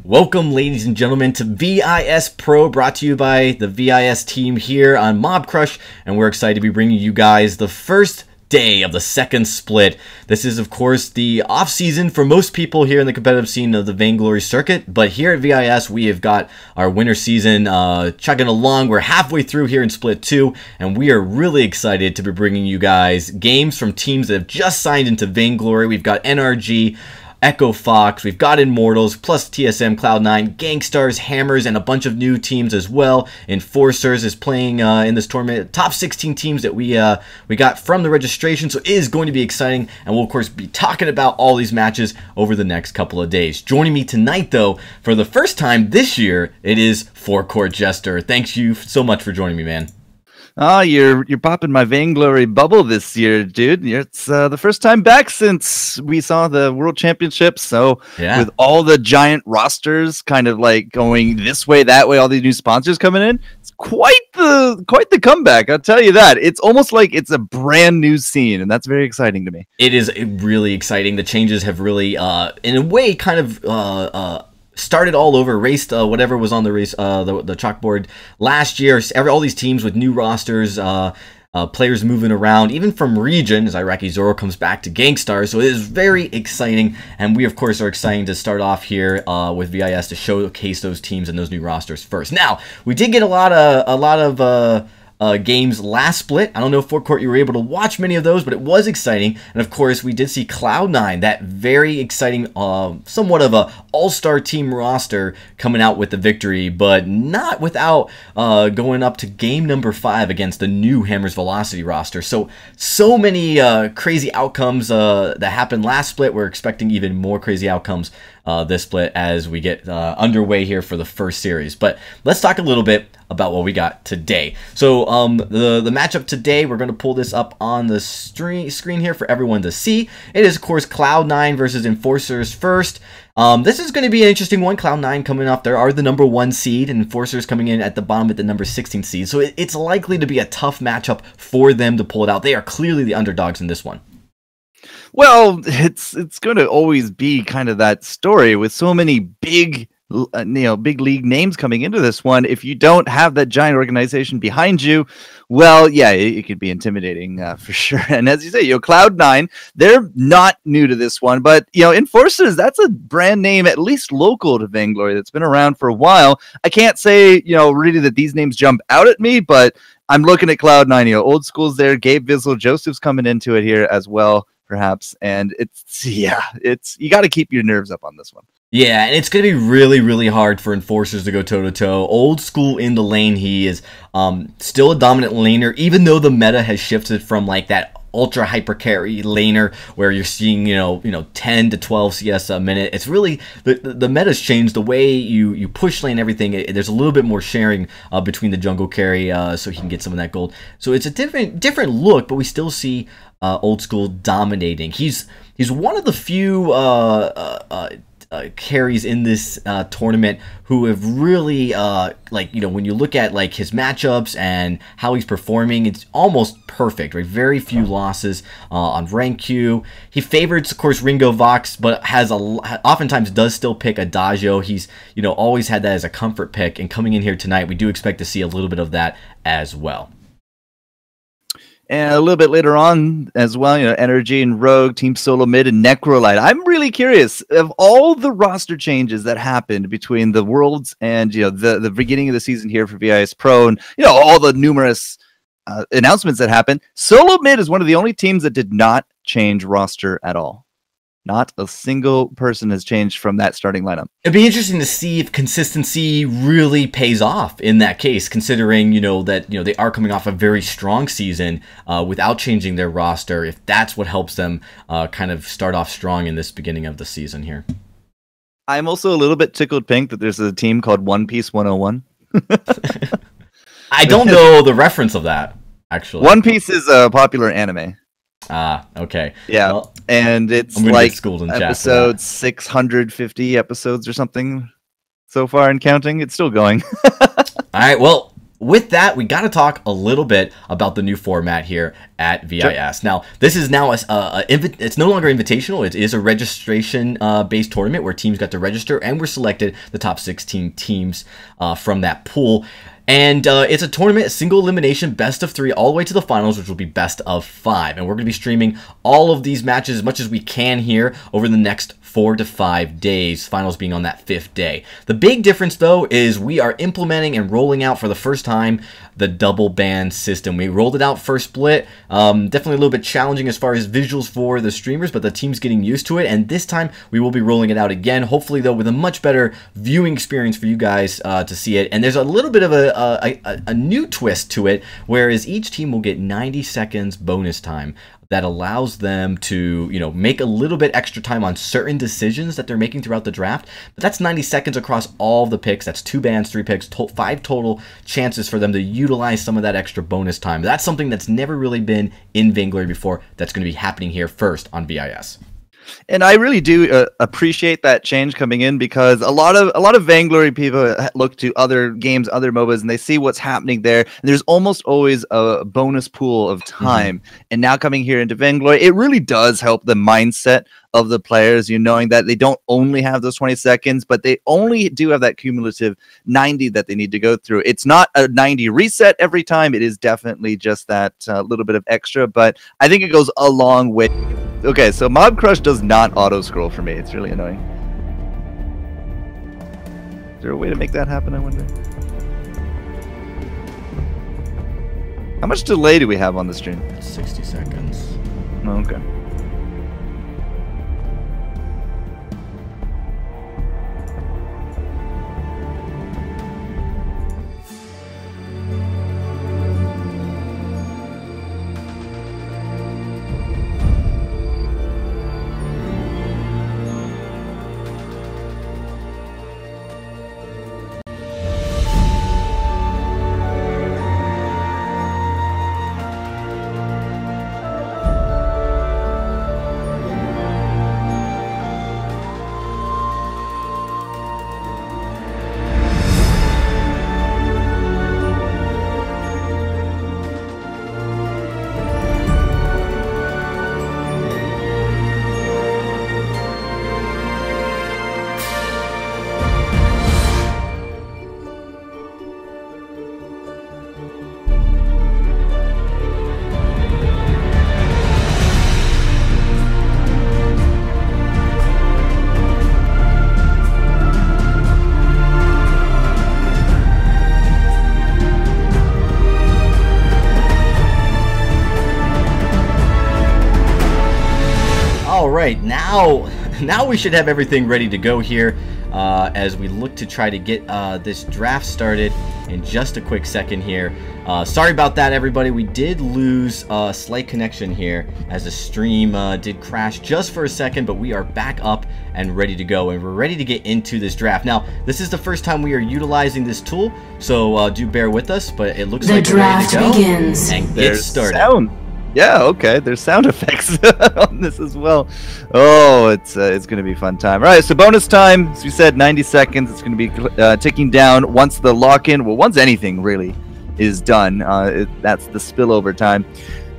Welcome, ladies and gentlemen, to VISPRO, brought to you by the VIS team here on Mob Crush, and we're excited to be bringing you guys the first day of the second split. This is, of course, the off-season for most people here in the competitive scene of the Vainglory circuit, but here at VIS, we have got our winter season chugging along. We're halfway through here in Split 2, and we are really excited to be bringing you guys games from teams that have just signed into Vainglory. We've got NRG, Echo Fox, we've got Immortals, plus TSM, Cloud9, Gangstars, Hammers, and a bunch of new teams as well. Enforcers is playing in this tournament. Top 16 teams that we got from the registration, so it is going to be exciting, and we'll of course be talking about all these matches over the next couple of days. Joining me tonight, though, for the first time this year, it is Forecourt Jester. Thanks you so much for joining me, man. Oh, you're popping my Vainglory bubble this year, dude. It's the first time back since we saw the World Championships. So yeah, with all the giant rosters kind of like going this way, that way, all these new sponsors coming in, it's quite the comeback. I'll tell you that. It's almost like it's a brand new scene, and that's very exciting to me. It is really exciting. The changes have really, in a way, kind of started all over, erased whatever was on the race, the chalkboard last year. All these teams with new rosters, players moving around, even from region, as Iraqi Zoro comes back to Gangstars. So it is very exciting, and we of course are excited to start off here with VIS to showcase those teams and those new rosters first. Now, we did get a lot of games last split. I don't know if Forecourt you were able to watch many of those, but it was exciting. And of course, we did see Cloud9, that very exciting, somewhat of a all-star team roster, coming out with the victory, but not without going up to game number 5 against the new Hammers Velocity roster. So many crazy outcomes that happened last split. We're expecting even more crazy outcomes this split as we get underway here for the first series. But let's talk a little bit about what we got today. So the matchup today, we're going to pull this up on the screen here for everyone to see. It is, of course, Cloud9 versus Enforcers first. This is going to be an interesting one. Cloud9 coming off, there are the number 1 seed, and Enforcers coming in at the bottom at the number 16 seed. So it's likely to be a tough matchup for them to pull it out. They are clearly the underdogs in this one. Well, it's going to always be kind of that story with so many big league names coming into this one. If you don't have that giant organization behind you, well, yeah, it could be intimidating for sure. And as you say, Cloud9, they're not new to this one, but Enforcers, that's a brand name, at least local to Vainglory, that's been around for a while. I can't say really that these names jump out at me, but I'm looking at Cloud9. Old school's there. Gabe Vissel, Joseph's coming into it here as well, perhaps. And it's you got to keep your nerves up on this one. Yeah, and it's going to be really, really hard for Enforcers to go toe-to-toe. Old school in the lane, he is still a dominant laner, even though the meta has shifted from like that ultra hyper carry laner where you're seeing 10 to 12 CS a minute. It's really the meta's changed. The way you push lane everything, there's a little bit more sharing between the jungle carry, so he can get some of that gold. So it's a different look, but we still see old school dominating. He's one of the few carries in this tournament who have really when you look at like his matchups and how he's performing, it's almost perfect, right? Very few losses on rank Q. He favorites, of course, Ringo Vox, but oftentimes does still pick Adagio. He's always had that as a comfort pick, and coming in here tonight, we do expect to see a little bit of that as well. And a little bit later on as well, Energy and Rogue, Team Solo Mid, and Necrolite. I'm really curious of all the roster changes that happened between the Worlds and the beginning of the season here for VISPRO, and all the numerous announcements that happened. Solo Mid is one of the only teams that did not change roster at all. Not a single person has changed from that starting lineup. It'd be interesting to see if consistency really pays off in that case, considering that they are coming off a very strong season without changing their roster. If that's what helps them kind of start off strong in this beginning of the season here. I'm also a little bit tickled pink that there's a team called One Piece 101. I don't know the reference of that, actually. One Piece is a popular anime. Ah, okay. Yeah, well, and it's like episode 650 episodes or something so far and counting. It's still going. All right, well, with that, we got to talk a little bit about the new format here at VIS. Sure. Now, this is now it's no longer invitational. It is a registration-based tournament where teams got to register, and we're selected the top 16 teams from that pool. And it's a tournament, a single elimination, best of 3, all the way to the finals, which will be best of 5. And we're going to be streaming all of these matches as much as we can here over the next 4 to 5 days, finals being on that 5th day. The big difference, though, is we are implementing and rolling out for the first time the double ban system. We rolled it out first split. Definitely a little bit challenging as far as visuals for the streamers, but the team's getting used to it. And this time, we will be rolling it out again, hopefully, though, with a much better viewing experience for you guys to see it. And there's a little bit of a new twist to it, whereas each team will get 90 seconds bonus time that allows them to, you know, make a little bit extra time on certain decisions that they're making throughout the draft. But that's 90 seconds across all the picks. That's 2 bans, 3 picks, 5 total chances for them to utilize some of that extra bonus time. That's something that's never really been in Vainglory before. That's going to be happening here first on VIS. And I really do appreciate that change coming in, because a lot of Vainglory people look to other games, other MOBAs, and they see what's happening there. And there's almost always a bonus pool of time. And now coming here into Vainglory, it really does help the mindset of the players, you knowing that they don't only have those 20 seconds, but they only do have that cumulative 90 that they need to go through. It's not a 90 reset every time. It is definitely just that little bit of extra, but I think it goes a long way. Okay, so Mob Crush does not auto-scroll for me. It's really annoying. Is there a way to make that happen, I wonder? How much delay do we have on the stream? 60 seconds. Oh, okay. right, now we should have everything ready to go here as we look to try to get this draft started in just a quick second here. Sorry about that, everybody. We did lose a slight connection here as the stream did crash just for a second, but we are back up and ready to go, and we're ready to get into this draft. Now, this is the first time we are utilizing this tool, so do bear with us, but it looks like we're ready to go begins. And get started. Sound. Yeah, okay. There's sound effects on this as well. Oh, it's going to be a fun time. All right, so bonus time, as we said, 90 seconds. It's going to be ticking down once the lock-in, well, once anything really is done. That's the spillover time.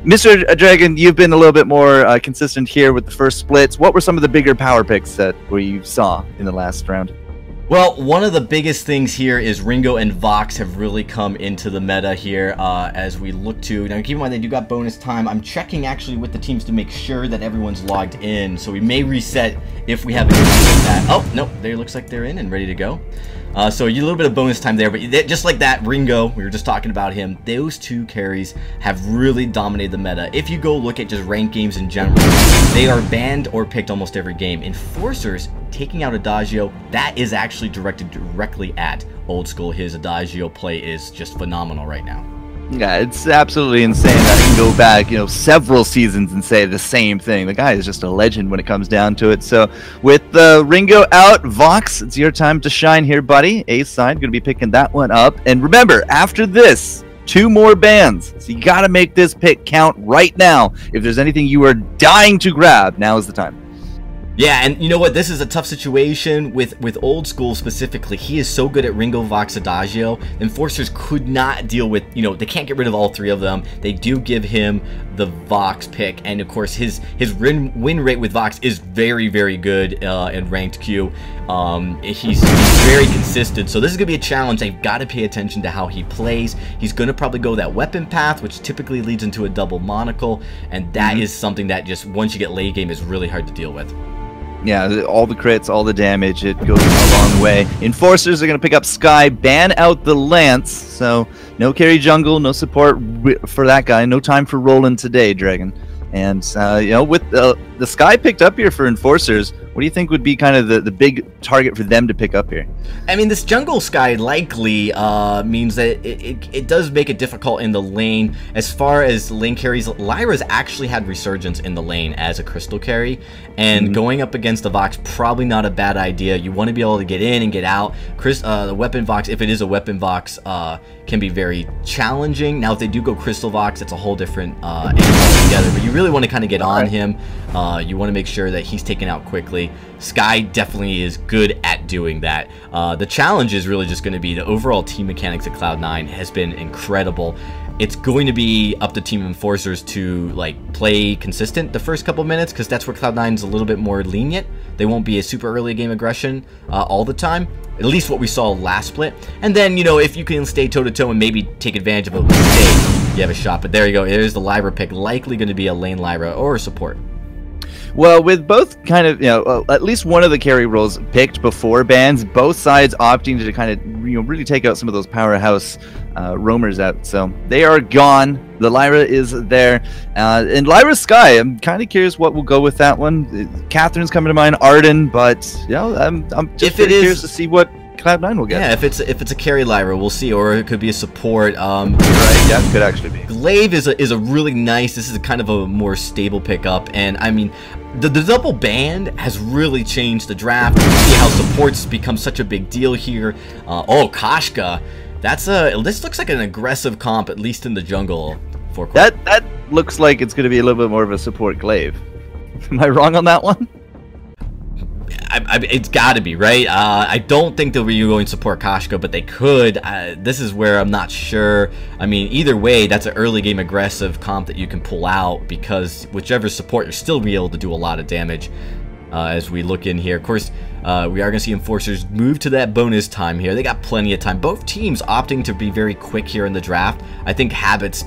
Mr. Dragon, you've been a little bit more consistent here with the first splits. What were some of the bigger power picks that you saw in the last round? Well, one of the biggest things here is Ringo and Vox have really come into the meta here as we look to... Now, keep in mind, they do got bonus time. I'm checking actually with the teams to make sure that everyone's logged in, so we may reset if we have an issue with that. Oh, no, there looks like they're in and ready to go. So a little bit of bonus time there, but just like that, Ringo, we were just talking about him, those two carries have really dominated the meta. If you go look at just ranked games in general, they are banned or picked almost every game. Enforcers taking out Adagio, that is actually directed directly at Old School. His Adagio play is just phenomenal right now. Yeah, it's absolutely insane that I can go back, several seasons and say the same thing. The guy is just a legend when it comes down to it. So with Ringo out, Vox, it's your time to shine here, buddy. Ace side, going to be picking that one up. And remember, after this, 2 more bans. So you got to make this pick count right now. If there's anything you are dying to grab, now is the time. Yeah, and you know what? This is a tough situation with old school specifically. He is so good at Ringo, Vox, Adagio. Enforcers could not deal with, they can't get rid of all three of them. They do give him the Vox pick, and of course his win rate with Vox is very, very good in ranked Q. He's very consistent, so this is gonna be a challenge. They've got to pay attention to how he plays. He's gonna probably go that weapon path, which typically leads into a double monocle, and that is something that just once you get late game is really hard to deal with. Yeah, all the crits, all the damage, it goes a long way. Enforcers are going to pick up Sky, ban out the Lance, so no carry jungle, no support for that guy, no time for Roland today, Dragon. And, with the Sky picked up here for Enforcers, what do you think would be kind of the big target for them to pick up here? I mean, this jungle Sky likely means that it does make it difficult in the lane. As far as lane carries, Lyra's actually had resurgence in the lane as a crystal carry, and going up against the Vox, probably not a bad idea. You want to be able to get in and get out. The weapon Vox, if it is a weapon Vox, can be very challenging. Now, if they do go crystal Vox, it's a whole different animal altogether, but you really want to kind of get on him. You want to make sure that he's taken out quickly. Sky definitely is good at doing that. The challenge is really just going to be the overall team mechanics at Cloud9 has been incredible. It's going to be up to Team Enforcers to play consistent the first couple minutes, because that's where Cloud9 is a little bit more lenient. They won't be a super early game aggression all the time, at least what we saw last split. And then, if you can stay toe-to-toe and maybe take advantage of a mistake, you have a shot. But there you go. There's the Lyra pick, likely going to be a lane Lyra or a support. Well, with both kind of, at least one of the carry roles picked before bans, both sides opting to kind of, really take out some of those powerhouse roamers out. So they are gone. The Lyra is there. And Lyra Sky, I'm kind of curious what will go with that one. Catherine's coming to mind, Arden, but, I'm just curious to see what Cloud9 will get. Yeah, if it's a carry Lyra, we'll see, or it could be a support. You're right. Yeah, it could actually be. Glaive is a really nice. This is a kind of a more stable pickup, and I mean, the double band has really changed the draft. You see how supports become such a big deal here. Kashka, this looks like an aggressive comp, at least in the jungle. That looks like it's going to be a little bit more of a support Glaive. Am I wrong on that one? It's got to be, right? I don't think they'll be going to support Kashka, but they could. This is where I'm not sure. I mean, either way, that's an early game aggressive comp that you can pull out, because whichever support, you're still be able to do a lot of damage. As we look in here, of course, we are going to see Enforcers move to that bonus time here. They got plenty of time. Both teams opting to be very quick here in the draft. I think Habits,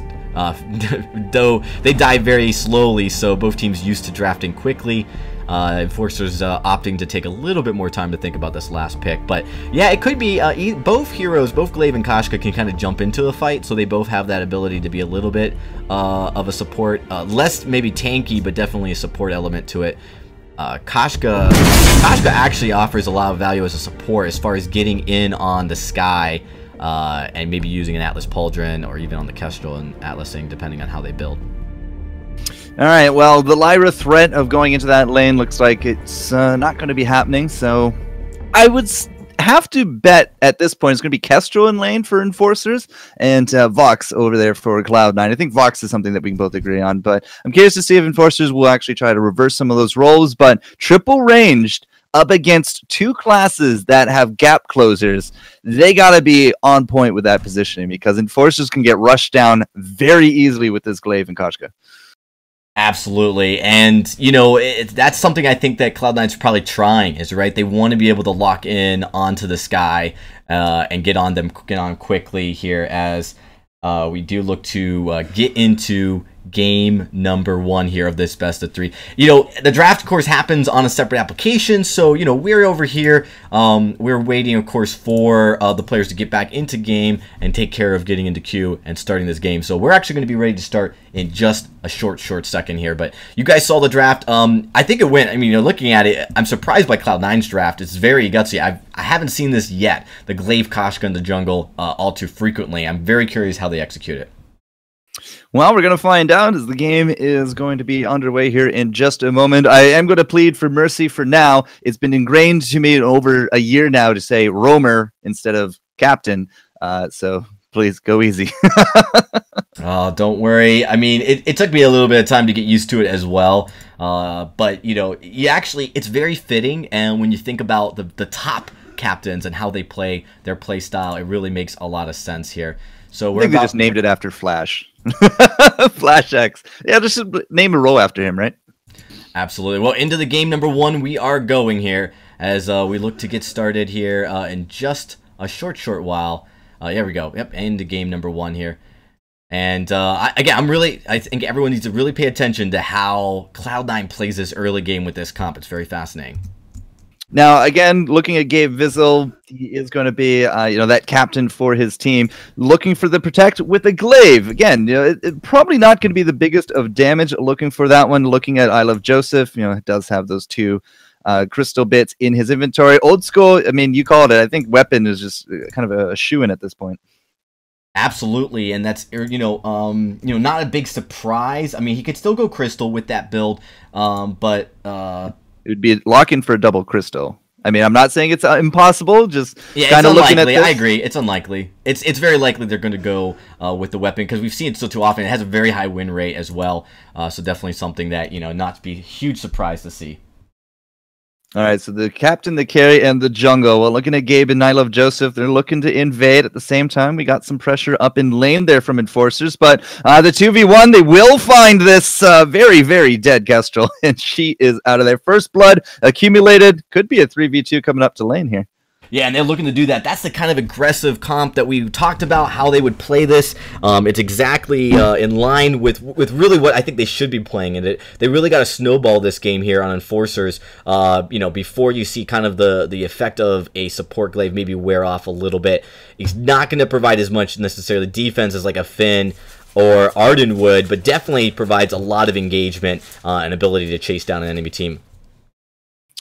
though they die very slowly, so both teams used to drafting quickly. Enforcers opting to take a little bit more time to think about this last pick. But yeah, it could be both heroes, both Glaive and Kashka, can kind of jump into the fight, so they both have that ability to be a little bit of a support. Less maybe tanky, but definitely a support element to it. Kashka actually offers a lot of value as a support as far as getting in on the Sky and maybe using an Atlas Pauldron, or even on the Kestrel and Atlasing, depending on how they build. All right, well, the Lyra threat of going into that lane looks like it's not going to be happening, so I would have to bet at this point it's going to be Kestrel in lane for Enforcers and Vox over there for Cloud9. I think Vox is something that we can both agree on, but I'm curious to see if Enforcers will actually try to reverse some of those roles. But triple ranged up against two classes that have gap closers, they got to be on point with that positioning, because Enforcers can get rushed down very easily with this Glaive and Kashka. Absolutely, and that's something I think that Cloud9's probably trying, is right. They want to be able to lock in onto the Sky and get on quickly here, as we do look to get into game number 1 here of this best of 3. The draft, of course, happens on a separate application, so we're over here, we're waiting, of course, for the players to get back into game and take care of getting into queue and starting this game. So we're actually going to be ready to start in just a short second here. But you guys saw the draft. I think it went, I mean, looking at it, I'm surprised by Cloud9's draft. It's very gutsy. I haven't seen this yet, the Glaive Kashka in the jungle, all too frequently. I'm very curious how they execute it. Well, we're going to find out as the game is going to be underway here in just a moment. I am going to plead for mercy for now. It's been ingrained to me over a year now to say roamer instead of captain. So please go easy. Oh, don't worry. I mean, it took me a little bit of time to get used to it as well. But you actually, it's very fitting, and when you think about the top captains and how they play their play style, it really makes a lot of sense here. So I think they just named it after Flash. Flash X. Yeah, just name a role after him, right? Absolutely. Well, into the game number 1 we are going here as we look to get started here in just a short while. Here we go. Yep, into game number 1 here. And I think everyone needs to really pay attention to how Cloud9 plays this early game with this comp. It's very fascinating. Now, again, looking at Gabe Vizzle, he is going to be, that captain for his team, looking for the protect with a glaive. Again, it probably not going to be the biggest of damage. Looking for that one. Looking at I Love Joseph, it does have those 2 crystal bits in his inventory. Old school. I mean, you called it. I think weapon is just kind of a shoe-in at this point. Absolutely, and that's not a big surprise. I mean, he could still go crystal with that build, but. It would be lock-in for a double crystal. I mean, I'm not saying it's impossible, just kind of looking at this. I agree. It's unlikely. It's very likely they're going to go with the weapon because we've seen it so too often. It has a very high win rate as well. So definitely something that, not to be a huge surprise to see. All right, so the captain, the carry, and the jungle. Well, looking at Gabe and I Love Joseph, they're looking to invade at the same time. We got some pressure up in lane there from Enforcers, but the 2v1, they will find this very, very dead Kestrel, and she is out of there. First blood accumulated. Could be a 3v2 coming up to lane here. Yeah, and they're looking to do that. That's the kind of aggressive comp that we talked about, how they would play this. It's exactly in line with really what I think they should be playing in it. They really got to snowball this game here on Enforcers, before you see kind of the effect of a support glaive maybe wear off a little bit. He's not going to provide as much necessarily defense as like a Finn or Arden would, but definitely provides a lot of engagement and ability to chase down an enemy team.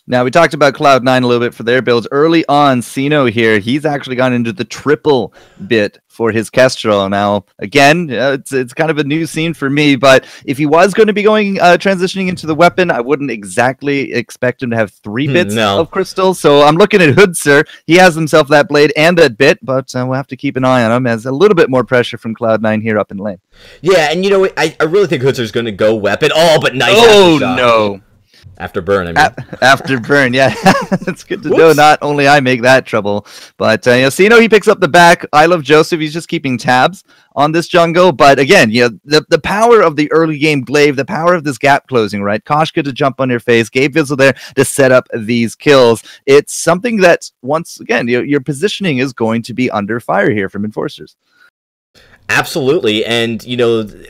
Now, we talked about Cloud9 a little bit for their builds. Early on, Sino here, he's actually gone into the triple bit for his Kestrel. Now, again, it's kind of a new scene for me, but if he was going to be going transitioning into the weapon, I wouldn't exactly expect him to have 3 bits of crystal. So I'm looking at Hoodser. He has himself that blade and that bit, but we'll have to keep an eye on him as a little bit more pressure from Cloud9 here up in lane. Yeah, and I really think Hoodser's going to go weapon. Oh, but nice. Oh, no. After burn, I mean. After burn, yeah. It's good to know not only I make that trouble, but Sino, he picks up the back. I Love Joseph. He's just keeping tabs on this jungle. But again, the power of the early game glaive, the power of this gap closing, right? Koshka to jump on your face, Gabe Vizzle there to set up these kills. It's something that, once again, your positioning is going to be under fire here from Enforcers. Absolutely, and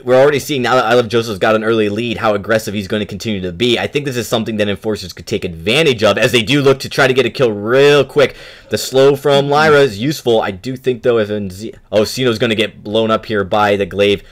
we're already seeing now that I Love Joseph's got an early lead how aggressive he's going to continue to be. I think this is something that Enforcers could take advantage of as they do look to try to get a kill real quick. The slow from Lyra is useful. I do think though Sino's going to get blown up here by the glaive.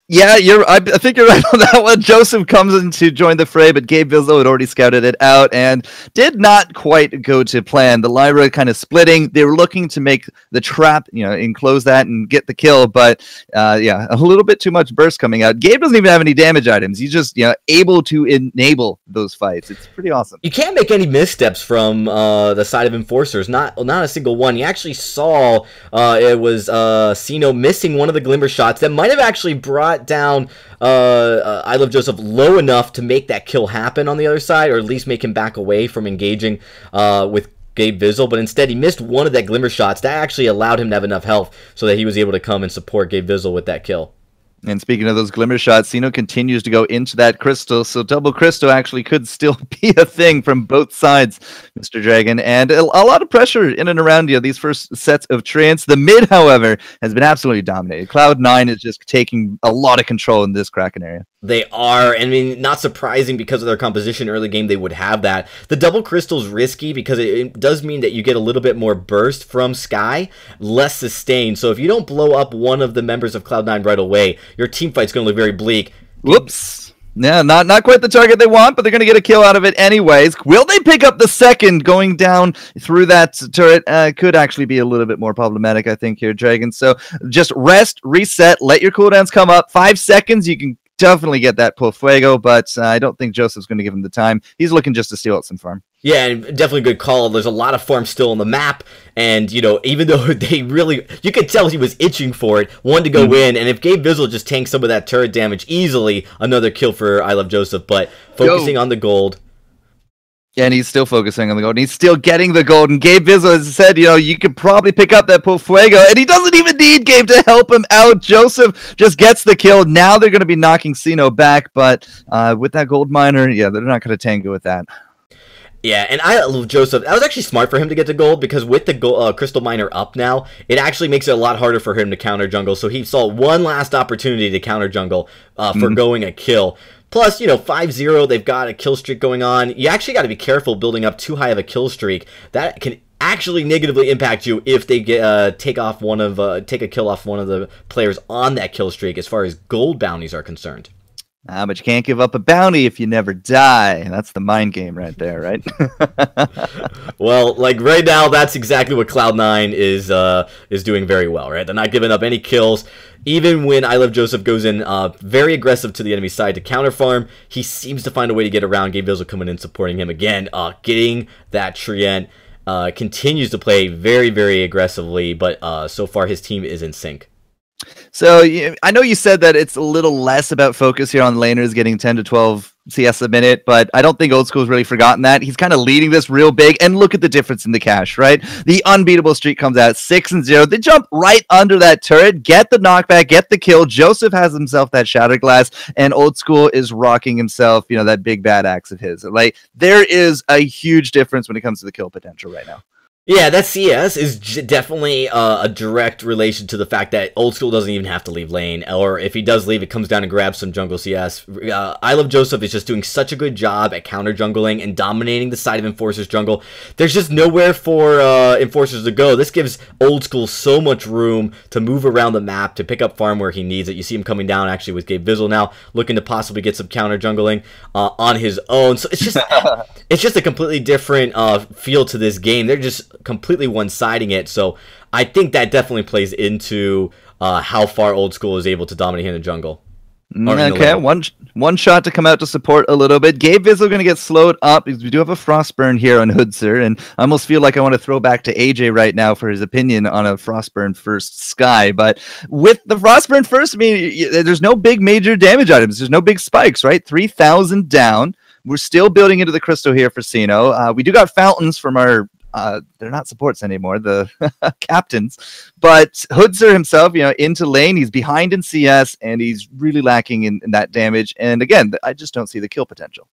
Yeah, I think you're right on that one. Joseph comes in to join the fray, but Gabe Vizzle had already scouted it out and did not quite go to plan. The Lyra kind of splitting. They were looking to make the trap, enclose that and get the kill, but a little bit too much burst coming out. Gabe doesn't even have any damage items. He's just able to enable those fights. It's pretty awesome. You can't make any missteps from the side of Enforcers. Not a single one. You actually saw it was Sino missing one of the glimmer shots that might have actually brought down I Love Joseph low enough to make that kill happen on the other side, or at least make him back away from engaging with Gabe Vizzle, but instead he missed one of that glimmer shots. That actually allowed him to have enough health so that he was able to come and support Gabe Vizzle with that kill. And speaking of those glimmer shots, Sino continues to go into that crystal, so double crystal actually could still be a thing from both sides, Mr. Dragon. And a lot of pressure in and around these first sets of trance. The mid, however, has been absolutely dominated. Cloud9 is just taking a lot of control in this Kraken area. They are, I mean, not surprising because of their composition early game, they would have that. The double crystal's risky because it does mean that you get a little bit more burst from Sky, less sustain. So if you don't blow up one of the members of Cloud9 right away, your team fight's going to look very bleak. Whoops. Yeah, not quite the target they want, but they're going to get a kill out of it anyways. Will they pick up the second going down through that turret? Could actually be a little bit more problematic, I think, here, Dragon. So just rest, reset, let your cooldowns come up. 5 seconds, you can definitely get that Pull Fuego, but I don't think Joseph's going to give him the time. He's looking just to steal out some farm. Yeah, and definitely a good call. There's a lot of farm still on the map, and, even though they really, you could tell he was itching for it, wanted to go in, and if Gabe Vizzle just tanks some of that turret damage easily, another kill for I Love Joseph, but focusing on the gold. Yeah, and he's still focusing on the gold, and he's still getting the gold, and Gabe Vizzle has said, you could probably pick up that Pull Fuego, and he doesn't even need Gabe to help him out. Joseph just gets the kill. Now they're going to be knocking Sino back, but with that gold miner, yeah, they're not going to tango with that. Yeah, and I love Joseph. That was actually smart for him to get the gold, because with the crystal miner up now, it actually makes it a lot harder for him to counter jungle. So he saw one last opportunity to counter jungle for going a kill. Plus, 5-0, they've got a kill streak going on. You actually got to be careful building up too high of a kill streak. That can actually negatively impact you if they take a kill off one of the players on that kill streak as far as gold bounties are concerned. But you can't give up a bounty if you never die. That's the mind game right there, right? Well, like right now, that's exactly what Cloud9 is doing very well, right? They're not giving up any kills. Even when I Love Joseph goes in very aggressive to the enemy side to counter farm, he seems to find a way to get around. Gabe Vizzle coming in supporting him again, getting that Trient. Continues to play very, very aggressively, but so far his team is in sync. So I know you said that it's a little less about focus here on laners getting 10 to 12 CS a minute, but I don't think Old School's really forgotten that. He's kind of leading this real big, and look at the difference in the cash, right? The unbeatable streak comes out 6-0. They jump right under that turret, get the knockback, get the kill. Joseph has himself that Shatter Glass, and Old School is rocking himself, that big bad axe of his. Like, there is a huge difference when it comes to the kill potential right now. Yeah, that CS is definitely a direct relation to the fact that Old School doesn't even have to leave lane, or if he does leave, it comes down and grabs some jungle CS. I Love Joseph is just doing such a good job at counter jungling and dominating the side of Enforcer's jungle. There's just nowhere for Enforcers to go. This gives Old School so much room to move around the map, to pick up farm where he needs it. You see him coming down actually with Gabe Vizzle now, looking to possibly get some counter jungling on his own. So it's just a completely different feel to this game. They're just completely one-siding it, so I think that definitely plays into how far Old School is able to dominate here in the jungle. Okay, one shot to come out to support a little bit. Gabe Vizzle going to get slowed up because we do have a Frostburn here on Hoodser, and I almost feel like I want to throw back to AJ right now for his opinion on a Frostburn first Sky. But with the Frostburn first, I mean, there's no big major damage items. There's no big spikes, right? 3,000 down. We're still building into the Crystal here for Sino. We do got fountains from our they're not supports anymore, the captains, but Hoodser himself, into lane, he's behind in CS, and he's really lacking in that damage, and again, I just don't see the kill potential.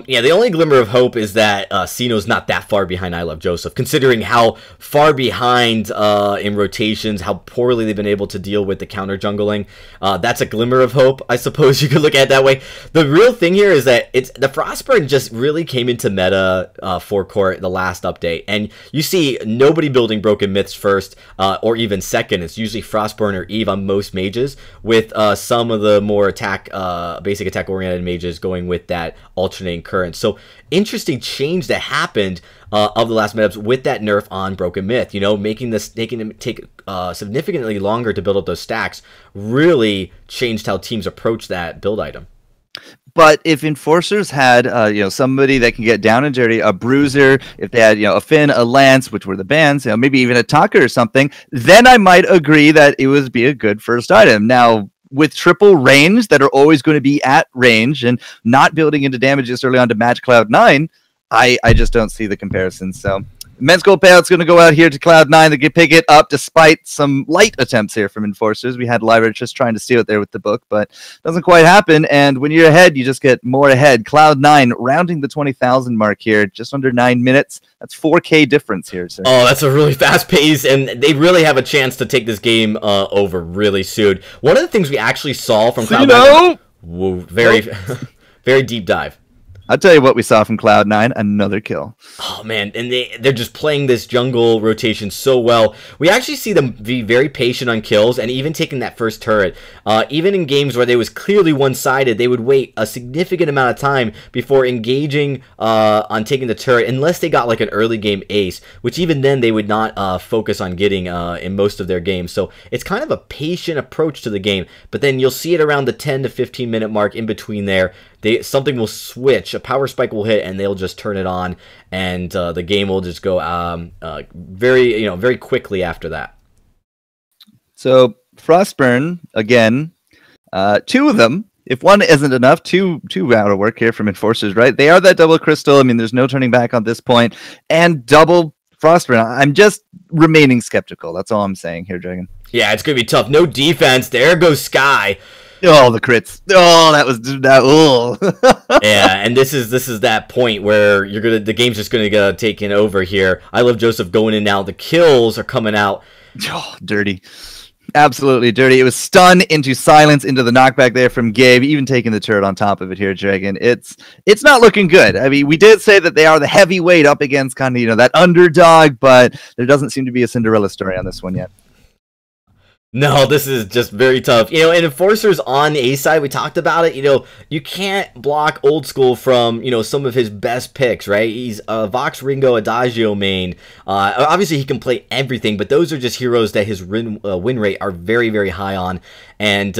Yeah, the only glimmer of hope is that Sino's not that far behind I Love Joseph, considering how far behind in rotations, how poorly they've been able to deal with the counter jungling. That's a glimmer of hope, I suppose you could look at it that way. The real thing here is that the Frostburn just really came into meta forecourt the last update, and you see nobody building Broken Myths first or even second. It's usually Frostburn or Eve on most mages, with some of the more basic attack oriented mages going with that alternating current. So interesting change that happened of the last metups with that nerf on Broken Myth, making them take significantly longer to build up those stacks, really changed how teams approach that build item. But if Enforcers had, somebody that can get down and dirty, a Bruiser, if they had, a Finn, a Lance, which were the bans, maybe even a Tucker or something, then I might agree that it would be a good first item. Now, with triple range that are always going to be at range and not building into damages early on to match Cloud9, I just don't see the comparison. So immense gold payout's going to go out here to Cloud9. They can pick it up despite some light attempts here from Enforcers. We had Lyra just trying to steal it there with the book, but doesn't quite happen. And when you're ahead, you just get more ahead. Cloud9 rounding the 20,000 mark here, just under 9 minutes. That's 4K difference here, sir. Oh, that's a really fast pace, and they really have a chance to take this game over really soon. One of the things we actually saw from Cloud9, very, very deep dive. I'll tell you what we saw from Cloud9, another kill. Oh man, and they're just playing this jungle rotation so well. We actually see them be very patient on kills and even taking that first turret. Even in games where they was clearly one-sided, they would wait a significant amount of time before engaging on taking the turret, unless they got like an early game ace, which even then they would not focus on getting in most of their games. So it's kind of a patient approach to the game, but then you'll see it around the 10 to 15 minute mark in between there. Something will switch, a power spike will hit, and they'll just turn it on, and the game will just go very quickly after that. So Frostburn again, two of them. If one isn't enough, two out of work here from Enforcers, right? They are that double crystal. I mean, there's no turning back on this point, and double Frostburn. I'm just remaining skeptical. That's all I'm saying here, Dragon. Yeah, it's gonna be tough. No defense. There goes Sky. Oh, the crits! Oh, that was that. Oh, yeah, and this is that point where the game's just gonna get taken over here. I love Joseph going in now. The kills are coming out. Oh, dirty, absolutely dirty. It was stun into silence into the knockback there from Gabe, even taking the turret on top of it here, Dragon. It's not looking good. I mean, we did say that they are the heavyweight up against kind of that underdog, but there doesn't seem to be a Cinderella story on this one yet. No, this is just very tough. And Enforcers on the A side, we talked about it. You can't block Old School from, some of his best picks, right? He's a Vox Ringo Adagio main. Obviously, he can play everything, but those are just heroes that his win rate are very, very high on. And,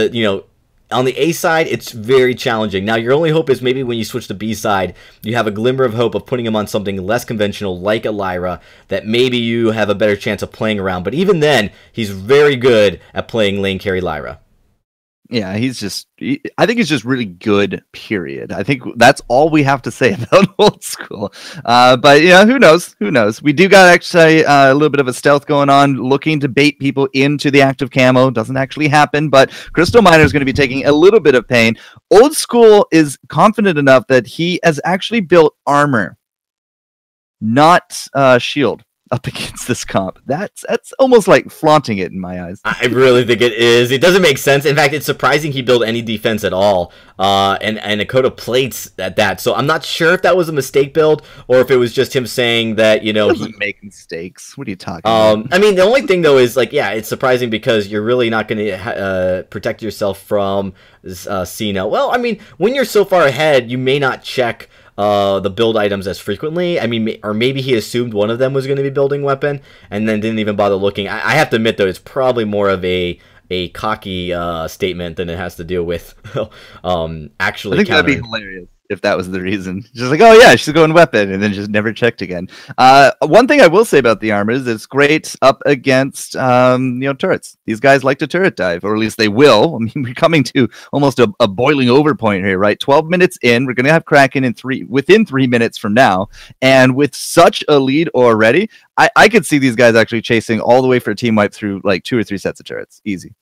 on the A side, it's very challenging. Now, your only hope is maybe when you switch to B side, you have a glimmer of hope of putting him on something less conventional like a Lyra that maybe you have a better chance of playing around. But even then, he's very good at playing lane carry Lyra. Yeah, I think he's just really good, period. I think that's all we have to say about Old School. But, who knows? Who knows? We do got actually a little bit of a stealth going on, looking to bait people into the active camo. Doesn't actually happen, but Crystal Miner is going to be taking a little bit of pain. Old School is confident enough that he has actually built armor, not shield, up against this comp. That's almost like flaunting it in my eyes. I really think it is. It doesn't make sense. In fact, it's surprising he built any defense at all. And a coat of plates at that. So I'm not sure if that was a mistake build or if it was just him saying that, he doesn't make mistakes. What are you talking about? I mean, the only thing though is it's surprising because you're really not going to protect yourself from Cena. Well, I mean, when you're so far ahead, you may not check the build items as frequently. I mean, or maybe he assumed one of them was going to be building weapon and then didn't even bother looking. I have to admit, though, it's probably more of a cocky statement than it has to deal with actually. I think that'd be hilarious if that was the reason. Just like, oh yeah, she's going weapon, and then just never checked again. One thing I will say about the armor is it's great up against turrets. These guys like to turret dive, or at least they will. I mean, we're coming to almost a boiling over point here, right? 12 minutes in, we're gonna have Kraken within 3 minutes from now, and with such a lead already, I could see these guys actually chasing all the way for a team wipe through like 2 or 3 sets of turrets, easy.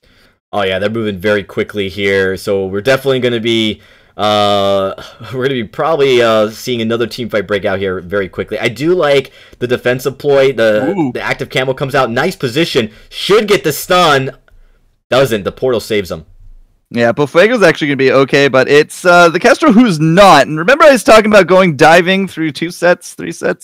Oh yeah, they're moving very quickly here, so we're definitely gonna be. We're going to be probably seeing another team fight break out here very quickly. I do like the defensive ploy. The active camo comes out. Nice position. Should get the stun. Doesn't. The portal saves him. Yeah, Pofuego's actually going to be okay, but it's the Castro who's not. And remember I was talking about going diving through 3 sets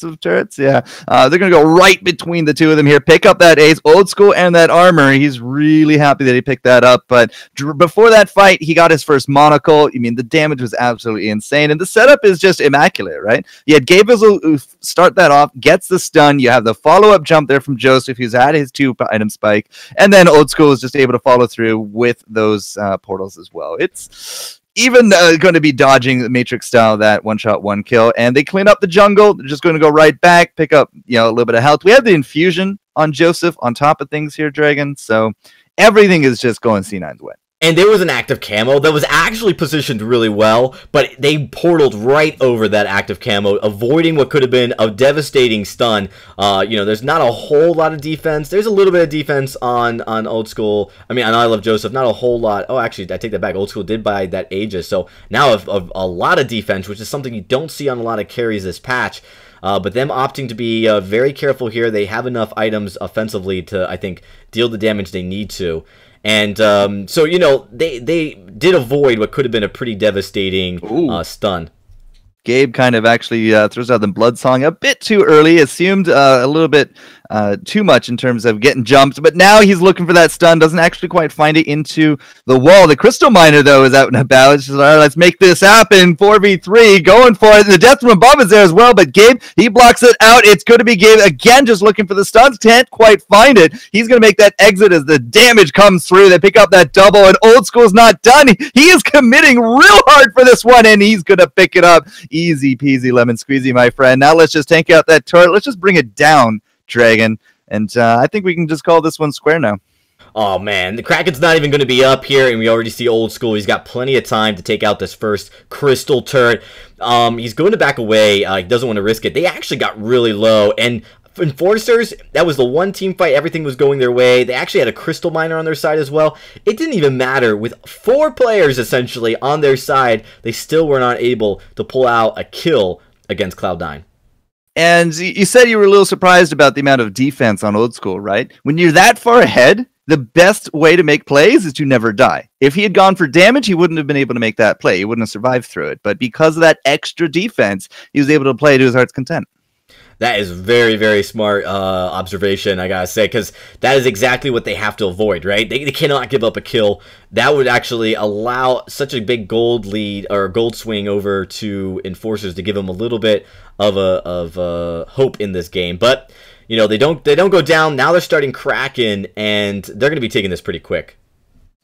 of turrets? Yeah, they're going to go right between the two of them here. Pick up that ace, Old School, and that armor. He's really happy that he picked that up. But before that fight, he got his first monocle. I mean, the damage was absolutely insane. And the setup is just immaculate, right? You had Gabriel start that off, gets the stun. You have the follow-up jump there from Joseph, who's had his 2-item spike. And then Old School is just able to follow through with those portals as well. It's even going to be dodging the Matrix style, that one shot, one kill, and they clean up the jungle. They're just going to go right back, pick up a little bit of health. We have the infusion on Joseph on top of things here, Dragon. So everything is just going C9's way. And there was an active camo that was actually positioned really well, but they portaled right over that active camo, avoiding what could have been a devastating stun. There's not a whole lot of defense. There's a little bit of defense on Old School. I mean, on I Love Joseph, not a whole lot. Oh, actually, I take that back. Old School did buy that Aegis, so now a lot of defense, which is something you don't see on a lot of carries this patch. But them opting to be very careful here. They have enough items offensively to, I think, deal the damage they need to. And they did avoid what could have been a pretty devastating stun. Gabe kind of actually throws out the blood song a bit too early. Assumed a little bit too much in terms of getting jumped, but now he's looking for that stun. Doesn't actually quite find it into the wall. The Crystal Miner, though, is out and about. It's just, all right, let's make this happen. 4v3, going for it. The death from above is there as well, but Gabe, he blocks it out. It's going to be Gabe again, just looking for the stuns. Can't quite find it. He's going to make that exit as the damage comes through. They pick up that double, and Old School's not done. He is committing real hard for this one, and he's going to pick it up. Easy peasy lemon squeezy, my friend. Now let's just tank out that turret. Let's just bring it down, Dragon. And I think we can just call this one square now. Oh, man. The Kraken's not even going to be up here, and we already see Old School. He's got plenty of time to take out this first crystal turret. He's going to back away. He doesn't want to risk it. They actually got really low, and Enforcers, that was the one team fight. Everything was going their way. They actually had a Crystal Miner on their side as well. It didn't even matter. With 4 players, essentially, on their side, they still were not able to pull out a kill against Cloud9. And you said you were a little surprised about the amount of defense on Old School, right? When you're that far ahead, the best way to make plays is to never die. If he had gone for damage, he wouldn't have been able to make that play. He wouldn't have survived through it. But because of that extra defense, he was able to play to his heart's content. That is very, very smart observation, I gotta say, because that is exactly what they have to avoid, right? They cannot give up a kill. That would actually allow such a big gold lead or gold swing over to Enforcers to give them a little bit of a hope in this game. But you know, they don't go down. Now they're starting Kraken, and they're going to be taking this pretty quick.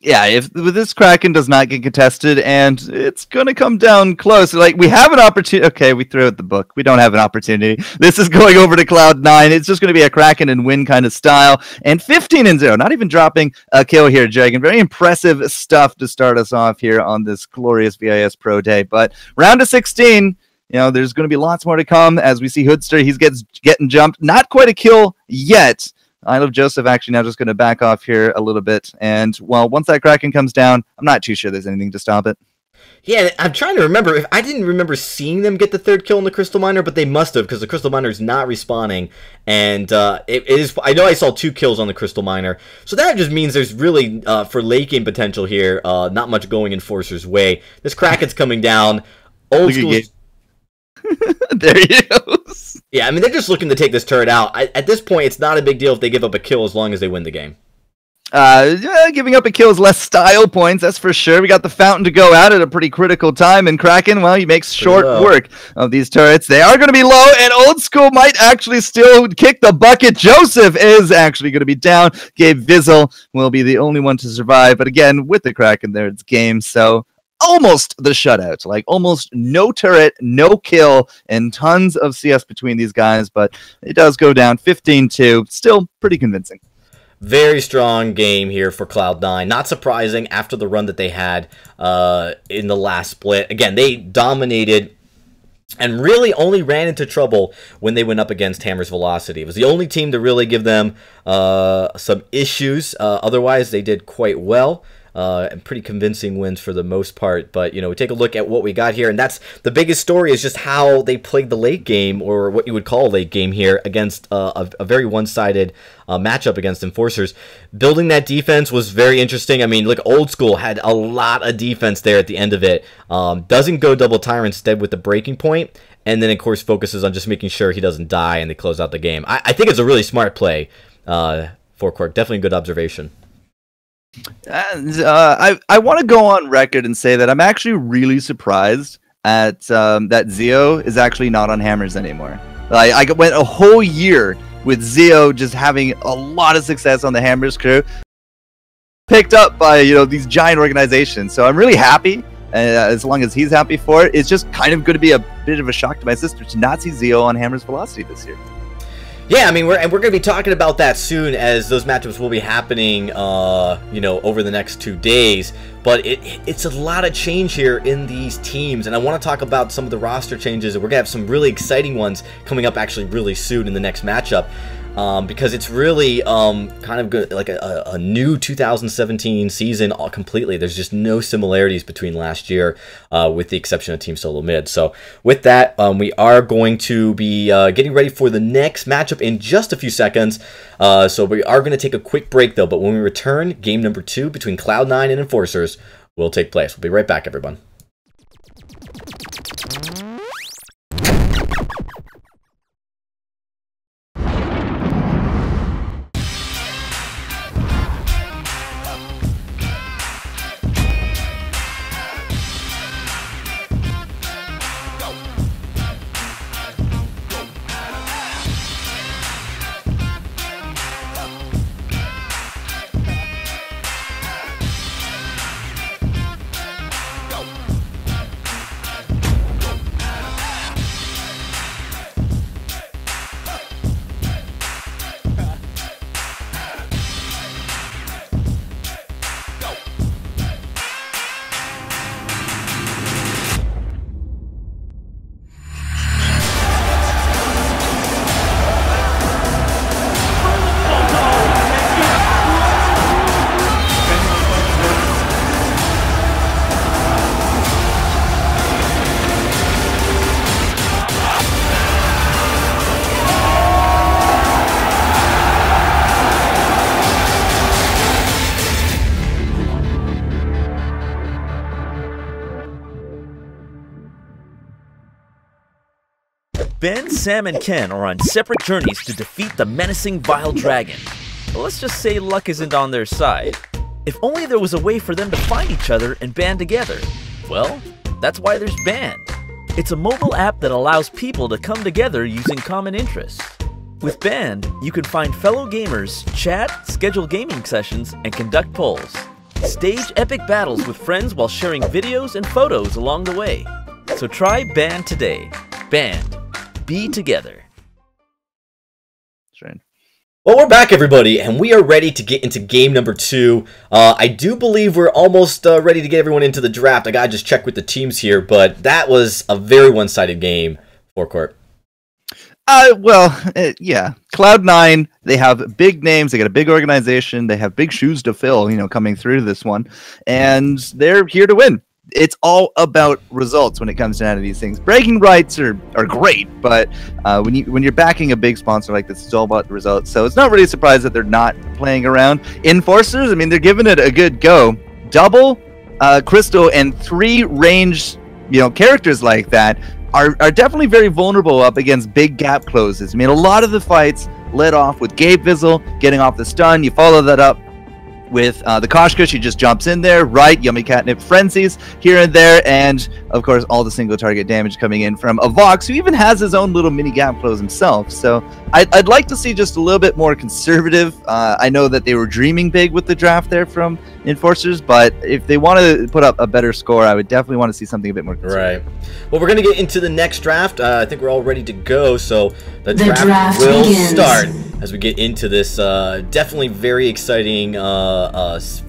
Yeah, if this Kraken does not get contested, and it's going to come down close. Like, we have an opportunity. Okay, we threw out the book. We don't have an opportunity. This is going over to Cloud9. It's just going to be a Kraken and win kind of style. And 15-0, not even dropping a kill here, Dragon. Very impressive stuff to start us off here on this glorious VIS Pro Day. But round of 16, you know, there's going to be lots more to come as we see Hoodster. He's getting jumped. Not quite a kill yet. I Love Joseph actually now just going to back off here a little bit. And, well, once that Kraken comes down, I'm not too sure there's anything to stop it. Yeah, I'm trying to remember. If I didn't remember seeing them get the 3rd kill in the Crystal Miner, but they must have, because the Crystal Miner is not respawning. And it is. I know I saw 2 kills on the Crystal Miner. So that just means there's really, for late game potential here, not much going Enforcer's way. This Kraken's coming down. Old School. There he goes. Yeah, I mean, they're just looking to take this turret out. At this point, it's not a big deal if they give up a kill as long as they win the game. Yeah, giving up a kill is less style points, that's for sure. We got the fountain to go out at a pretty critical time, and Kraken, well, he makes short work of these turrets. They are going to be low, and Old School might actually still kick the bucket. Joseph is actually going to be down. Gabe Vizzle will be the only one to survive, but again, with the Kraken there, it's game, so almost the shutout, like almost no turret, no kill, and tons of CS between these guys, but it does go down 15-2. Still pretty convincing. Very strong game here for Cloud9. Not surprising after the run that they had in the last split. Again, they dominated and really only ran into trouble when they went up against Hammer's Velocity. It was the only team to really give them some issues. Otherwise, they did quite well. And pretty convincing wins for the most part. But, you know, we take a look at what we got here, and that's the biggest story is just how they played the late game, or what you would call a late game here, against a very one-sided matchup against Enforcers. Building that defense was very interesting. I mean, look, Old School had a lot of defense there at the end of it. Doesn't go double tire instead with the breaking point, and then, of course, focuses on just making sure he doesn't die, and they close out the game. I think it's a really smart play for Quirk. Definitely a good observation. And I want to go on record and say that I'm actually really surprised at that Zio is actually not on Hammers anymore. I went a whole year with Zio just having a lot of success on the Hammers crew, picked up by, you know, these giant organizations. So I'm really happy, and as long as he's happy for it, it's just kind of going to be a bit of a shock to my sister to not see Zio on Hammers Velocity this year. Yeah, I mean, we're going to be talking about that soon, as those matchups will be happening, you know, over the next 2 days. But it's a lot of change here in these teams, and I want to talk about some of the roster changes. And we're going to have some really exciting ones coming up actually really soon in the next matchup. Because it's really kind of good, like a new 2017 season completely. There's just no similarities between last year, with the exception of Team Solo Mid. So with that, we are going to be getting ready for the next matchup in just a few seconds. So we are going to take a quick break, though. But when we return, game number 2 between Cloud9 and Enforcers will take place. We'll be right back, everyone. Ben, Sam, and Ken are on separate journeys to defeat the menacing Vile Dragon. But let's just say luck isn't on their side. If only there was a way for them to find each other and band together. Well, that's why there's Band. It's a mobile app that allows people to come together using common interests. With Band, you can find fellow gamers, chat, schedule gaming sessions, and conduct polls. Stage epic battles with friends while sharing videos and photos along the way. So try Band today. Band. Be together. Sure. Well, we're back, everybody, and we are ready to get into game number 2. I do believe we're almost ready to get everyone into the draft. I gotta just check with the teams here, but that was a very one-sided game, Forecourt. Yeah. Cloud9, they have big names, they got a big organization, they have big shoes to fill, coming through this one, and they're here to win. It's all about results when it comes down to these things. Bragging rights are great, but when you're backing a big sponsor like this, it's all about the results. So it's not really a surprise that they're not playing around. Enforcers, I mean, they're giving it a good go. Double, Crystal, and 3 ranged, characters like that are definitely very vulnerable up against big gap closes. I mean, a lot of the fights led off with Gabe Vizzle getting off the stun. You follow that up with the Koshka. She just jumps in there, right? Yummy Catnip Frenzies here and there, and of course all the single target damage coming in from a Vox, who even has his own little mini gap close himself. So I'd like to see just a little bit more conservative. I know that they were dreaming big with the draft there from Enforcers, but if they want to put up a better score, I would definitely want to see something a bit more conservative. Right. Well, we're going to get into the next draft. I think we're all ready to go, so the draft will start as we get into this definitely very exciting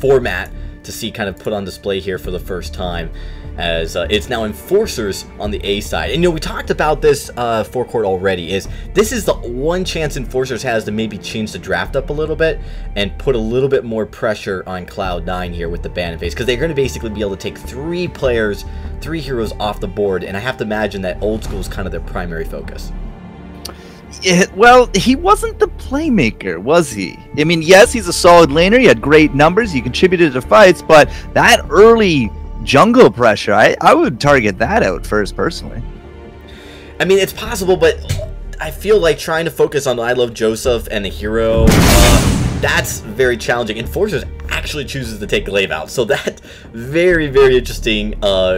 format to see kind of put on display here for the first time, as it's now Enforcers on the A side. And we talked about this Forecourt already, is this is the one chance Enforcers has to maybe change the draft up a little bit and put a little bit more pressure on Cloud9 here with the ban phase, because they're going to basically be able to take 3 players, 3 heroes off the board, and I have to imagine that Old School is kind of their primary focus. Well, he wasn't the playmaker, was he? I mean, yes, he's a solid laner. He had great numbers. He contributed to fights, but that early jungle pressure, I would target that out first, personally. I mean, it's possible, but I feel like trying to focus on I Love Joseph and the hero, that's very challenging. Enforcers actually chooses to take Glaive out, so that's very, very interesting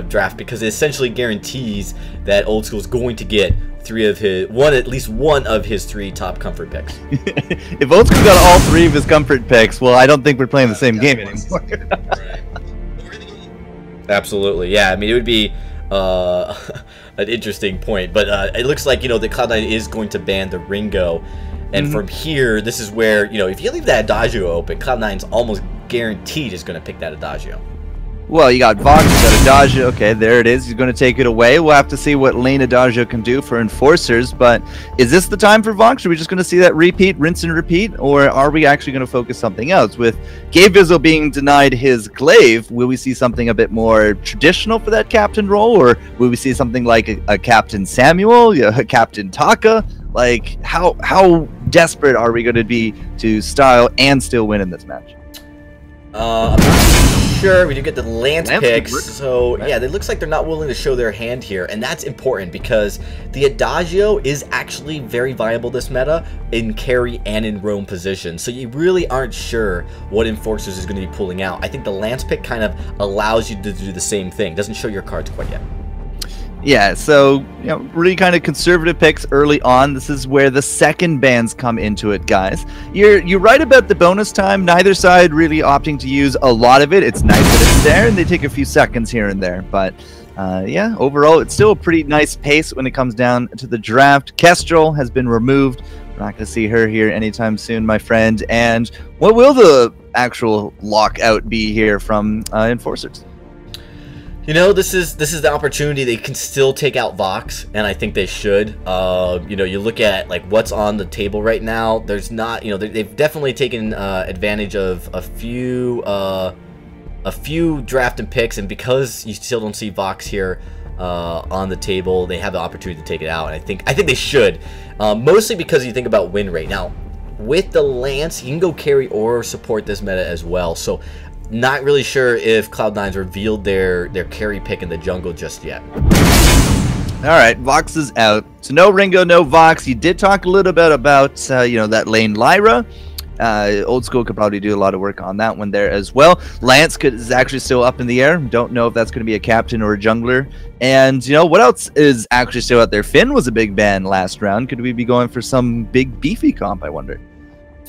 draft, because it essentially guarantees that Old School is going to get at least one of his 3 top comfort picks. If Old School got all 3 of his comfort picks, well, I don't think we're playing the same game anymore. Right. Absolutely, yeah. I mean, it would be an interesting point, but it looks like the Cloud9 is going to ban the Ringo, and from here, this is where if you leave that Adagio open, Cloud9's almost guaranteed is going to pick that Adagio. Well, you got Vox, you got Adagio. Okay, there it is. He's going to take it away. We'll have to see what lane Adagio can do for Enforcers, but is this the time for Vox? Are we just going to see that repeat, rinse and repeat, or are we actually going to focus something else? With Gabe Vizzle being denied his Glaive, will we see something a bit more traditional for that captain role, or will we see something like a Captain Samuel, a Captain Taka? Like, how desperate are we going to be to style and still win in this match? I'm not sure. We do get the Lance picks, so yeah, it looks like they're not willing to show their hand here, and that's important because the Adagio is actually very viable this meta in carry and in roam position, so you really aren't sure what Enforcers is going to be pulling out. I think the Lance pick kind of allows you to do the same thing. Doesn't show your cards quite yet. Yeah, so really kind of conservative picks early on. This is where the second bans come into it, guys. You're right about the bonus time. Neither side really opting to use a lot of it. It's nice that it's there, and they take a few seconds here and there. But yeah, overall, it's still a pretty nice pace when it comes down to the draft. Kestrel has been removed. We're not going to see her here anytime soon, my friend. And what will the actual lockout be here from Enforcers? This is the opportunity. They can still take out Vox, and I think they should. You look at like what's on the table right now. There's not, they've definitely taken advantage of a few draft and picks, and because you still don't see Vox here on the table, they have the opportunity to take it out. And I think they should, mostly because you think about win rate. Now, with the Lance, you can go carry or support this meta as well. So. Not really sure if Cloud9's revealed their carry pick in the jungle just yet. All right, Vox is out. So no Ringo, no Vox. You did talk a little bit about, that lane Lyra. Old School could probably do a lot of work on that one there as well. Lance is actually still up in the air. Don't know if that's going to be a captain or a jungler. And, what else is actually still out there? Finn was a big ban last round. Could we be going for some big beefy comp, I wonder?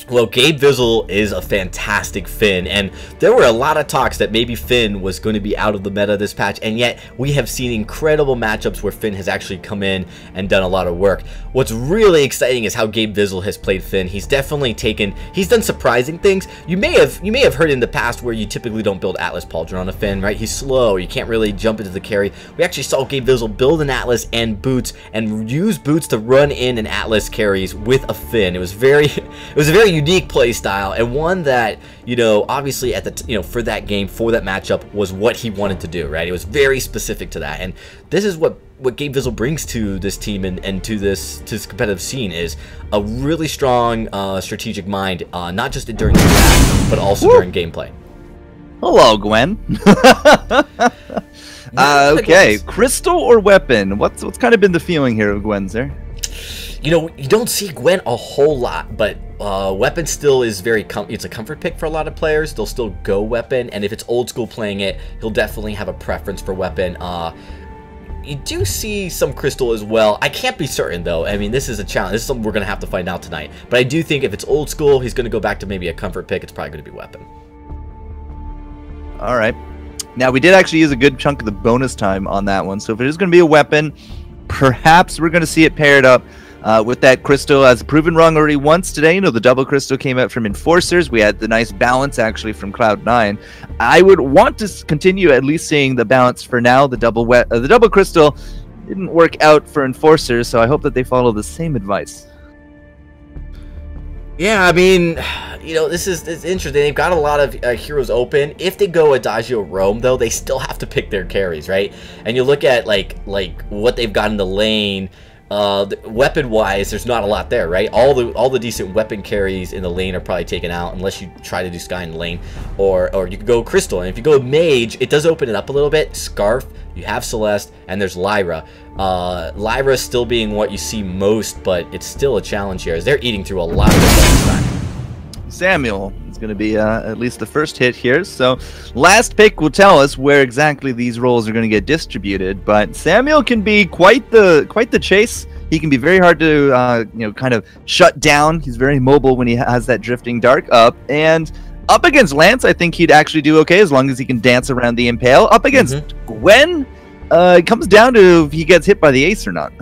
Well, Gabe Vizzle is a fantastic Finn, and there were a lot of talks that maybe Finn was going to be out of the meta this patch, and yet we have seen incredible matchups where Finn has actually come in and done a lot of work. What's really exciting is how Gabe Vizzle has played Finn. He's definitely he's done surprising things. You may have heard in the past where you typically don't build Atlas Pauldron on a Finn, right? He's slow, you can't really jump into the carry. We actually saw Gabe Vizzle build an Atlas and boots, and use boots to run in an Atlas carries with a Finn. It was a very unique play style, and one that, obviously at the for that game, for that matchup, was what he wanted to do, right? It was very specific to that, and this is what Gabe Vizzle brings to this team and to this competitive scene, is a really strong strategic mind, not just during the draft, but also during gameplay. Hello, Gwen. Okay, crystal or weapon? What's kind of been the feeling here of Gwen, sir? You don't see Gwen a whole lot, but weapon still is it's a comfort pick for a lot of players. They'll still go weapon, and if it's Old School playing it, he'll definitely have a preference for weapon. You do see some crystal as well. I can't be certain, though. I mean, this is a challenge. This is something we're going to have to find out tonight. But I do think if it's Old School, he's going to go back to maybe a comfort pick. It's probably going to be weapon. All right. Now, we did actually use a good chunk of the bonus time on that one. So if it is going to be a weapon, perhaps we're going to see it paired up with that crystal, as proven wrong already once today. The double crystal came out from Enforcers. We had the nice balance actually from Cloud9. I would want to continue at least seeing the balance for now. The double crystal didn't work out for Enforcers, so I hope that they follow the same advice. Yeah, I mean, it's interesting. They've got a lot of heroes open. If they go Adagio Roam, though, they still have to pick their carries, right? And you look at like what they've got in the lane. Weapon-wise, there's not a lot there, right? All the decent weapon carries in the lane are probably taken out, unless you try to do Sky in the lane, or you could go Crystal. And if you go Mage, it does open it up a little bit. Scarf, you have Celeste, and there's Lyra. Lyra still being what you see most, but it's still a challenge here, as they're eating through a lot of the time. Samuel is going to be at least the first hit here. So last pick will tell us where exactly these roles are going to get distributed. But Samuel can be quite the chase. He can be very hard to kind of shut down. He's very mobile when he has that drifting dark up. And up against Lance, I think he'd actually do okay as long as he can dance around the impale. Up against Gwen, it comes down to if he gets hit by the ace or not.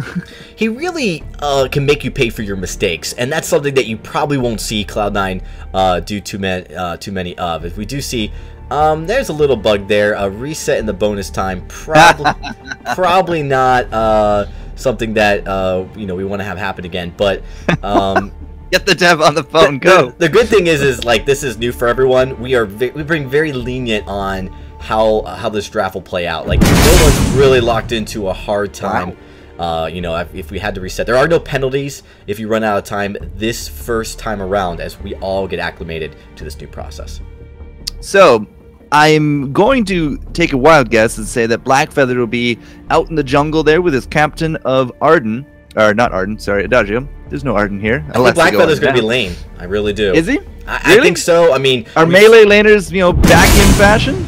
He really can make you pay for your mistakes, and that's something that you probably won't see Cloud9 do too many of. If we do see, there's a little bug there, a reset in the bonus time, probably not something that we want to have happen again. But get the dev on the phone. Go. The good thing is like this is new for everyone. We bring very lenient on how this draft will play out. Like no one's really locked into a hard time. Wow. If we had to reset, there are no penalties if you run out of time this first time around, as we all get acclimated to this new process. So I'm going to take a wild guess and say that Blackfeather will be out in the jungle there with his captain of Arden, or not Arden, sorry, Adagio. There's no Arden here. I think Blackfeather's going to be lane. I really do. Is he? I think so. I mean, are melee laners, back in fashion?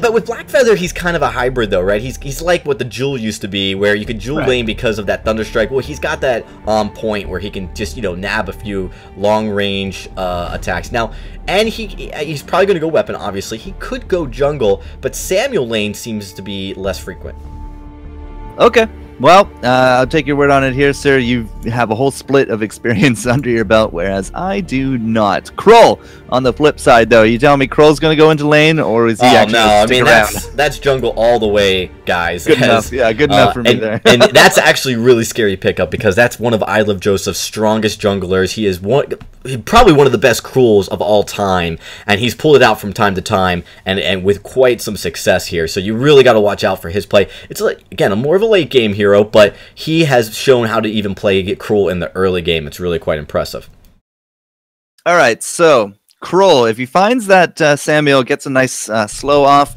But with Blackfeather, he's kind of a hybrid, though, right? He's like what the Jewel used to be, where you could Jewel lane because of that Thunderstrike. Well, he's got that on point where he can just, nab a few long-range attacks. Now, and he's probably going to go weapon, obviously. He could go jungle, but Samuel lane seems to be less frequent. Okay. Well, I'll take your word on it here, sir. You have a whole split of experience under your belt, whereas I do not. Kroll, on the flip side, though, you telling me Kroll's going to go into lane, or is he actually no, I mean, that's jungle all the way, guys. Good enough. Yeah, good enough for me there. And that's actually really scary pickup, because that's one of I Love Joseph's strongest junglers. He is probably one of the best Krulls of all time, and he's pulled it out from time to time, and with quite some success here. So you really got to watch out for his play. It's again more of a late game hero, but he has shown how to even play Krull in the early game. It's really quite impressive. All right, so Krull, if he finds that Samuel gets a nice slow off,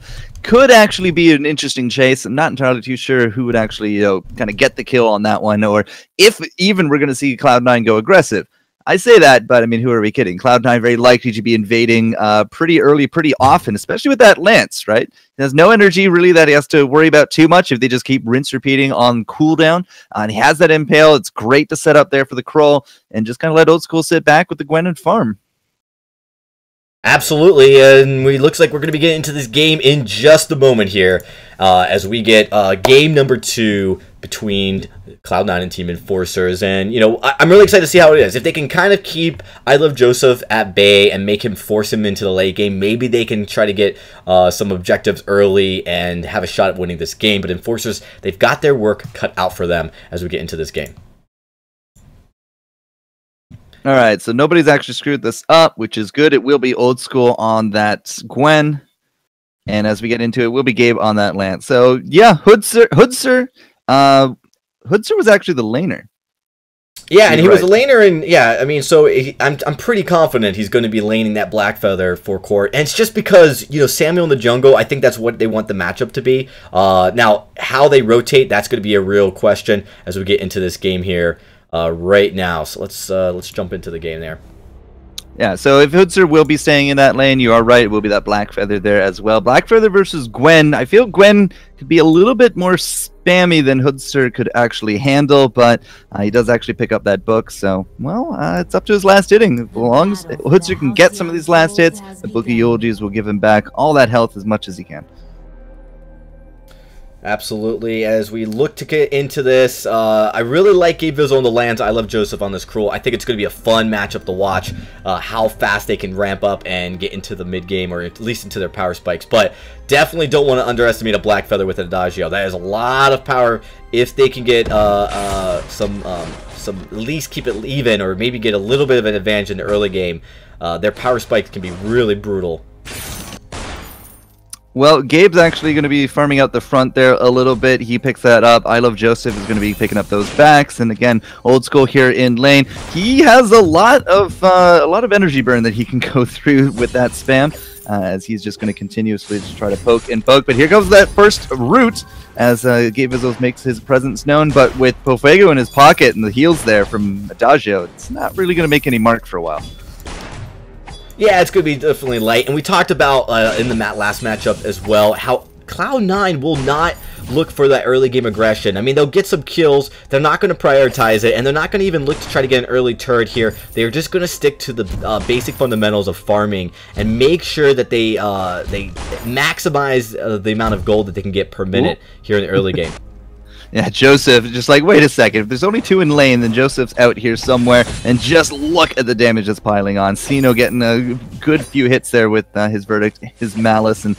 could actually be an interesting chase. I'm not entirely too sure who would actually, kind of get the kill on that one, or if even we're going to see Cloud9 go aggressive. I say that, but I mean, who are we kidding? Cloud9 very likely to be invading pretty early, pretty often, especially with that Lance, right? He has no energy really that he has to worry about too much if they just keep rinse repeating on cooldown. And he has that Impale. It's great to set up there for the Kroll and just kind of let Old School sit back with the Gwen and farm. Absolutely, and it looks like we're going to be getting into this game in just a moment here as we get game number 2 between Cloud9 and Team Enforcers. And, I'm really excited to see how it is. If they can kind of keep I Love Joseph at bay and make him force him into the late game, maybe they can try to get some objectives early and have a shot at winning this game. But Enforcers, they've got their work cut out for them as we get into this game. All right, so nobody's actually screwed this up, which is good. It will be Old School on that Gwen. And as we get into it, we'll be Gabe on that Lance. So, yeah, Hoodser was actually the laner. Yeah, and he was a laner, and yeah, I mean, so I'm pretty confident he's going to be laning that Black Feather for court, and it's just because Samuel in the jungle. I think that's what they want the matchup to be. Now, how they rotate, that's going to be a real question as we get into this game here right now. So let's jump into the game there. Yeah, so if Hoodser will be staying in that lane, you are right. It will be that Black Feather there as well. Black Feather versus Gwen. I feel Gwen could be a little bit more spammy than Hoodser could actually handle, but he does actually pick up that book. So, well, it's up to his last hitting. As long as Hoodser can get some of these last hits, the Book of Eulogies will give him back all that health as much as he can. Absolutely. As we look to get into this, I really like Gabe Vizzle on the lands. I love Joseph on this Cruel. I think it's going to be a fun matchup to watch, how fast they can ramp up and get into the mid game, or at least into their power spikes. But definitely don't want to underestimate a Black Feather with an Adagio. That is a lot of power if they can get some at least keep it even, or maybe get a little bit of an advantage in the early game. Their power spikes can be really brutal. Well, Gabe's actually going to be farming out the front there a little bit. He picks that up. I Love Joseph is going to be picking up those backs, and again, Old School here in lane. He has a lot of energy burn that he can go through with that spam, as he's just going to continuously just try to poke and poke. But here comes that first root as Gabe Vizzles makes his presence known. But with Pofuego in his pocket and the heals there from Adagio, it's not really going to make any mark for a while. Yeah, it's going to be definitely light. And we talked about in the last matchup as well how Cloud9 will not look for that early game aggression. I mean, they'll get some kills. They're not going to prioritize it, and they're not going to even look to try to get an early turret here. They're just going to stick to the basic fundamentals of farming and make sure that they maximize the amount of gold that they can get per minute here in the early game. Yeah, Joseph, just like, wait a second. If there's only 2 in lane, then Joseph's out here somewhere. And just look at the damage that's piling on. Sino getting a good few hits there with his Verdict, his Malice, and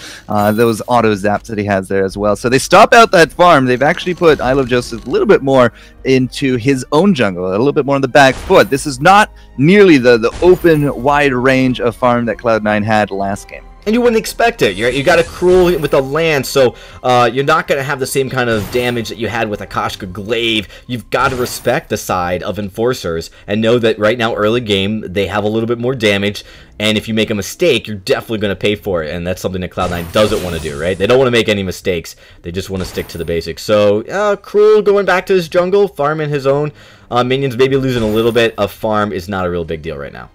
those auto zaps that he has there as well. So they stop out that farm. They've actually put I Love Joseph a little bit more into his own jungle, a little bit more on the back foot. This is not nearly the open, wide range of farm that Cloud9 had last game. And you wouldn't expect it. You got a Cruel with a land, so you're not going to have the same kind of damage that you had with Akashka Glaive. You've got to respect the side of Enforcers and know that right now, early game, they have a little bit more damage. And if you make a mistake, you're definitely going to pay for it. And that's something that Cloud9 doesn't want to do, right? They don't want to make any mistakes. They just want to stick to the basics. So, Cruel going back to his jungle, farming his own minions, maybe losing a little bit of farm is not a real big deal right now.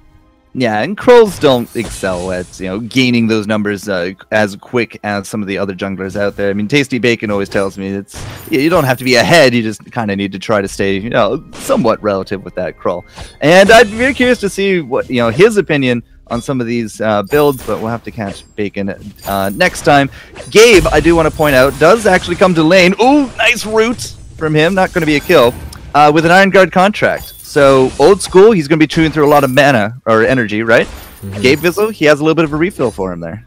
Yeah, and Krolls don't excel at, gaining those numbers as quick as some of the other junglers out there. I mean, Tasty Bacon always tells me you don't have to be ahead, you just kind of need to try to stay, somewhat relative with that Kroll. And I'd be very curious to see what, his opinion on some of these builds, but we'll have to catch Bacon next time. Gabe, I do want to point out, does actually come to lane. Ooh, nice root from him, not going to be a kill, with an Iron Guard contract. So, Old School, he's going to be chewing through a lot of mana, or energy, right? Mm-hmm. Gabe Vizzle, he has a little bit of a refill for him there.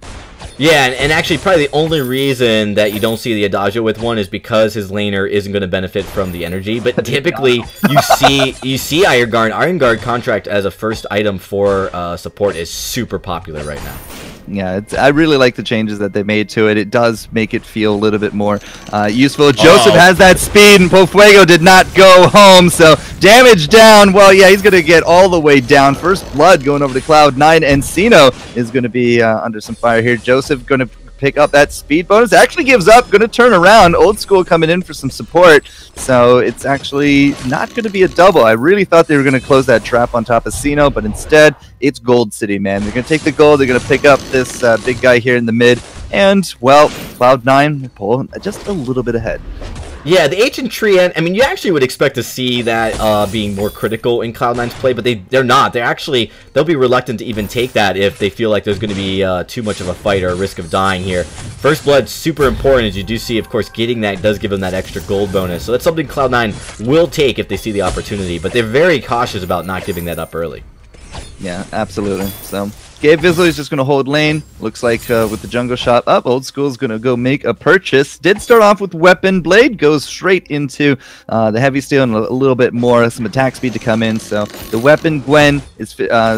Yeah, and actually probably the only reason that you don't see the Adagio with one is because his laner isn't going to benefit from the energy. But typically, you see Iron Guard contract as a first item for support is super popular right now. Yeah, I really like the changes that they made to it. It does make it feel a little bit more useful. Joseph has that speed, and Pofuego did not go home, so damage down. Well, yeah, he's going to get all the way down. First blood going over to Cloud9, and Sino is going to be under some fire here. Joseph going to pick up that speed bonus. Actually gives up, going to turn around. Old School coming in for some support, so it's actually not going to be a double. I really thought they were going to close that trap on top of Sino, but instead, it's Gold City, man. They're going to take the gold, they're going to pick up this big guy here in the mid, and, well, Cloud9 pull just a little bit ahead. Yeah, the Ancient Tree, I mean, you actually would expect to see that being more critical in Cloud9's play, but they're not. They'll be reluctant to even take that if they feel like there's going to be too much of a fight or a risk of dying here. First Blood, super important, as you do see, of course, getting that does give them that extra gold bonus. So that's something Cloud9 will take if they see the opportunity, but they're very cautious about not giving that up early. Yeah, absolutely. So Gabe Vizsla is just going to hold lane. Looks like with the jungle shot up, Old School is going to go make a purchase. Did start off with Weapon Blade, goes straight into the Heavy Steel and a little bit more, some attack speed to come in. So the Weapon Gwen is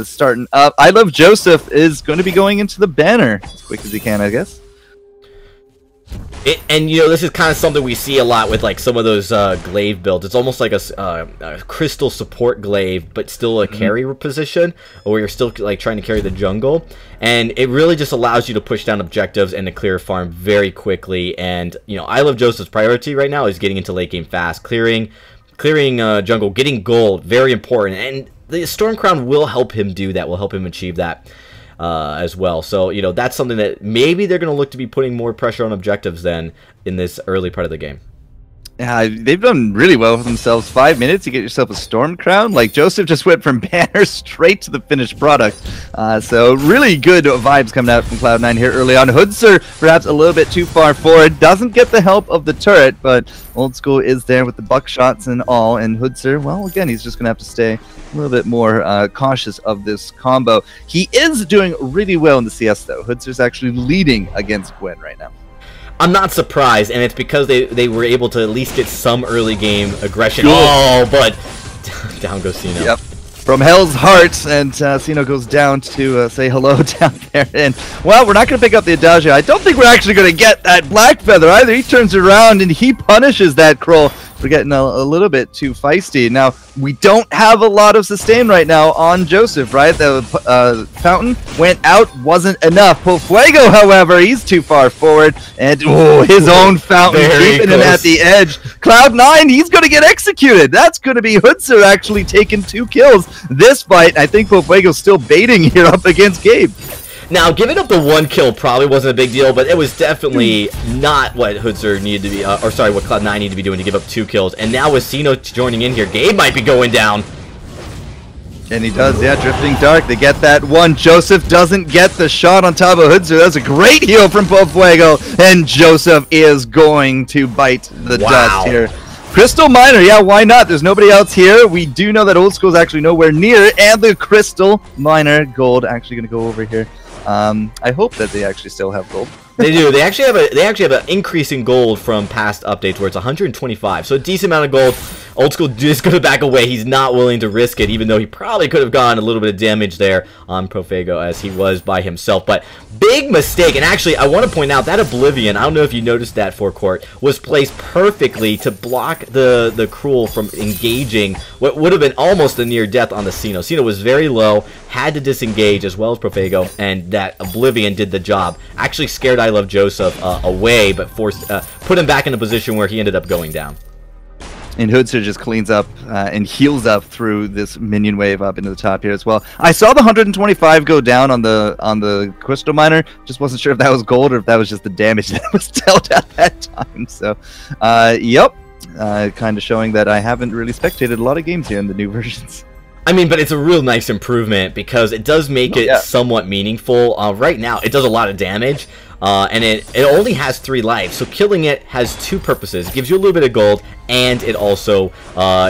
starting up. I Love Joseph is going to be going into the banner as quick as he can, I guess. And you know, this is kind of something we see a lot with like some of those glaive builds. It's almost like a crystal support glaive, but still a carry position, or you're still like trying to carry the jungle. And it really just allows you to push down objectives and to clear farm very quickly. And you know, I Love Joseph's priority right now is getting into late game fast, clearing jungle, getting gold, very important. And the Storm Crown will help him do that. Will help him achieve that. As well. So, you know, that's something that maybe they're going to look to be putting more pressure on objectives than in this early part of the game. Yeah, they've done really well for themselves. 5 minutes, you get yourself a Storm Crown. Like, Joseph just went from banner straight to the finished product. So, really good vibes coming out from Cloud9 here early on. Hoodser, perhaps a little bit too far forward. Doesn't get the help of the turret, but Old School is there with the buckshots and all. And Hoodser, well, again, he's just going to have to stay a little bit more cautious of this combo. He is doing really well in the CS, though. Hoodser's actually leading against Gwen right now. I'm not surprised, and it's because they were able to at least get some early game aggression. Sure. Oh, but down goes Sino. Yep. From Hell's Heart, and Sino goes down to say hello down there. And, well, we're not going to pick up the Adagio. I don't think we're actually going to get that Black Feather either. He turns around and he punishes that Kroll for getting a little bit too feisty. Now, we don't have a lot of sustain right now on Joseph, right? The fountain went out, wasn't enough. Fuego, however, he's too far forward, and his own fountain keeping him at the edge. Cloud9, he's going to get executed. That's going to be Hoodser actually taking 2 kills this fight. I think Fuego's still baiting here up against Gabe. Now, giving up the 1 kill probably wasn't a big deal, but it was definitely not what Hoodser needed to be, what Cloud9 needed to be doing to give up 2 kills. And now with Sino joining in here, Gabe might be going down. And he does, yeah, Drifting Dark. They get that one. Joseph doesn't get the shot on top of Hoodser. That's a great heal from Fuego, and Joseph is going to bite the dust here. Crystal Miner, yeah, why not? There's nobody else here. We do know that Old School is actually nowhere near, and the Crystal Miner gold actually going to go over here. I hope that they actually still have gold. They do. They actually have an increase in gold from past updates where it's 125. So a decent amount of gold. Old School just going to back away. He's not willing to risk it, even though he probably could have gotten a little bit of damage there on Fuego as he was by himself. But big mistake. And actually, I want to point out that Oblivion, I don't know if you noticed that forecourt, was placed perfectly to block the Cruel from engaging what would have been almost a near death on the Sino. Sino was very low, had to disengage as well as Fuego, and that Oblivion did the job. Actually scared I Love Joseph away, but put him back in a position where he ended up going down. And Hoodser just cleans up and heals up through this minion wave up into the top here as well. I saw the 125 go down on the Crystal Miner. Just wasn't sure if that was gold or if that was just the damage that was dealt at that time. So, yep. Kind of showing that I haven't really spectated a lot of games here in the new versions. I mean, but it's a real nice improvement because it does make it somewhat meaningful. Right now, it does a lot of damage, and it only has 3 lives, so killing it has 2 purposes. It gives you a little bit of gold, and it also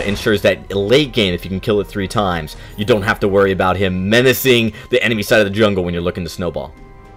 ensures that late game, if you can kill it 3 times, you don't have to worry about him menacing the enemy side of the jungle when you're looking to snowball.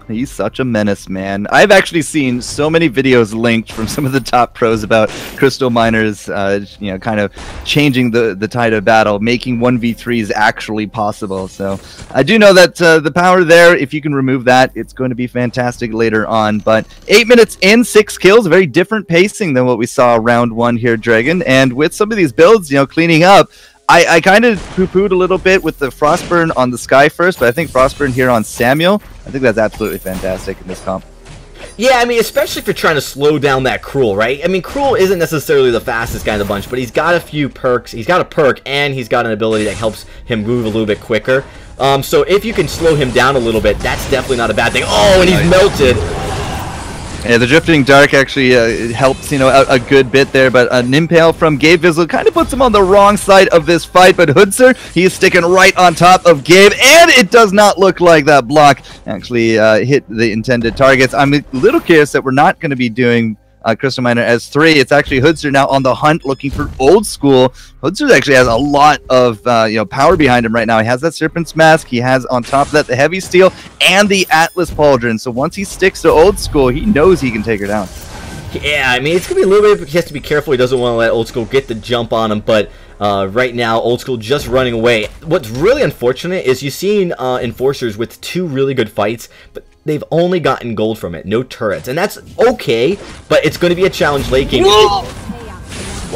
He's such a menace, man. I've actually seen so many videos linked from some of the top pros about Crystal Miners, kind of changing the tide of battle, making 1v3s actually possible. So I do know that the power there, if you can remove that, it's going to be fantastic later on. But 8 minutes in, 6 kills, very different pacing than what we saw round 1 here, Dragon. And with some of these builds, cleaning up, I kind of poo-pooed a little bit with the Frostburn on the Sky first, but I think Frostburn here on Samuel, I think that's absolutely fantastic in this comp. Yeah, I mean, especially if you're trying to slow down that Cruel, right? I mean, Cruel isn't necessarily the fastest guy in the bunch, but he's got a few perks. He's got a perk, and he's got an ability that helps him move a little bit quicker. So if you can slow him down a little bit, that's definitely not a bad thing. Oh, and he's melted. Yeah, the Drifting Dark actually helps, you know, a good bit there, but an Impale from Gabe Vizzle kind of puts him on the wrong side of this fight, but Hoodser, he's sticking right on top of Gabe, and it does not look like that block actually hit the intended targets. I'm a little curious that we're not going to be doing Crystal Miner as 3. It's actually Hoodser now on the hunt looking for Old School. Hoodser actually has a lot of you know, power behind him right now. He has that Serpent's Mask. He has on top of that the Heavy Steel and the Atlas Pauldron. So once he sticks to Old School, he knows he can take her down. Yeah, I mean, it's going to be a little bit, he has to be careful. He doesn't want to let Old School get the jump on him, but right now, Old School just running away. What's really unfortunate is you've seen Enforcers with 2 really good fights, but they've only gotten gold from it, no turrets. And that's okay, but it's going to be a challenge late game. Wow.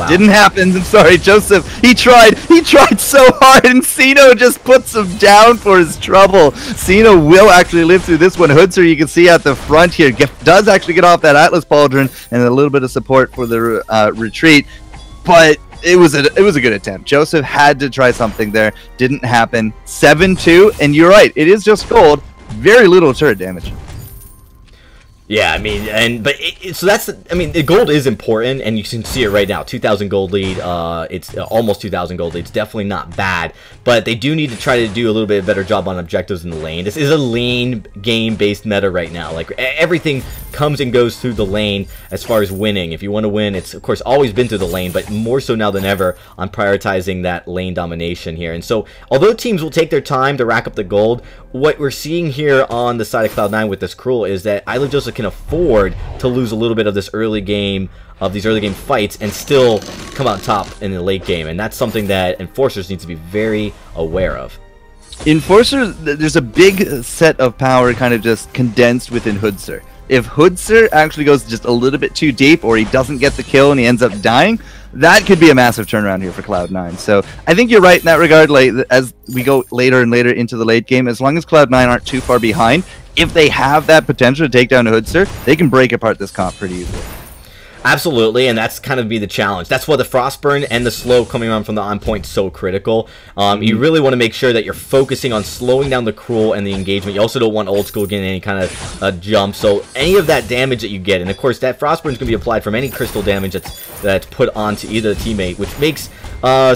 Didn't happen. I'm sorry, Joseph. He tried so hard, and Sino just puts him down for his trouble. Sino will actually live through this one. Hoodser, you can see at the front here, does actually get off that Atlas Pauldron, and a little bit of support for the retreat. But it was a good attempt. Joseph had to try something there. Didn't happen. 7-2, and you're right. It is just gold. Very little turret damage. Yeah, I mean, so that's, I mean, the gold is important, and you can see it right now. 2,000 gold lead. It's almost 2,000 gold lead. It's definitely not bad, but they do need to try to do a little bit better job on objectives in the lane. This is a lane game-based meta right now. Like, everything comes and goes through the lane as far as winning. If you want to win, it's of course always been through the lane, but more so now than ever on prioritizing that lane domination here. And so, although teams will take their time to rack up the gold, what we're seeing here on the side of Cloud9 with this Cruel is that Isla Joseph can afford to lose a little bit of this early game, of these early game fights, and still come out top in the late game. And that's something that Enforcers need to be very aware of. Enforcers, there's a big set of power kind of just condensed within Hoodser. If Hoodser actually goes just a little bit too deep, or he doesn't get the kill and he ends up dying, that could be a massive turnaround here for Cloud9. So I think you're right in that regard. Like, as we go later and later into the late game, as long as Cloud9 aren't too far behind, if they have that potential to take down a Hoodser, they can break apart this comp pretty easily. Absolutely, and that's kind of be the challenge. That's why the Frostburn and the slow coming on from the on point is so critical. You really want to make sure that you're focusing on slowing down the Cruel and the engagement. You also don't want Old School getting any kind of jump. So any of that damage that you get, and of course that Frostburn is going to be applied from any crystal damage that's put onto either the teammate, which makes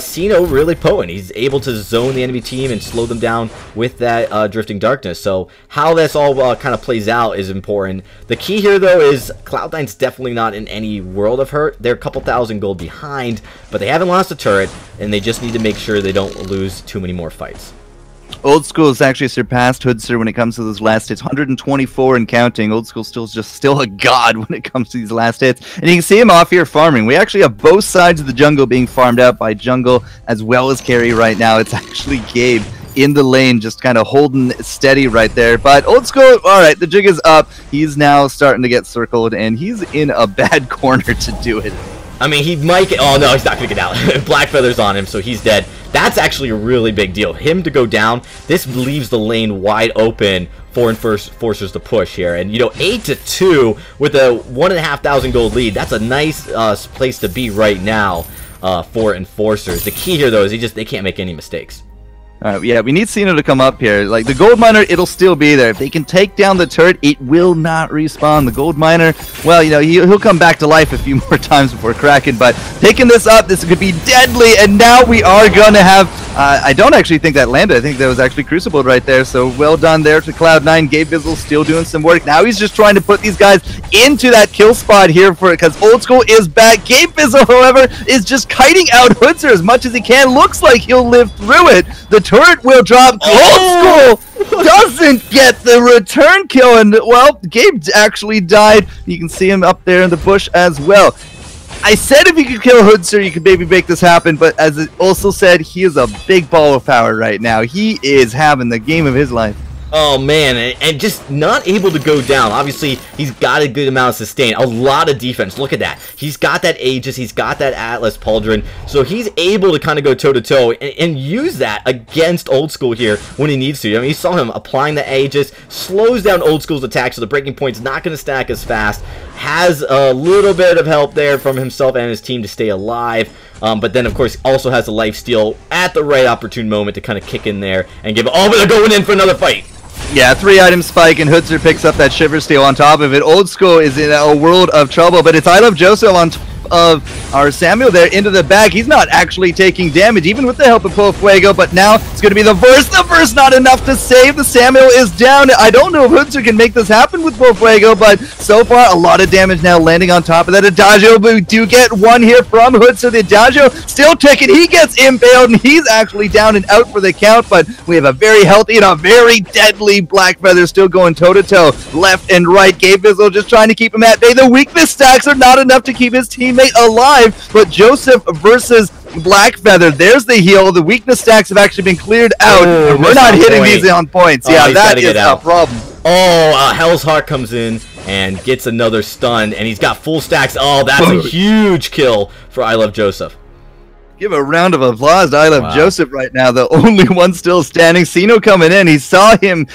Sino really potent. He's able to zone the enemy team and slow them down with that Drifting Darkness. So how this all kind of plays out is important. The key here, though, is Cloud9's definitely not in any world of hurt. They're a couple thousand gold behind, but they haven't lost a turret, and they just need to make sure they don't lose too many more fights. Old School has actually surpassed Hoodser when it comes to those last hits. 124 and counting. Old School still a god when it comes to these last hits. And you can see him off here farming. We actually have both sides of the jungle being farmed out by jungle as well as carry right now. It's actually Gabe in the lane, just kind of holding steady right there. But Old School, all right, the jig is up. He's now starting to get circled, and he's in a bad corner to do it. I mean, he might get... Oh, no, he's not going to get out. Black Feather's on him, so he's dead. That's actually a really big deal. Him to go down, this leaves the lane wide open for Enforcers to push here. And, you know, 8-2 with a 1,500 gold lead. That's a nice place to be right now for Enforcers. The key here, though, is they can't make any mistakes. Yeah, we need Sino to come up here. Like, the Gold Miner, it'll still be there. If they can take down the turret, it will not respawn. The Gold Miner, well, you know, he'll come back to life a few more times before cracking, but picking this up, this could be deadly, and now we are going to have... I don't actually think that landed. I think that was actually Crucibled right there, so well done there to Cloud9. Gabe Vizzle still doing some work. Now he's just trying to put these guys into that kill spot here for it, because Old School is back. Gabe Vizzle, however, is just kiting out Hoodser as much as he can. Looks like he'll live through it. The turret will drop. Old School doesn't get the return kill, and, well, Gabe actually died. You can see him up there in the bush as well. I said if you could kill Hoodser, you could maybe make this happen, but as it also said, he is a big ball of power right now. He is having the game of his life. Oh man, and just not able to go down. Obviously, he's got a good amount of sustain, a lot of defense. Look at that. He's got that Aegis, he's got that Atlas Pauldron, so he's able to kind of go toe-to-toe and use that against Old School here when he needs to. I mean, you saw him applying the Aegis, slows down Old School's attack, so the breaking point's not going to stack as fast. Has a little bit of help there from himself and his team to stay alive. But then, of course, also has a lifesteal at the right opportune moment to kind of kick in there and give it. Oh, but they're going in for another fight. Yeah, 3-item spike, and Hoodser picks up that Shiver Steel on top of it. Old School is in a world of trouble, but it's I Love Joseph on top of our Samuel there into the bag. He's not actually taking damage, even with the help of Fuego, but now it's going to be the verse. The verse not enough to save. The Samuel is down. I don't know if Hoodser can make this happen with Fuego, but so far, a lot of damage now landing on top of that Adagio, but we do get one here from Hoodser. The Adagio still ticking. He gets impaled, and he's actually down and out for the count, but we have a very healthy and a very deadly Blackfeather still going toe-to-toe, left and right. Gabe Bizzle just trying to keep him at bay. The weakness stacks are not enough to keep his teammate alive, but Joseph versus Blackfeather, there's the heal. The weakness stacks have actually been cleared out. And we're not hitting these on points. Yeah, that is a problem. Oh, Hell's Heart comes in and gets another stun, and he's got full stacks. Oh, that's a huge kill for I Love Joseph. Give a round of applause to I Love Joseph right now, the only one still standing. Sino coming in. He saw him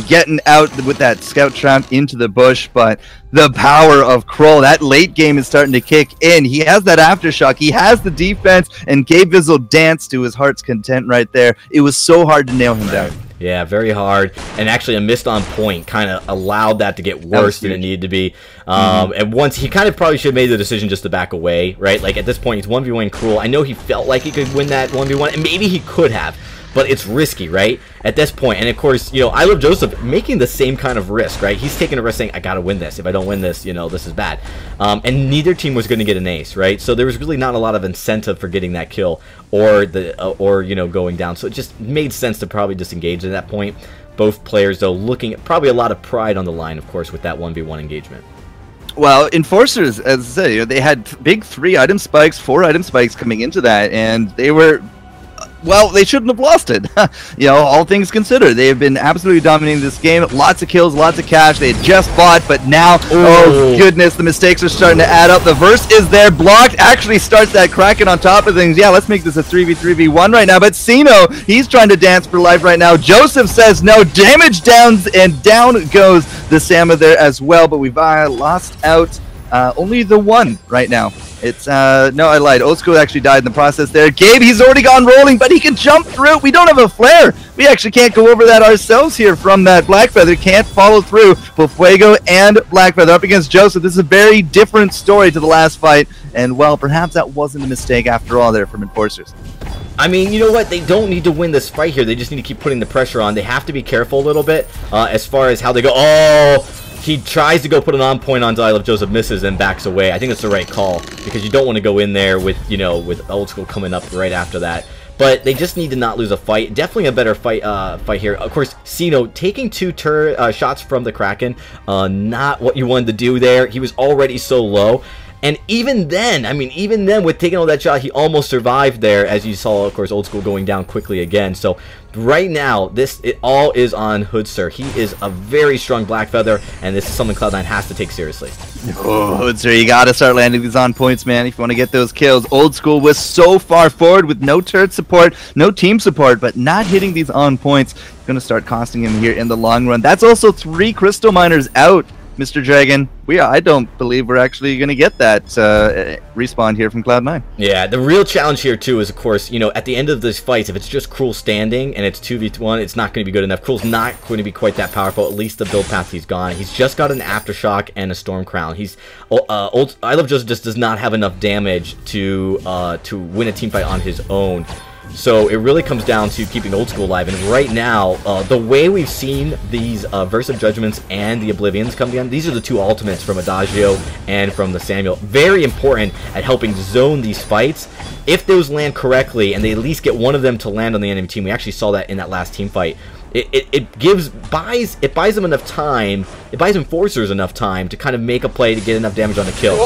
getting out with that scout trap into the bush, but the power of Kroll, that late game is starting to kick in. He has that aftershock. He has the defense, and Gabe Vizzle danced to his heart's content right there. It was so hard to nail him down. Yeah, very hard, and actually a missed on point kind of allowed that to get worse than it needed to be. And once he kind of probably should have made the decision just to back away, right? Like at this point, he's 1v1 Cruel. I know he felt like he could win that 1v1, and maybe he could have, but it's risky, right? At this point, and of course, you know, I Love Joseph making the same kind of risk, right? He's taking a risk saying, I gotta win this. If I don't win this, you know, this is bad. And neither team was going to get an ace, right? So there was really not a lot of incentive for getting that kill or you know, going down. So it just made sense to probably disengage at that point. Both players, though, looking at probably a lot of pride on the line, of course, with that 1v1 engagement. Well, Enforcers, as I say, they had big 3-item spikes, 4-item spikes coming into that, and they were... Well, they shouldn't have lost it. You know, all things considered, they have been absolutely dominating this game. Lots of kills, lots of cash. They had just fought, but now, oh goodness, the mistakes are starting to add up. The verse is there, blocked, actually starts that Kraken on top of things. Yeah, let's make this a 3v3v1 right now. But Sino, he's trying to dance for life right now. Joseph says no, damage downs, and down goes the Sama there as well. But we've lost out only the one right now. It's, no, I lied. Old School actually died in the process there. Gabe, he's already gone rolling, but he can jump through. We don't have a flare. We actually can't go over that ourselves here from that Blackfeather. Can't follow through. Fuego and Blackfeather up against Joseph. This is a very different story to the last fight. And, well, perhaps that wasn't a mistake after all there from Enforcers. I mean, you know what? They don't need to win this fight here. They just need to keep putting the pressure on. They have to be careful a little bit as far as how they go. Oh! He tries to go put an on point onto I Love Joseph, misses, and backs away. I think it's the right call because you don't want to go in there with, you know, with Old School coming up right after that. But they just need to not lose a fight. Definitely a better fight here. Of course, Sino taking 2 shots from the Kraken, not what you wanted to do there. He was already so low. And even then, I mean, even then, with taking all that shot, he almost survived there, as you saw, of course, Old School going down quickly again. So right now, it all is on Hoodser. He is a very strong Blackfeather, and this is something Cloud9 has to take seriously. Oh, Hoodser, you gotta start landing these on points, man, if you want to get those kills. Old School was so far forward with no turret support, no team support, but not hitting these on points. Gonna start costing him here in the long run. That's also 3 Crystal Miners out, Mr. Dragon. I don't believe we're actually going to get that respawn here from Cloud9. Yeah, the real challenge here, too, is, of course, you know, at the end of these fights, if it's just Cruel standing and it's 2v1, it's not going to be good enough. Cruel's not going to be quite that powerful, at least the build path he's gone. He's just got an Aftershock and a Storm Crown. I Love Joseph just does not have enough damage to win a team fight on his own. So it really comes down to keeping Old School alive, and right now, the way we've seen these Verse of Judgments and the Oblivions come down, these are the 2 ultimates from Adagio and from the Samuel. Very important at helping zone these fights. If those land correctly, and they at least get one of them to land on the enemy team, we actually saw that in that last team fight, it buys them enough time, it buys Enforcers enough time to kind of make a play to get enough damage on the kill.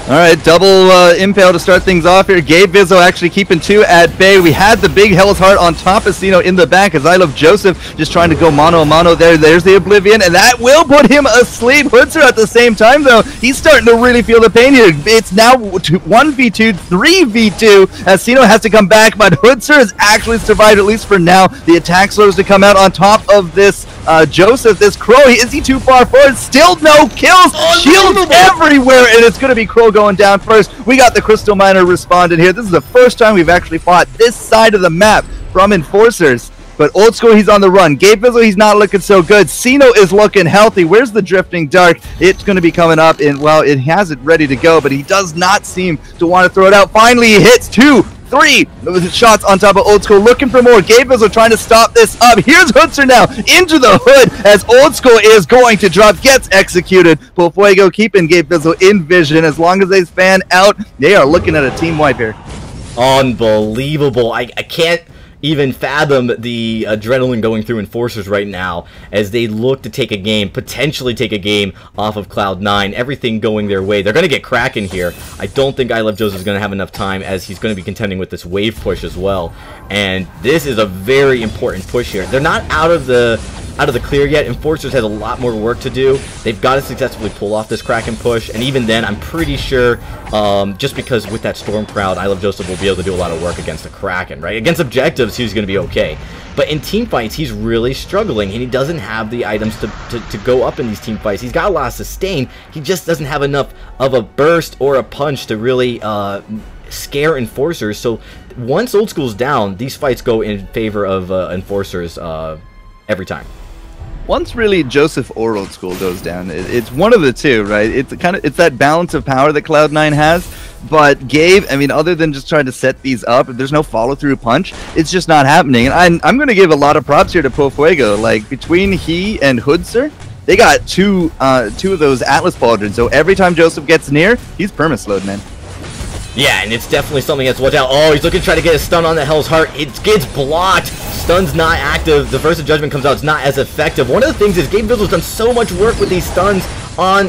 All right, double impale to start things off here. Gabe Vizzo actually keeping 2 at bay. We had the big Hell's Heart on top of Sino in the back as I Love Joseph just trying to go mano a mano there. There's the Oblivion, and that will put him asleep. Hoodser at the same time, though, he's starting to really feel the pain here. It's now 1v2, 3v2 as Sino has to come back, but Hoodser has actually survived, at least for now. The attack slows to come out on top of this Joseph, this Crow. Is he too far forward? Still no kills. Shields everywhere, and it's going to be Crow going down first. We got the Crystal Miner responded here. This is the first time we've actually fought this side of the map from Enforcers. But Old School, he's on the run. Gabe Vizzo, he's not looking so good. Sino is looking healthy. Where's the Drifting Dark? It's going to be coming up, and, well, it has it ready to go, but he does not seem to want to throw it out. Finally, he hits 2, 3 shots on top of Old School, looking for more. Gabe Vizzo trying to stop this up. Here's Hoodser now into the hood as Old School is going to drop, gets executed. Fuego keeping Gabe Vizzo in vision. As long as they fan out, they are looking at a team wipe here. Unbelievable. I can't even fathom the adrenaline going through Enforcers right now as they look to take a game, potentially take a game off of Cloud9. Everything going their way. They're going to get Kraken here. I don't think I Love Joseph is going to have enough time as he's going to be contending with this wave push as well. And this is a very important push here. They're not out of the clear yet. Enforcers has a lot more work to do. They've got to successfully pull off this Kraken push, and even then, I'm pretty sure, just because with that Storm Crowd, I Love Joseph will be able to do a lot of work against the Kraken, right? Against objectives, he's going to be okay. But in team fights, he's really struggling, and he doesn't have the items to go up in these team fights. He's got a lot of sustain. He just doesn't have enough of a burst or a punch to really scare Enforcers. So once Old School's down, these fights go in favor of Enforcers every time. Once really Joseph or Old School goes down, it's one of the two, right? It's that balance of power that Cloud9 has. But Gabe, I mean, other than just trying to set these up, if there's no follow-through punch, it's just not happening. And I'm going to give a lot of props here to Fuego. Like, between he and Hoodser, they got two of those Atlas Pauldrons. So every time Joseph gets near, he's permaslowed, man. Yeah, and it's definitely something that's watch out. Oh, he's looking to try to get a stun on the Hell's Heart. It gets blocked. Stun's not active. The Verse of Judgment comes out. It's not as effective. One of the things is Gabe Vizzo's done so much work with these stuns on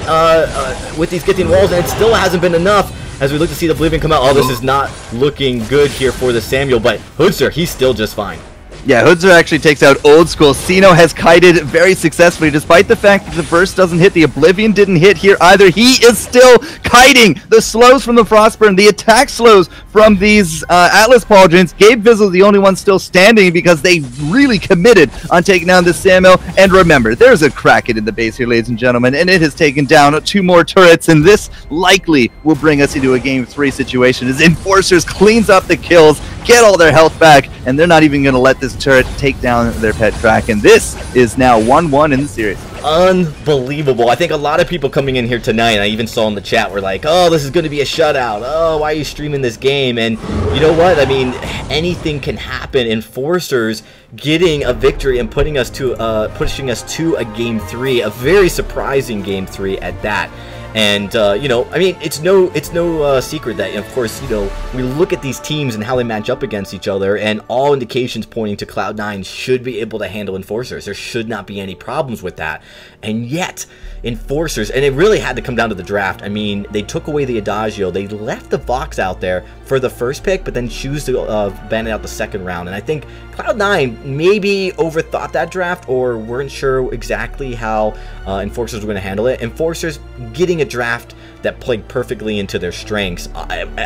with these Githian walls, and it still hasn't been enough. As we look to see the Oblivion come out, oh, this is not looking good here for the Samuel, but Hoodser, he's still just fine. Yeah, Hoodser actually takes out Old School. Sino has kited very successfully, despite the fact that the burst doesn't hit. The Oblivion didn't hit here either. He is still kiting the slows from the Frostburn, the attack slows from these Atlas Pauldrons. Gabe Vizzo the only one still standing because they really committed on taking down this Samuel. And remember, there's a Kraken in the base here, ladies and gentlemen, and it has taken down 2 more turrets, and this likely will bring us into a Game 3 situation as Enforcers cleans up the kills, get all their health back, and they're not even going to let this turret take down their pet Kraken. This is now 1-1 in the series. Unbelievable. I think a lot of people coming in here tonight, I even saw in the chat, were like, oh, this is going to be a shutout. Oh, why are you streaming this game? And you know what? I mean, anything can happen. Enforcers getting a victory and pushing us to a Game 3, a very surprising Game 3 at that. And you know, I mean, it's no secret that, of course, you know, we look at these teams and how they match up against each other, and all indications pointing to Cloud9 should be able to handle Enforcers. There should not be any problems with that. And yet, Enforcers, and it really had to come down to the draft. I mean, they took away the Adagio, they left the Vox out there for the first pick, but then choose to ban it out the second round. And I think Cloud9 maybe overthought that draft, or weren't sure exactly how Enforcers were going to handle it. Enforcers getting a draft that played perfectly into their strengths,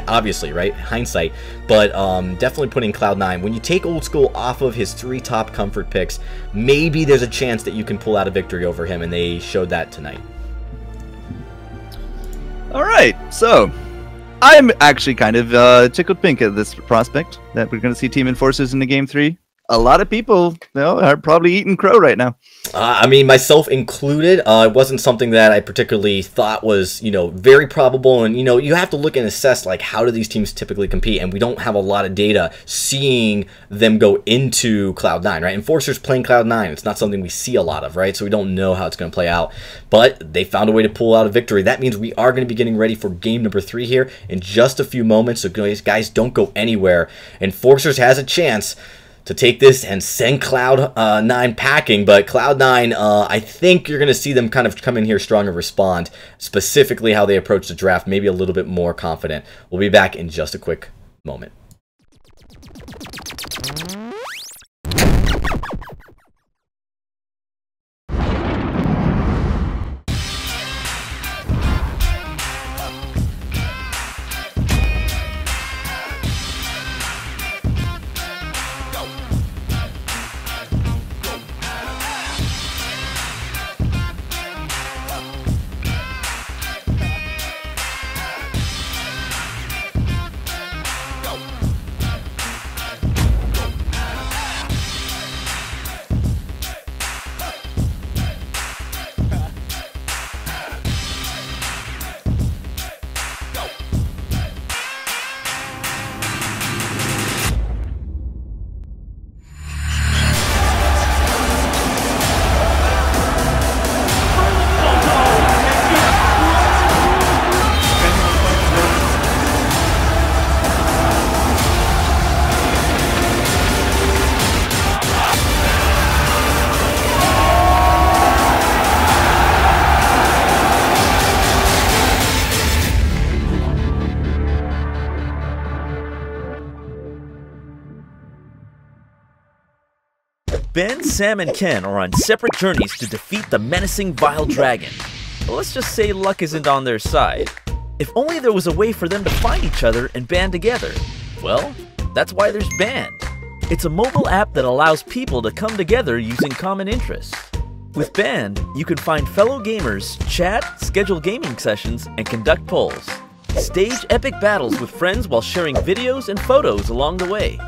obviously, right? Hindsight, but definitely putting Cloud9. When you take Old School off of his 3 top comfort picks, maybe there's a chance that you can pull out a victory over him, and they showed that tonight. All right, so I'm actually kind of tickled pink at this prospect that we're going to see Team Enforcers in the Game 3. A lot of people, you know, are probably eating crow right now. I mean, myself included. It wasn't something that I particularly thought was, you know, very probable. And, you know, you have to look and assess, like, how do these teams typically compete? And we don't have a lot of data seeing them go into Cloud9, right? Enforcers playing Cloud9, it's not something we see a lot of, right? So we don't know how it's going to play out. But they found a way to pull out a victory. That means we are going to be getting ready for game number 3 here in just a few moments. So guys, don't go anywhere. Enforcers has a chance to take this and send Cloud9 packing. But Cloud9, I think you're going to see them kind of come in here strong and respond, specifically how they approach the draft, maybe a little bit more confident. We'll be back in just a quick moment. Ben, Sam, and Ken are on separate journeys to defeat the menacing Vile Dragon. But let's just say luck isn't on their side. If only there was a way for them to find each other and band together. Well, that's why there's Band. It's a mobile app that allows people to come together using common interests. With Band, you can find fellow gamers, chat, schedule gaming sessions, and conduct polls. Stage epic battles with friends while sharing videos and photos along the way.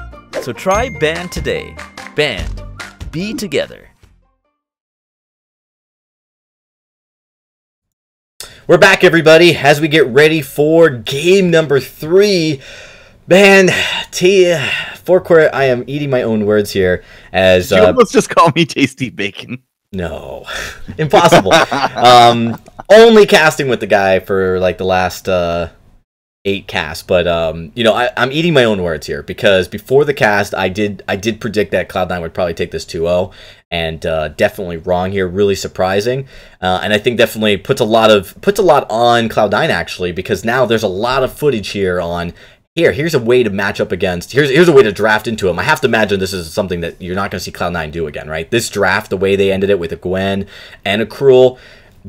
So try Band today. Band. Be together. We're back, everybody, as we get ready for game number 3. Man, forecourt, I am eating my own words here. As you almost just call me Tasty Bacon. No, impossible. Only casting with the guy for like the last 8 casts, but you know, I'm eating my own words here, because before the cast I did predict that Cloud9 would probably take this 2-0, and definitely wrong here. Really surprising, and I think definitely puts a lot on Cloud9 actually, because now there's a lot of footage here on here's a way to match up against, here's a way to draft into him. I have to imagine this is something that you're not going to see Cloud9 do again, right? This draft, the way they ended it with a Gwen and a Cruel,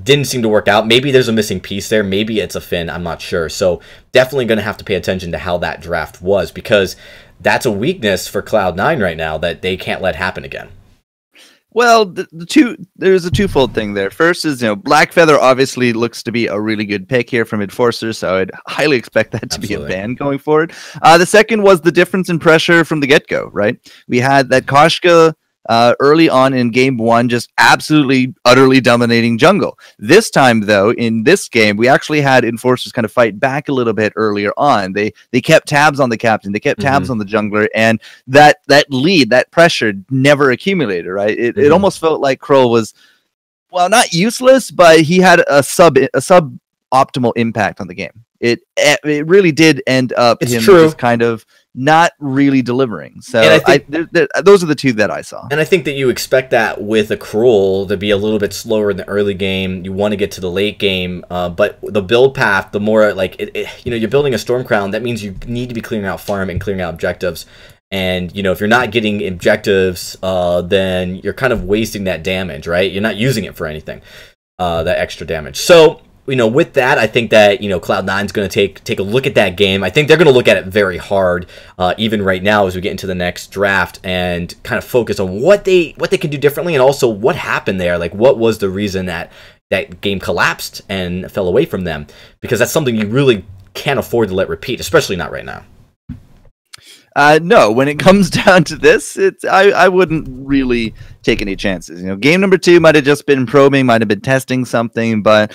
didn't seem to work out. Maybe there's a missing piece there. Maybe it's a Finn. I'm not sure. So definitely going to have to pay attention to how that draft was, because that's a weakness for Cloud9 right now that they can't let happen again. Well, there's a twofold thing there. First is, Black Feather obviously looks to be a really good pick here from Enforcer, so I'd highly expect that to be a ban going forward. The second was the difference in pressure from the get-go, right? We had that Koshka early on in game 1, just absolutely, utterly dominating jungle. This time, though, in this game, we actually had Enforcers kind of fight back a little bit earlier on. They kept tabs on the captain, they kept tabs on the jungler, and that lead, that pressure never accumulated, right? It almost felt like Kroll was, well, not useless, but he had a sub-optimal impact on the game. It really did end up just kind of not really delivering. So those are the two that I saw. And I think that you expect that with a Cruel to be a little bit slower in the early game. You want to get to the late game, but the build path, the more like you're building a Storm Crown, that means you need to be clearing out farm and clearing out objectives. And if you're not getting objectives, then you're kind of wasting that damage, right? You're not using it for anything, that extra damage. So with that, I think that, Cloud9's going to take a look at that game. I think they're going to look at it very hard, even right now as we get into the next draft, and kind of focus on what they can do differently, and also what happened there. Like, what was the reason that game collapsed and fell away from them? Because that's something you really can't afford to let repeat, especially not right now. No, when it comes down to this, I wouldn't really take any chances. Game number 2 might have just been probing, might have been testing something, but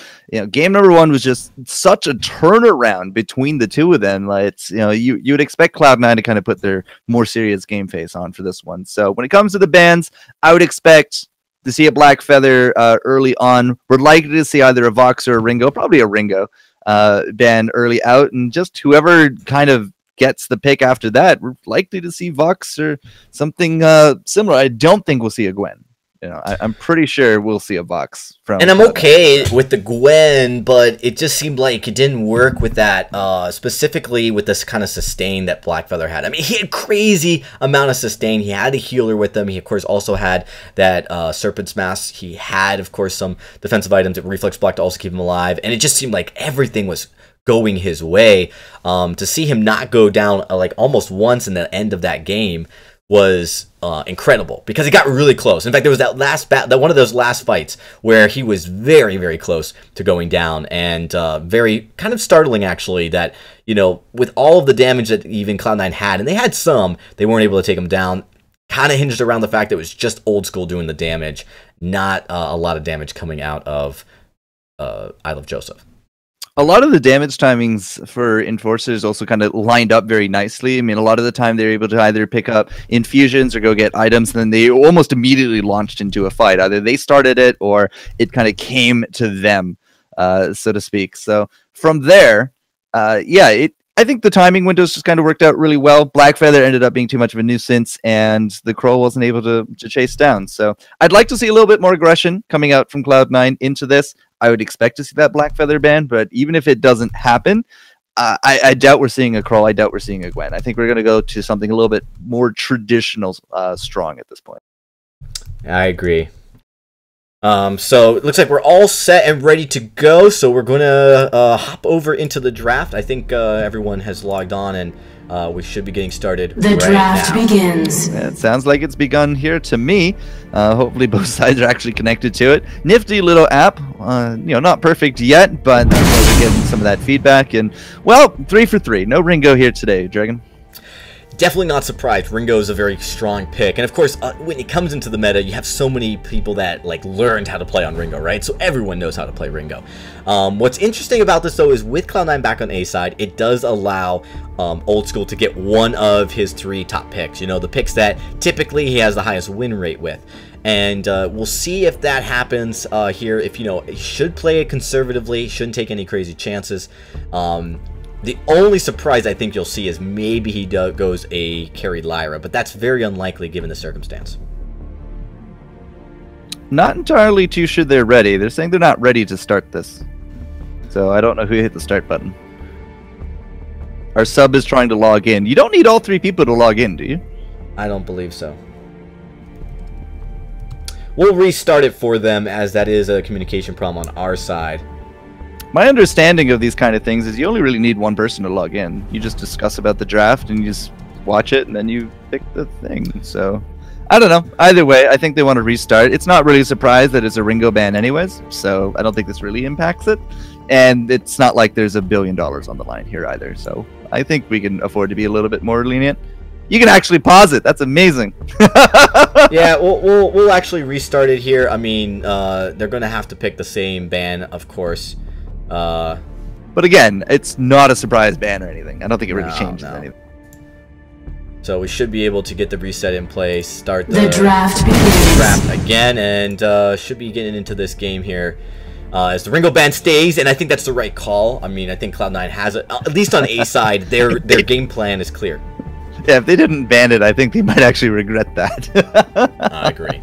game number 1 was just such a turnaround between the two of them. Like, it's you would expect Cloud9 to kind of put their more serious game face on for this one. So when it comes to the bans, I would expect to see a Black Feather early on. We're likely to see either a Vox or a Ringo, probably a Ringo ban early out, and just whoever kind of gets the pick after that, we're likely to see Vox or something similar. I don't think we'll see a Gwen. You know, I'm pretty sure we'll see a Vox from. And I'm okay with the Gwen, but it just seemed like it didn't work with that, specifically with this kind of sustain that Blackfeather had. I mean, he had crazy amount of sustain. He had a healer with him. He, of course, also had that Serpent's Mask. He had, of course, some defensive items at Reflex Block to also keep him alive. And it just seemed like everything was going his way. To see him not go down like almost once in the end of that game was incredible, because he got really close. In fact, there was that last one of those last fights where he was very, very close to going down, and very kind of startling actually that, you know, with all of the damage that even Cloud9 had, and they had some, they weren't able to take him down. Kind of hinged around the fact that it was just Old School doing the damage, not a lot of damage coming out of Isle of Joseph. A lot of the damage timings for Enforcers also kind of lined up very nicely. I mean, a lot of the time they're able to either pick up infusions or go get items, and then they almost immediately launched into a fight. Either they started it or it kind of came to them, so to speak. So from there, I think the timing windows just kind of worked out really well. Blackfeather ended up being too much of a nuisance, and the Crow wasn't able to chase down. So I'd like to see a little bit more aggression coming out from Cloud9 into this. I would expect to see that Blackfeather ban, but even if it doesn't happen, I doubt we're seeing a Crow. I doubt we're seeing a Gwen. I think we're going to go to something a little bit more traditional strong at this point. I agree. So it looks like we're all set and ready to go. So we're going to hop over into the draft. I think everyone has logged on, and we should be getting started. The draft begins. Yeah, it sounds like it's begun here to me. Hopefully both sides are actually connected to it. Nifty little app. Not perfect yet, but we're getting some of that feedback. And, well, 3 for 3. No Ringo here today, Dragon. Definitely not surprised. Ringo is a very strong pick, and of course, when it comes into the meta, you have so many people that like learned how to play on Ringo, right? So everyone knows how to play Ringo. What's interesting about this though is with Cloud9 back on A side, it does allow Old School to get one of his 3 top picks. You know, the picks that typically he has the highest win rate with. And we'll see if that happens here. If, you know, he should play it conservatively, shouldn't take any crazy chances. The only surprise I think you'll see is maybe he goes a carried Lyra, but that's very unlikely given the circumstance. Not entirely too sure they're ready. They're saying they're not ready to start this. So I don't know who hit the start button. Our sub is trying to log in. You don't need all 3 people to log in, do you? I don't believe so. We'll restart it for them, as that is a communication problem on our side. My understanding of these kind of things is you only really need one person to log in. You just discuss about the draft and you just watch it and then you pick the thing. So, I don't know. Either way, I think they want to restart. It's not really a surprise that it's a Ringo ban anyways, so I don't think this really impacts it. And it's not like there's $1 billion on the line here either, so I think we can afford to be a little bit more lenient. You can actually pause it. That's amazing. Yeah, we'll actually restart it here. I mean, they're going to have to pick the same ban, of course. But again, it's not a surprise ban or anything. I don't think it really changes anything. So we should be able to get the reset in place, start the draft begins. Draft again, and should be getting into this game here. As the Ringo ban stays, and I think that's the right call. I mean, I think Cloud9 has it, at least on A side, their game plan is clear. Yeah, if they didn't ban it, I think they might actually regret that. I agree.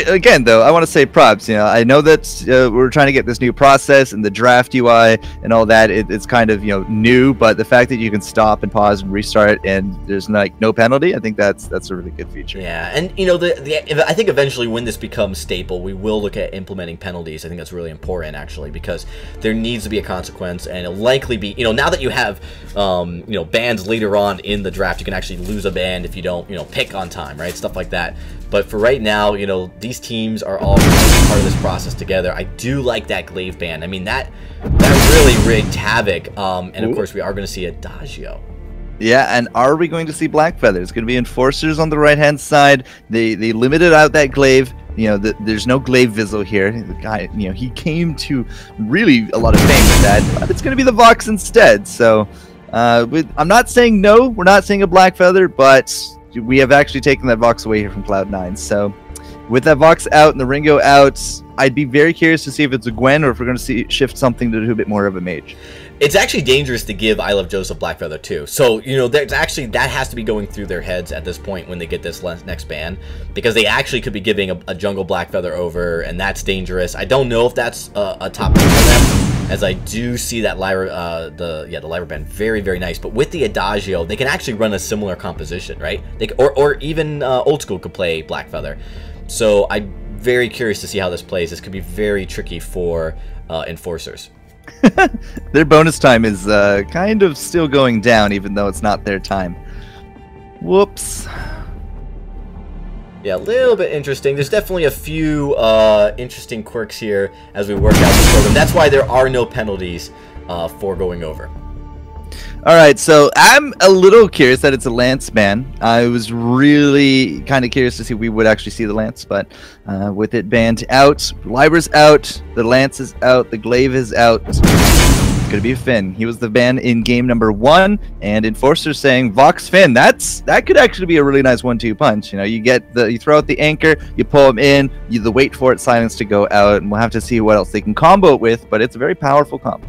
Again, though, I want to say props. You know, I know that we're trying to get this new process and the draft UI and all that. It's kind of, you know, new, but the fact that you can stop and pause and restart and there's like no penalty, I think that's a really good feature. Yeah, and you know, I think eventually when this becomes staple, we will look at implementing penalties. I think that's really important actually, because there needs to be a consequence, and it'll likely be, you know, now that you have you know, bans later on in the draft, you can actually lose a ban if you don't, you know, pick on time, right? Stuff like that. But for right now, you know, these teams are all part of this process together. I do like that glaive ban. I mean, that really rigged havoc. And of course, we are going to see Adagio. Yeah, and are we going to see Blackfeather? It's going to be Enforcers on the right-hand side. They limited out that glaive. You know, there's no glaive Vizzle here. The guy, you know, he came to really a lot of fame with that. But it's going to be the Vox instead. So, I'm not saying no. We're not saying a Blackfeather, but we have actually taken that Vox away here from Cloud9. So, with that Vox out and the Ringo out, I'd be very curious to see if it's a Gwen or if we're going to see shift something to do a bit more of a mage. It's actually dangerous to give I Love Joseph Blackfeather too. So, you know, there's actually, that has to be going through their heads at this point when they get this next ban, because they actually could be giving a jungle Blackfeather over, and that's dangerous. I don't know if that's a top pick for them, as I do see that Lyra, the Lyra ban very, very nice. But with the Adagio, they can actually run a similar composition, right? They or even Old School could play Blackfeather. So I'm very curious to see how this plays. This could be very tricky for Enforcers. Their bonus time is kind of still going down, even though it's not their time. Whoops. Yeah, a little bit interesting. There's definitely a few interesting quirks here as we work out the program. That's why there are no penalties for going over. All right, so I'm a little curious that it's a Lance ban. I was really kind of curious to see if we would actually see the Lance, but with it banned out, Libra's out, the Lance is out, the Glaive is out. It's going to be a Finn. He was the ban in game number 1, and Enforcer's saying Vox Finn. That could actually be a really nice 1-2 punch. You know, you throw out the anchor, you pull him in, you wait for it silence to go out, and we'll have to see what else they can combo it with, but it's a very powerful combo.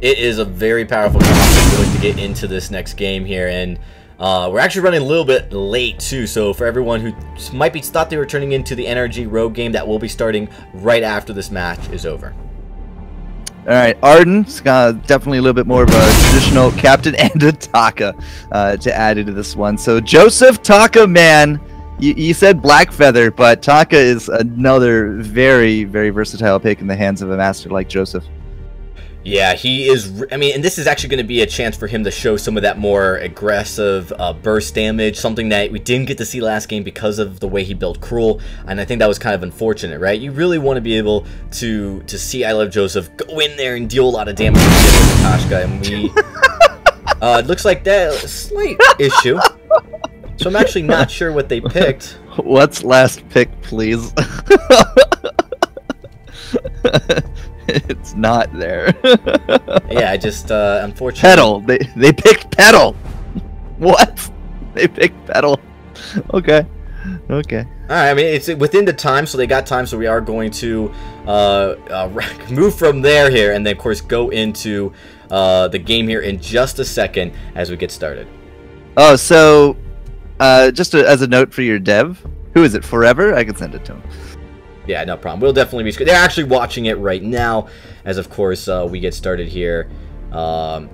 It is a very powerful concept. We're going to get into this next game here, and we're actually running a little bit late too. So for everyone who might be thought they were turning into the Energy Rogue game, that will be starting right after this match is over. All right, Arden's got definitely a little bit more of a traditional captain and a Taka to add into this one. So Joseph Taka, man. You said Blackfeather, but Taka is another very, very versatile pick in the hands of a master like Joseph. Yeah, he is. I mean, and this is actually going to be a chance for him to show some of that more aggressive burst damage, something that we didn't get to see last game because of the way he built Cruel, and I think that was kind of unfortunate, right? You really want to be able to see I Love Joseph go in there and deal a lot of damage to Kashka, and we... it looks like that's a slight issue, so I'm actually not sure what they picked. What's last pick, please? It's not there. Yeah, I just unfortunately. Pedal. They picked Pedal. What? They picked Pedal. Okay. Okay. All right. I mean, it's within the time, so they got time. So we are going to move from there here, and then of course go into the game here in just a second as we get started. Oh, so just as a note for your dev, who is it? Forever? I can send it to him. Yeah, no problem. We'll definitely be... They're actually watching it right now, as of course we get started here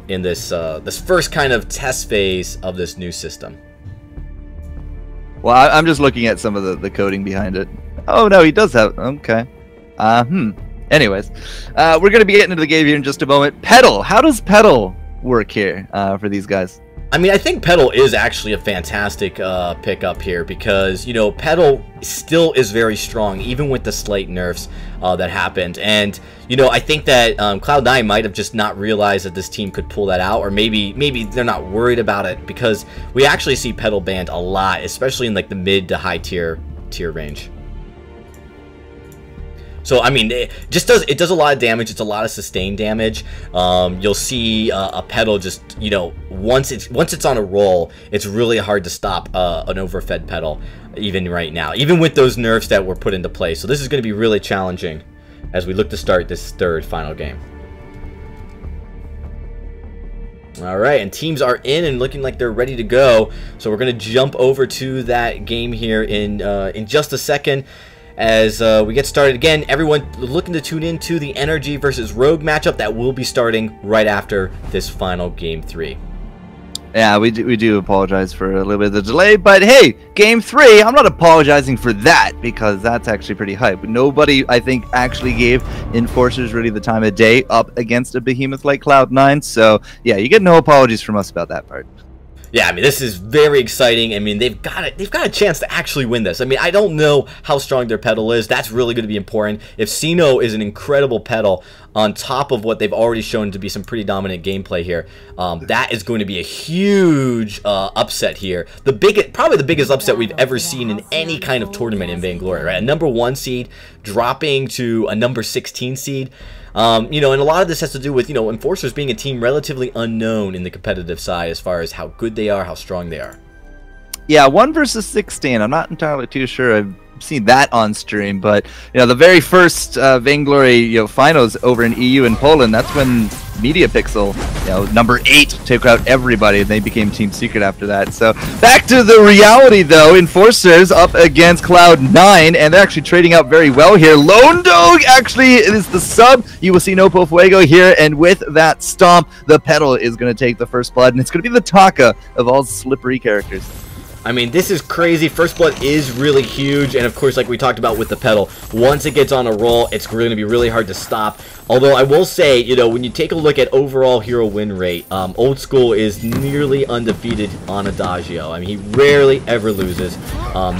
in this this first kind of test phase of this new system. Well, I'm just looking at some of the coding behind it. Oh no, he does have... Okay. Anyways, we're going to be getting into the game here in just a moment. Pedal. How does Pedal work here for these guys? I mean, I think Pedal is actually a fantastic pickup here because, you know, Pedal still is very strong, even with the slight nerfs that happened. And, you know, I think that Cloud9 might have just not realized that this team could pull that out, or maybe they're not worried about it, because we actually see Pedal banned a lot, especially in, like, the mid to high tier range. So I mean, it does a lot of damage. It's a lot of sustained damage. You'll see a Pedal just, you know, once it's on a roll, it's really hard to stop an overfed Pedal, even right now, even with those nerfs that were put into place. So this is going to be really challenging as we look to start this third final game. All right, and teams are in and looking like they're ready to go. So we're going to jump over to that game here in just a second. As we get started again, everyone looking to tune in to the Energy versus Rogue matchup that will be starting right after this final Game 3. Yeah, we do apologize for a little bit of the delay, but hey, Game 3, I'm not apologizing for that, because that's actually pretty hype. Nobody, I think, actually gave Enforcers really the time of day up against a behemoth like Cloud9, so yeah, you get no apologies from us about that part. Yeah, I mean, this is very exciting. I mean, they've got a chance to actually win this. I mean, I don't know how strong their Pedal is. That's really going to be important. If Sino is an incredible Pedal on top of what they've already shown to be some pretty dominant gameplay here, that is going to be a huge upset here. Probably the biggest upset we've ever seen in any kind of tournament in Vainglory, right? A #1 seed dropping to a #16 seed. You know, and a lot of this has to do with, you know, Enforcers being a team relatively unknown in the competitive side as far as how good they are, how strong they are. Yeah, 1 versus 16. I'm not entirely too sure. I've seen that on stream, but the very first Vainglory finals over in EU in Poland, that's when MediaPixel, number 8, took out everybody, and they became Team Secret after that. So back to the reality though, Enforcers up against Cloud9, and they're actually trading out very well here. Lone Dog actually is the sub. You will see No Fuego here, and with that stomp, the Petal is going to take the first blood, and it's going to be the Taka of all slippery characters. I mean, this is crazy. First Blood is really huge, and of course, like we talked about with the Petal, once it gets on a roll, it's going to be really hard to stop. Although I will say, when you take a look at overall hero win rate, Old School is nearly undefeated on Adagio. I mean, he rarely ever loses.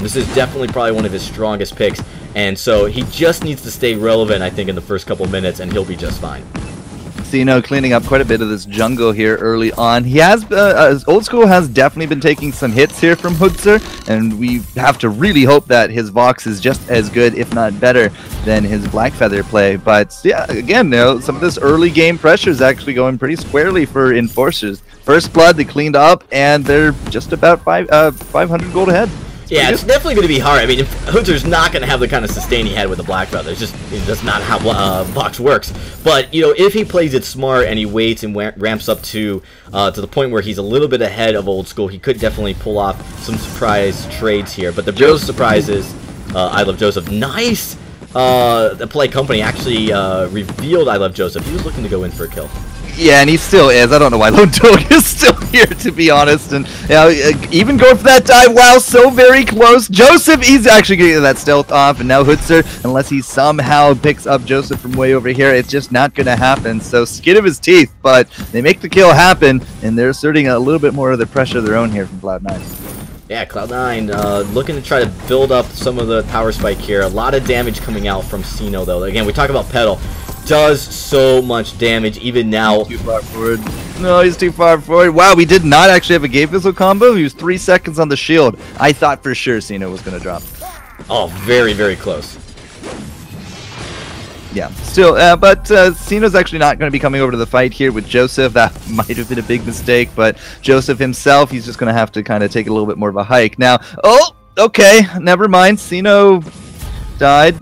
This is definitely probably one of his strongest picks, and so he just needs to stay relevant, I think, in the first couple minutes, and he'll be just fine. Cleaning up quite a bit of this jungle here early on. He has, Old School has definitely been taking some hits here from Hoodser, and we have to really hope that his Vox is just as good, if not better, than his Black Feather play. But yeah, again, some of this early game pressure is actually going pretty squarely for Enforcers. First Blood, they cleaned up, and they're just about 500 gold ahead. Yeah, it's definitely going to be hard. I mean, Hoodser's not going to have the kind of sustain he had with the Black Feather. It's just that's not how Vox works. But if he plays it smart and he waits and ramps up to the point where he's a little bit ahead of Old School, he could definitely pull off some surprise trades here. But the real surprise is I Love Joseph. Nice. The Play Company actually revealed I Love Joseph. He was looking to go in for a kill. Yeah, and he still is. I don't know why Lone Dog is still here, to be honest. And even going for that dive, wow, so very close. Joseph, he's actually getting that stealth off, and now Hoodser, unless he somehow picks up Joseph from way over here, it's just not going to happen. So skin of his teeth, but they make the kill happen, and they're asserting a little bit more of the pressure of their own here from Cloud9. Yeah, Cloud9 looking to try to build up some of the power spike here. A lot of damage coming out from Sino, though. Again, we talk about Petal. Does so much damage even now. Too far forward. No, he's too far forward. Wow, we did not actually have a Gate Missile combo. He was 3 seconds on the shield. I thought for sure Sino was going to drop. Oh, very, very close. Yeah, still, but Sino's actually not going to be coming over to the fight here with Joseph. That might have been a big mistake, but Joseph himself, he's just going to have to kind of take a little bit more of a hike. Now, okay, never mind. Sino died.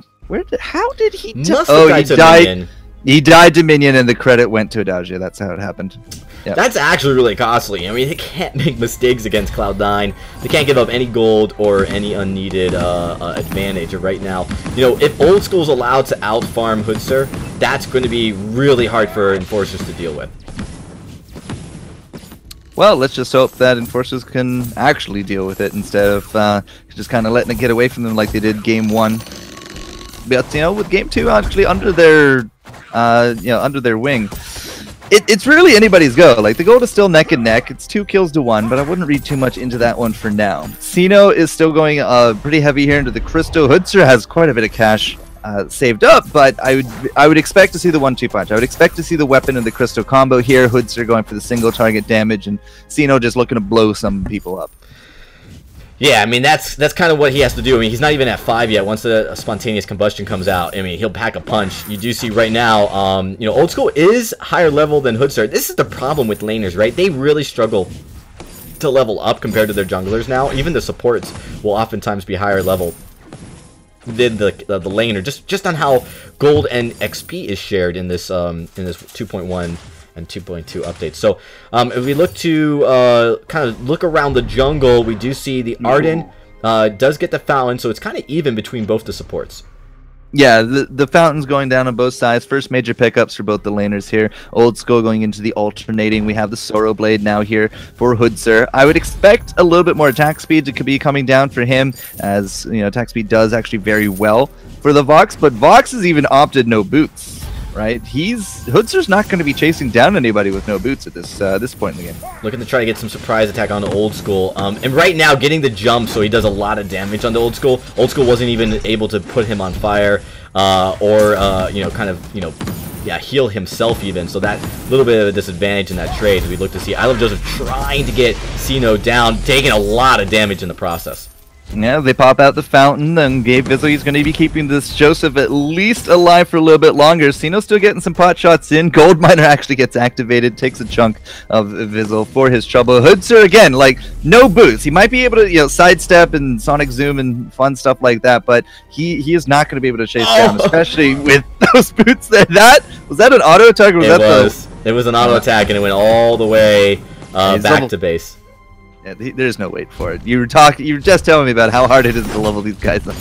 How did he die? Oh, he died. Minion. He died to Minion, and the credit went to Adagio. That's how it happened. Yep. That's actually really costly. I mean, they can't make mistakes against Cloud9. They can't give up any gold or any unneeded advantage right now. If Old School's allowed to out-farm Hoodser, that's going to be really hard for Enforcers to deal with. Well, let's just hope that Enforcers can actually deal with it instead of just kind of letting it get away from them like they did Game 1. But with Game 2 actually under their wing, it's really anybody's go. Like, the gold is still neck and neck. It's 2 kills to 1, but I wouldn't read too much into that one for now. Sino is still going pretty heavy here into the Crystal. Hoodser has quite a bit of cash saved up, but I would expect to see the 1-2 punch. I would expect to see the weapon and the Crystal combo here. Hoodser going for the single target damage, and Sino just looking to blow some people up. Yeah, I mean, that's kind of what he has to do. I mean, he's not even at 5 yet. Once the spontaneous combustion comes out, I mean, he'll pack a punch. You do see right now, Old School is higher level than Hoodser. This is the problem with laners, right? They really struggle to level up compared to their junglers now. Even the supports will oftentimes be higher level than the laner, just on how gold and XP is shared in this 2.1 and 2.2 updates. So if we look to kind of look around the jungle, we do see the Arden does get the Fountain, so it's kind of even between both the supports. Yeah, the Fountain's going down on both sides. First major pickups for both the laners here. Old School going into the alternating. We have the Sorrow Blade now here for Hoodser. I would expect a little bit more attack speed to be coming down for him, as attack speed does actually very well for the Vox, but Vox has even opted no boots. Right, Hoodser's not going to be chasing down anybody with no boots at this point in the game. Looking to try to get some surprise attack on the Old School, and right now getting the jump, so he does a lot of damage on the Old School. Old School wasn't even able to put him on fire, or heal himself even. So that little bit of a disadvantage in that trade. We look to see I Love Joseph trying to get Sino down, taking a lot of damage in the process. Yeah, they pop out the fountain, and Gabe Vizzle is going to be keeping this Joseph at least alive for a little bit longer. Sino's still getting some pot shots in. Gold Miner actually gets activated, takes a chunk of Vizzle for his trouble. Hoodser, again, like, no boots. He might be able to, sidestep and Sonic Zoom and fun stuff like that, but he is not going to be able to chase down, especially with those boots there. Was that an auto attack, or was It was an auto attack, and it went all the way back to base. Yeah, there's no wait for it. You were just telling me about how hard it is to level these guys up.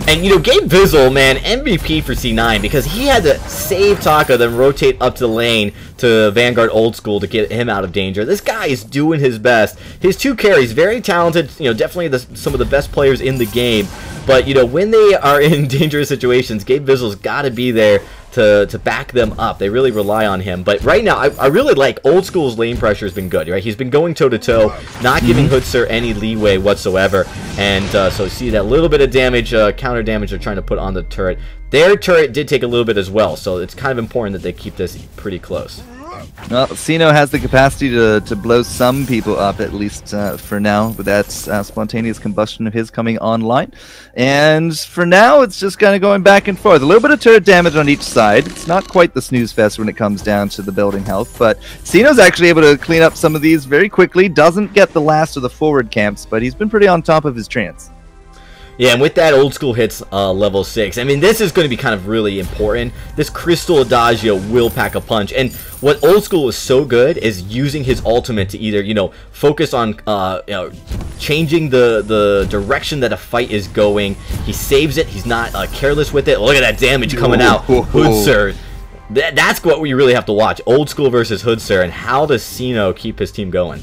And Gabe Vizzle, man, MVP for C9 because he had to save Taka, then rotate up to the lane to Vanguard Old School to get him out of danger. This guy is doing his best. His 2 carries, very talented, definitely some of the best players in the game. But, when they are in dangerous situations, Gabe Vizzle's got to be there to back them up. They really rely on him. But right now, I really like Old School's lane pressure has been good, right? He's been going toe-to-toe, not giving Hoodser any leeway whatsoever. And so you see that little bit of damage, counter damage they're trying to put on the turret. Their turret did take a little bit as well, so it's kind of important that they keep this pretty close. Well, Sino has the capacity to blow some people up, at least for now, with that spontaneous combustion of his coming online. And for now, it's just kind of going back and forth. A little bit of turret damage on each side. It's not quite the snooze fest when it comes down to the building health, but Sino's actually able to clean up some of these very quickly. Doesn't get the last of the forward camps, but he's been pretty on top of his trance. Yeah, and with that, Old School hits level 6. I mean, this is going to be kind of really important. This Crystal Adagio will pack a punch. And what Old School is so good is using his ultimate to either, focus on changing the direction that a fight is going. He saves it. He's not careless with it. Look at that damage coming out. Hoodser. That's what we really have to watch. Old School versus Hoodser, and how does Sino keep his team going?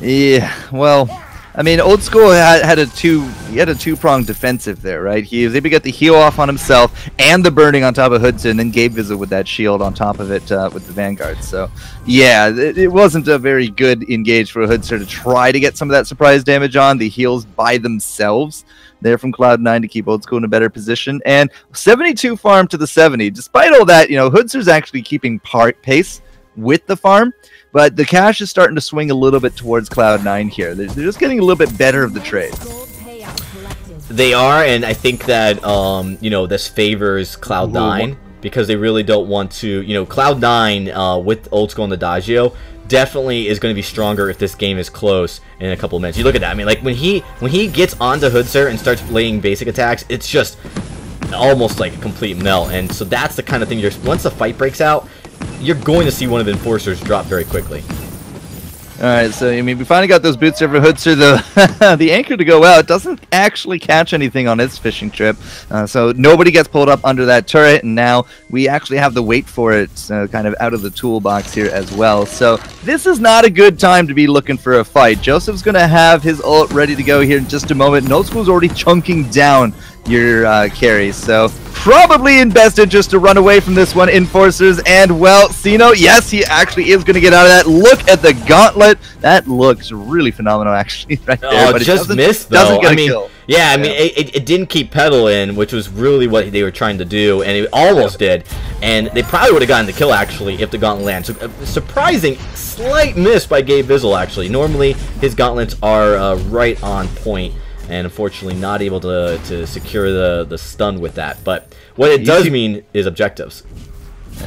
Yeah, well, I mean, Old School had a two-pronged defensive there, right? He was able to get the heal off on himself and the burning on top of Hoodser, and then Gabe Vizzle with that shield on top of it with the Vanguard. So, yeah, it wasn't a very good engage for Hoodser to try to get some of that surprise damage on. The heals by themselves there from Cloud9 to keep Old School in a better position. And 72 farm to the 70. Despite all that, Hoodser's actually keeping pace with the farm. But the cash is starting to swing a little bit towards Cloud9 here. They're just getting a little bit better of the trades. They are, and I think that, this favors Cloud9 because they really don't want to, Cloud9 with Old School and Adagio definitely is going to be stronger if this game is close in a couple of minutes. You look at that. I mean, like, when he gets onto Hoodser and starts laying basic attacks, it's just almost like a complete melt. And so that's the kind of thing once the fight breaks out, you're going to see one of the enforcers drop very quickly. Alright, so I mean, we finally got those boots there for Hoodser. The anchor to go out doesn't actually catch anything on its fishing trip, so nobody gets pulled up under that turret, and now we actually have the wait for it kind of out of the toolbox here as well. So this is not a good time to be looking for a fight. Joseph's going to have his ult ready to go here in just a moment, and Old School's already chunking down your carries, so probably in best interest to run away from this one, Enforcers. And well, Sino, yes, he actually is going to get out of that. Look at the gauntlet. That looks really phenomenal, actually, right there. But just missed, though. Doesn't get a kill. Yeah, I mean, it didn't keep pedal in, which was really what they were trying to do, and it almost did. And they probably would have gotten the kill, actually, if the gauntlet landed. So, surprising, slight miss by Gabe Vizzle, actually. Normally, his gauntlets are right on point, and unfortunately not able to secure the stun with that. But what it does mean is objectives.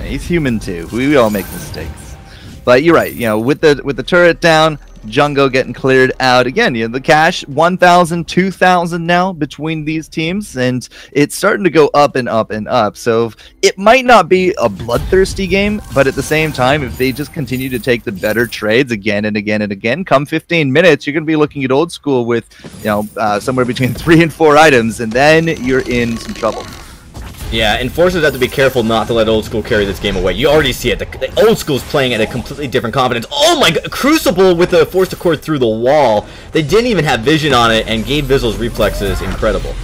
He's human too. We all make mistakes. But you're right, with the turret down, Jungo getting cleared out. Again, the cash, 1,000, 2,000 now between these teams, and it's starting to go up and up and up. So it might not be a bloodthirsty game, but at the same time, if they just continue to take the better trades again and again and again, come 15 minutes, you're going to be looking at Old School with, somewhere between 3 and 4 items, and then you're in some trouble. Yeah, Enforcers have to be careful not to let Old School carry this game away. You already see it. The Old School's playing at a completely different confidence. Oh my god, Crucible with the Force to Cord through the wall. They didn't even have vision on it, and Gabe Vizzle's reflexes incredible.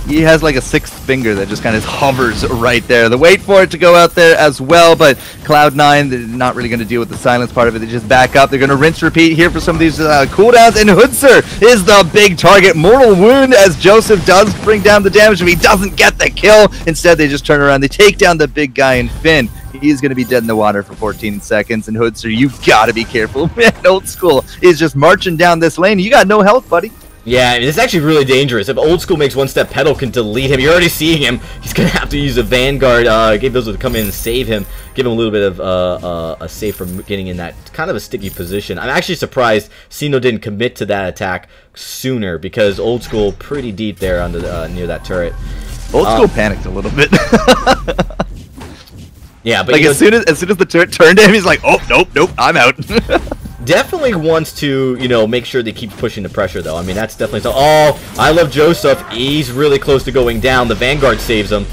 He has like a sixth finger that just kind of hovers right there. The wait for it to go out there as well, but Cloud9, they're not really going to deal with the silence part of it. They just back up. They're going to rinse repeat here for some of these cooldowns, and Hoodser is the big target. Mortal wound as Joseph does bring down the damage, but he doesn't get the kill. Instead, they just turn around. They take down the big guy, and Finn, he's going to be dead in the water for 14 seconds. And Hoodser, you've got to be careful. Man, Old School is just marching down this lane. You got no health, buddy. Yeah, I mean, it's actually really dangerous. If Old School makes one step, Petal can delete him. You're already seeing him. He's going to have to use a Vanguard. Gabe Bizzle to come in and save him. Give him a little bit of a save from getting in that kind of a sticky position. I'm actually surprised Sino didn't commit to that attack sooner because Old School pretty deep there on the, near that turret. Old School panicked a little bit. Yeah, but like as soon as the turret turned to him, he's like, "Oh, nope, I'm out." Definitely wants to, make sure they keep pushing the pressure, though. I mean, that's definitely so. Oh, I love Joseph. He's really close to going down. The Vanguard saves him.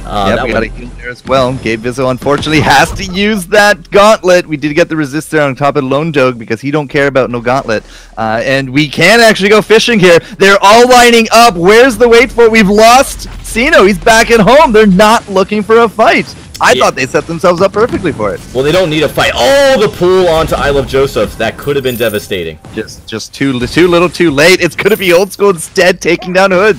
Yeah, we got a heal there as well. Gabe Bizzle unfortunately has to use that gauntlet. We did get the resistor on top of Lone Dog because he don't care about no gauntlet. And we can actually go fishing here. They're all lining up. Where's the wait for it? We've lost Sino. He's back at home. They're not looking for a fight. I thought they set themselves up perfectly for it. Well, they don't need a fight. Oh, the pull onto I Love Joseph. That could have been devastating. Just too little too late. It's going to be Old School instead taking down Hood.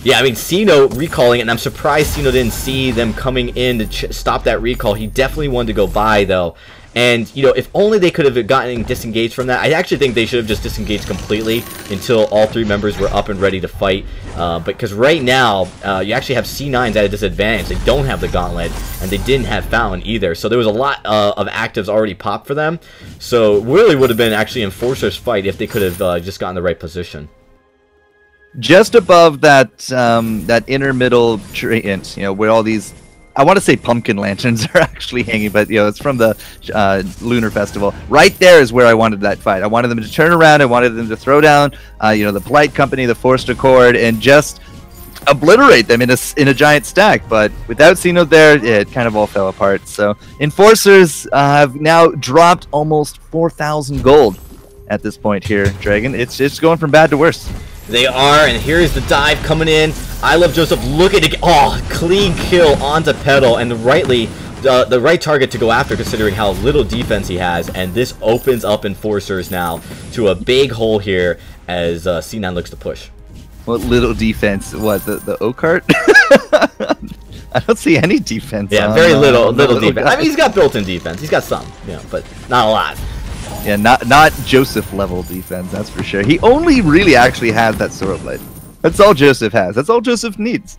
Yeah, I mean, Sino recalling it, and I'm surprised Sino didn't see them coming in to stop that recall. He definitely wanted to go by, though. And, if only they could have gotten disengaged from that. I actually think they should have just disengaged completely until all three members were up and ready to fight. Because right now, you actually have C9s at a disadvantage. They don't have the Gauntlet, and they didn't have Fountain either. So there was a lot of actives already popped for them. So it really would have been actually Enforcer's fight if they could have just gotten the right position. Just above that that inner middle treant, where all these, I want to say pumpkin lanterns are actually hanging, but it's from the Lunar Festival. Right there is where I wanted that fight. I wanted them to turn around. I wanted them to throw down, the Polite Company, the Forced Accord, and just obliterate them in a giant stack. But without Sino there, it kind of all fell apart. So Enforcers have now dropped almost 4,000 gold at this point here, Dragon. It's going from bad to worse. They are, and here's the dive coming in. I Love Joseph looking to get, clean kill onto Petal, and rightly, the right target to go after considering how little defense he has, and this opens up Enforcers now to a big hole here as C9 looks to push. What little defense? What, the O-Cart? I don't see any defense. Yeah, very little defense. I mean, he's got built-in defense. He's got some, but not a lot. Yeah, not Joseph level defense, that's for sure. He only really actually has that Sword Blade. That's all Joseph has. That's all Joseph needs.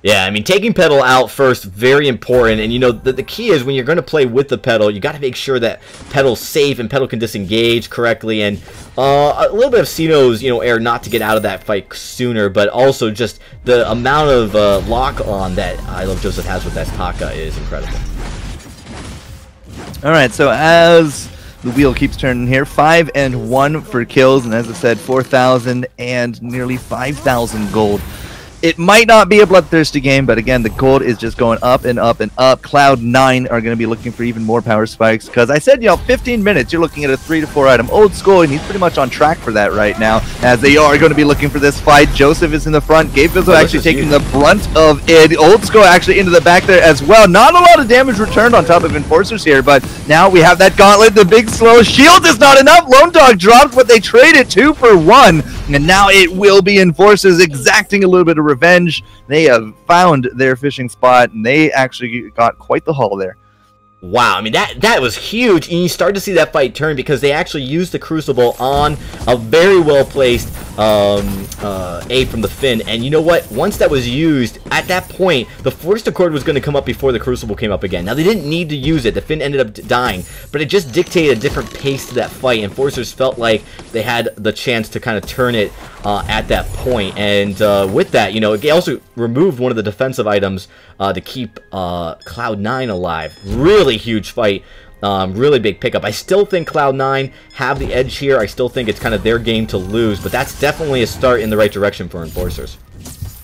Yeah, I mean, taking Petal out first, very important. And, the key is when you're going to play with the Petal, you got to make sure that Petal's safe and Petal can disengage correctly. And a little bit of Sino's, air not to get out of that fight sooner, but also just the amount of lock-on that I Love Joseph has with that Taka is incredible. Alright, so as the wheel keeps turning here, 5 and 1 for kills, and as I said, 4,000 and nearly 5,000 gold. It might not be a bloodthirsty game, but again, the gold is just going up and up and up. Cloud9 are going to be looking for even more power spikes, because I said, 15 minutes, you're looking at a 3 to 4 item Old School, and he's pretty much on track for that right now, as they are going to be looking for this fight. Joseph is in the front. Gabe Bizzle actually taking the brunt of it. Old School actually into the back there as well. Not a lot of damage returned on top of Enforcers here, but now we have that gauntlet, the big slow. Shield is not enough. Lone Dog dropped, but they traded 2 for 1, and now it will be Enforcers exacting a little bit of revenge. They have found their fishing spot, and they actually got quite the haul there. Wow, I mean, that was huge, and you start to see that fight turn because they actually used the Crucible on a very well-placed A from the Finn, and you know what? Once that was used, at that point, the Forced Accord was going to come up before the Crucible came up again. Now, they didn't need to use it. The Finn ended up dying, but it just dictated a different pace to that fight, and Forcers felt like they had the chance to kind of turn it at that point, and with that, it also removed one of the defensive items to keep Cloud9 alive. Really huge fight, really big pickup. I still think Cloud9 have the edge here. I still think it's kind of their game to lose, but that's definitely a start in the right direction for Enforcers.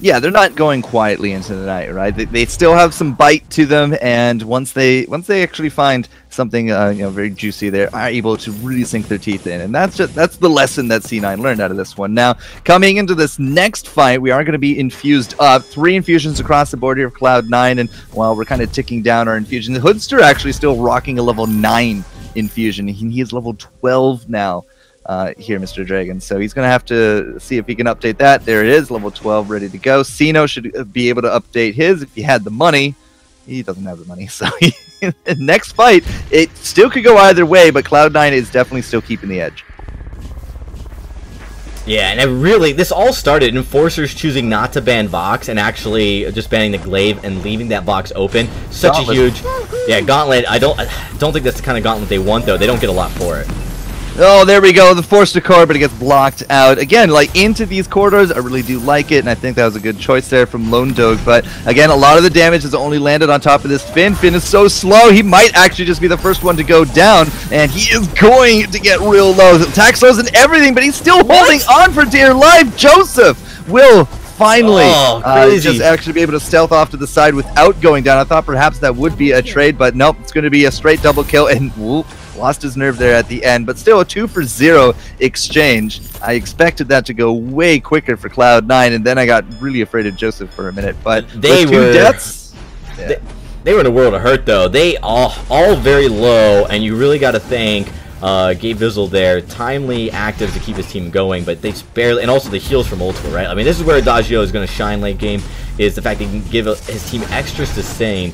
Yeah, they're not going quietly into the night, right? They still have some bite to them, and once they actually find something very juicy, they are able to really sink their teeth in, and that's the lesson that C9 learned out of this one. Now, coming into this next fight, we are going to be infused up. 3 infusions across the board here of Cloud9, and while we're kind of ticking down our infusion, the Hoodster actually still rocking a level 9 infusion. He is level 12 now. Here, Mr. Dragon. So he's going to have to see if he can update that. There it is, level 12, ready to go. Sino should be able to update his if he had the money. He doesn't have the money, so next fight, it still could go either way, but Cloud9 is definitely still keeping the edge. Yeah, and this all started Enforcers choosing not to ban Vox and actually just banning the Glaive and leaving that Vox open. Such Gauntlet. a huge, yeah, Gauntlet. I don't think that's the kind of Gauntlet they want though. They don't get a lot for it. Oh, there we go. The force to core, but it gets blocked out. Again, like into these corridors, I really do like it, and I think that was a good choice there from Lone Dog. But again, a lot of the damage has only landed on top of this Finn. Finn is so slow, he might actually just be the first one to go down, and he is going to get real low. Attack slows and everything, but he's still holding on for dear life. Joseph will finally just actually be able to stealth off to the side without going down. I thought perhaps that would be a trade, but nope, it's going to be a straight double kill, and whoop. Lost his nerve there at the end, but still a 2-for-0 exchange. I expected that to go way quicker for Cloud9, and then I got really afraid of Joseph for a minute. But they were 2 deaths. Yeah. They were in a world of hurt though. They all very low, and you really got to thank Gabe Vizzle there. Timely active to keep his team going, but they barely, and also the heals from Old School, right? I mean, this is where Adagio is going to shine late game, is the fact that he can give his team extra sustain,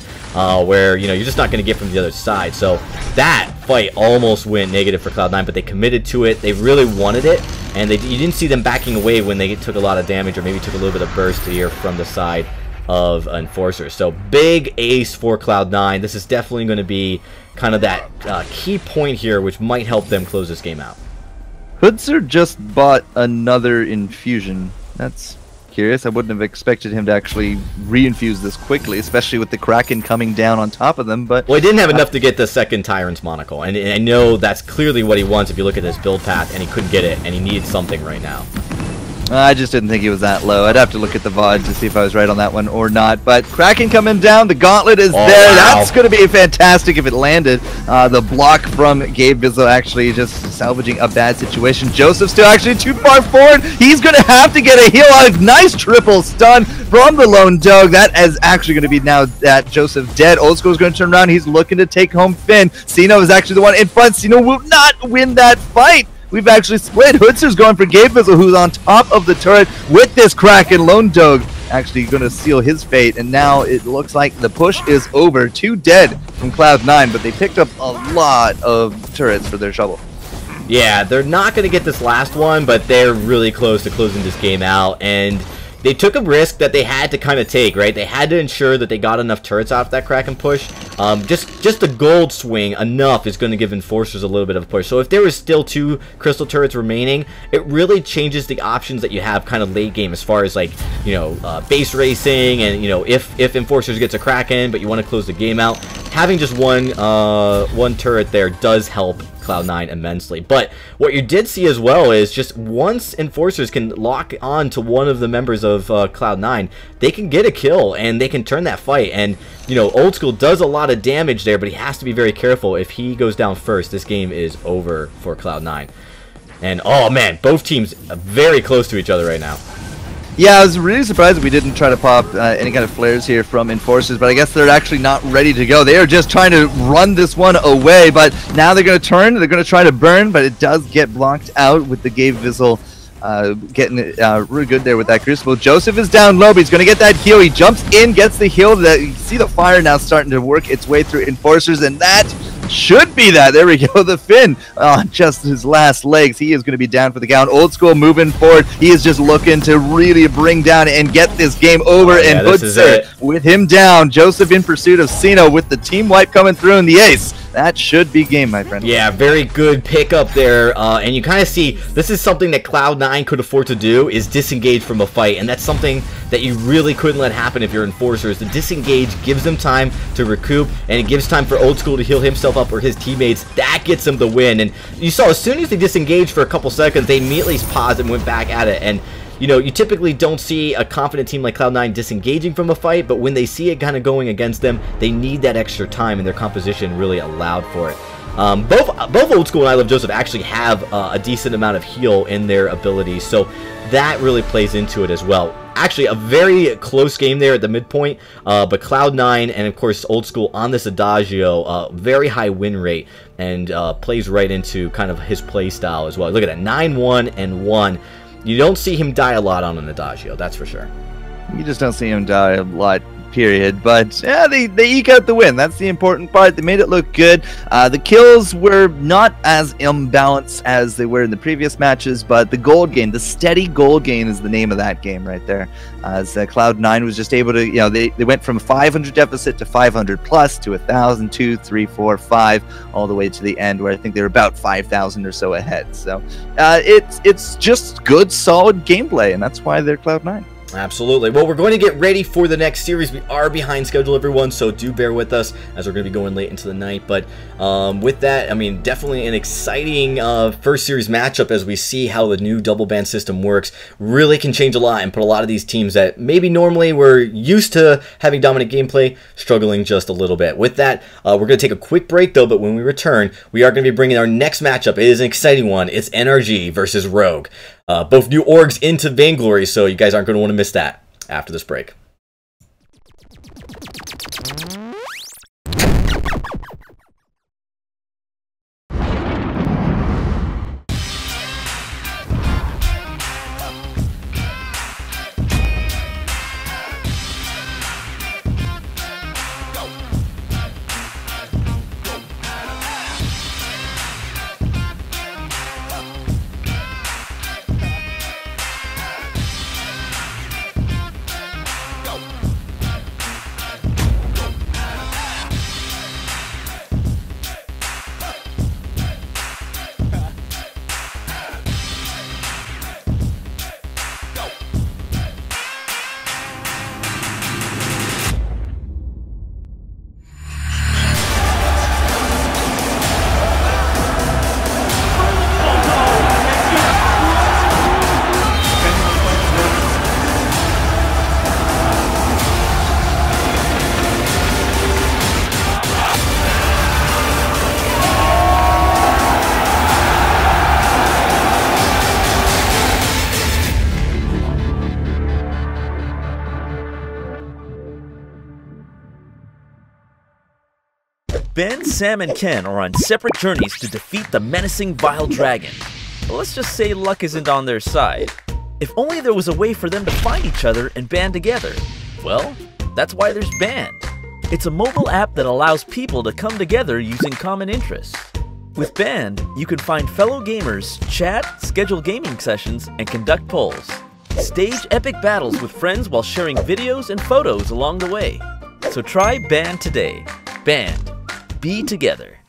where, you know, you're just not going to get from the other side. So that fight almost went negative for Cloud9, but they committed to it. They really wanted it, and you didn't see them backing away when they took a lot of damage or maybe took a little bit of burst here from the side of Enforcers. So big ace for Cloud9. This is definitely going to be kind of that key point here, which might help them close this game out. Hoodser just bought another infusion. That's curious. I wouldn't have expected him to actually reinfuse this quickly, especially with the Kraken coming down on top of them. But well, he didn't have enough to get the second Tyrant's Monocle, and I know that's clearly what he wants if you look at this build path, and he couldn't get it, and he needs something right now. I just didn't think he was that low. I'd have to look at the VOD to see if I was right on that one or not. But Kraken coming down. The Gauntlet is there. Wow. That's going to be fantastic if it landed. The block from Gabe Vizzle actually just salvaging a bad situation. Joseph still actually too far forward. He's going to have to get a heal out. Nice triple stun from the Lone Dog. That is actually going to be now that Joseph dead. Old School is going to turn around. He's looking to take home Finn. Sino is actually the one in front. Sino will not win that fight. We've actually split. Hoodser's going for Gabe Vizzle, who's on top of the turret with this Kraken. Lone Dog actually going to seal his fate, and now it looks like the push is over. 2 dead from Cloud9, but they picked up a lot of turrets for their shovel. Yeah, they're not going to get this last one, but they're really close to closing this game out, and they took a risk that they had to kind of take, right? They had to ensure that they got enough turrets off that Kraken push. Just the gold swing enough is going to give Enforcers a little bit of a push. So if there was still 2 crystal turrets remaining, it really changes the options that you have kind of late game as far as, like, you know, base racing, and, you know, if Enforcers gets a Kraken but you want to close the game out, having just one turret there does help Cloud9 immensely. But what you did see as well is just once Enforcers can lock on to one of the members of Cloud9, they can get a kill and they can turn that fight. And, you know, Old School does a lot of damage there, but he has to be very careful. If he goes down first, this game is over for Cloud9. And, oh man, both teams are very close to each other right now. Yeah, I was really surprised that we didn't try to pop any kind of flares here from Enforcers, but I guess they're actually not ready to go. They are just trying to run this one away, but now they're going to turn, they're going to try to burn, but it does get blocked out with the Gabe Vizzle getting it really good there with that Crucible. Joseph is down low, but he's going to get that heal. He jumps in, gets the heal. You see the fire now starting to work its way through Enforcers, and that should be that. There we go. The Finn on just his last legs. He is going to be down for the count. Old School moving forward. He is just looking to really bring down and get this game over. And Hoodser with him down. Joseph in pursuit of Sino with the team wipe coming through in the ace. That should be game, my friend. Yeah, very good pickup there. And you kind of see this is something that Cloud9 could afford to do, is disengage from a fight. And that's something that you really couldn't let happen if you're Enforcers. The disengage gives them time to recoup, and it gives time for Old School to heal himself up or his teammates. That gets them the win. And you saw as soon as they disengaged for a couple seconds, they immediately paused and went back at it. And you know, you typically don't see a confident team like Cloud9 disengaging from a fight, but when they see it kind of going against them, they need that extra time, and their composition really allowed for it. Both Old School and I Love Joseph actually have a decent amount of heal in their abilities, so that really plays into it as well. Actually, a very close game there at the midpoint, but Cloud9 and, of course, Old School on this Adagio, very high win rate, and plays right into kind of his play style as well. Look at that, 9-1 and 1. You don't see him die a lot on an Adagio, that's for sure. You just don't see him die a lot period. But yeah, they eke out the win. That's the important part. They made it look good. The kills were not as imbalanced as they were in the previous matches, but the gold gain, the steady gold gain, is the name of that game right there. As Cloud9 was just able to, they went from 500 deficit to 500 plus to 1,000, 2, 3, 4, 5, all the way to the end where I think they were about 5,000 or so ahead. So it's just good, solid gameplay, and that's why they're Cloud9. Absolutely. Well, we're going to get ready for the next series. We are behind schedule, everyone, so do bear with us as we're going to be going late into the night. But with that, I mean, definitely an exciting first series matchup as we see how the new double ban system works. Really can change a lot and put a lot of these teams that maybe normally were used to having dominant gameplay struggling just a little bit. With that, we're going to take a quick break, though, but when we return, we are going to be bringing our next matchup. It is an exciting one. It's NRG versus Rogue. Both new orgs into Vainglory, so you guys aren't going to want to miss that after this break. Ben, Sam, and Ken are on separate journeys to defeat the menacing Vile Dragon. But let's just say luck isn't on their side. If only there was a way for them to find each other and band together. Well, that's why there's Band. It's a mobile app that allows people to come together using common interests. With Band, you can find fellow gamers, chat, schedule gaming sessions, and conduct polls. Stage epic battles with friends while sharing videos and photos along the way. So try Band today. Band. Be together.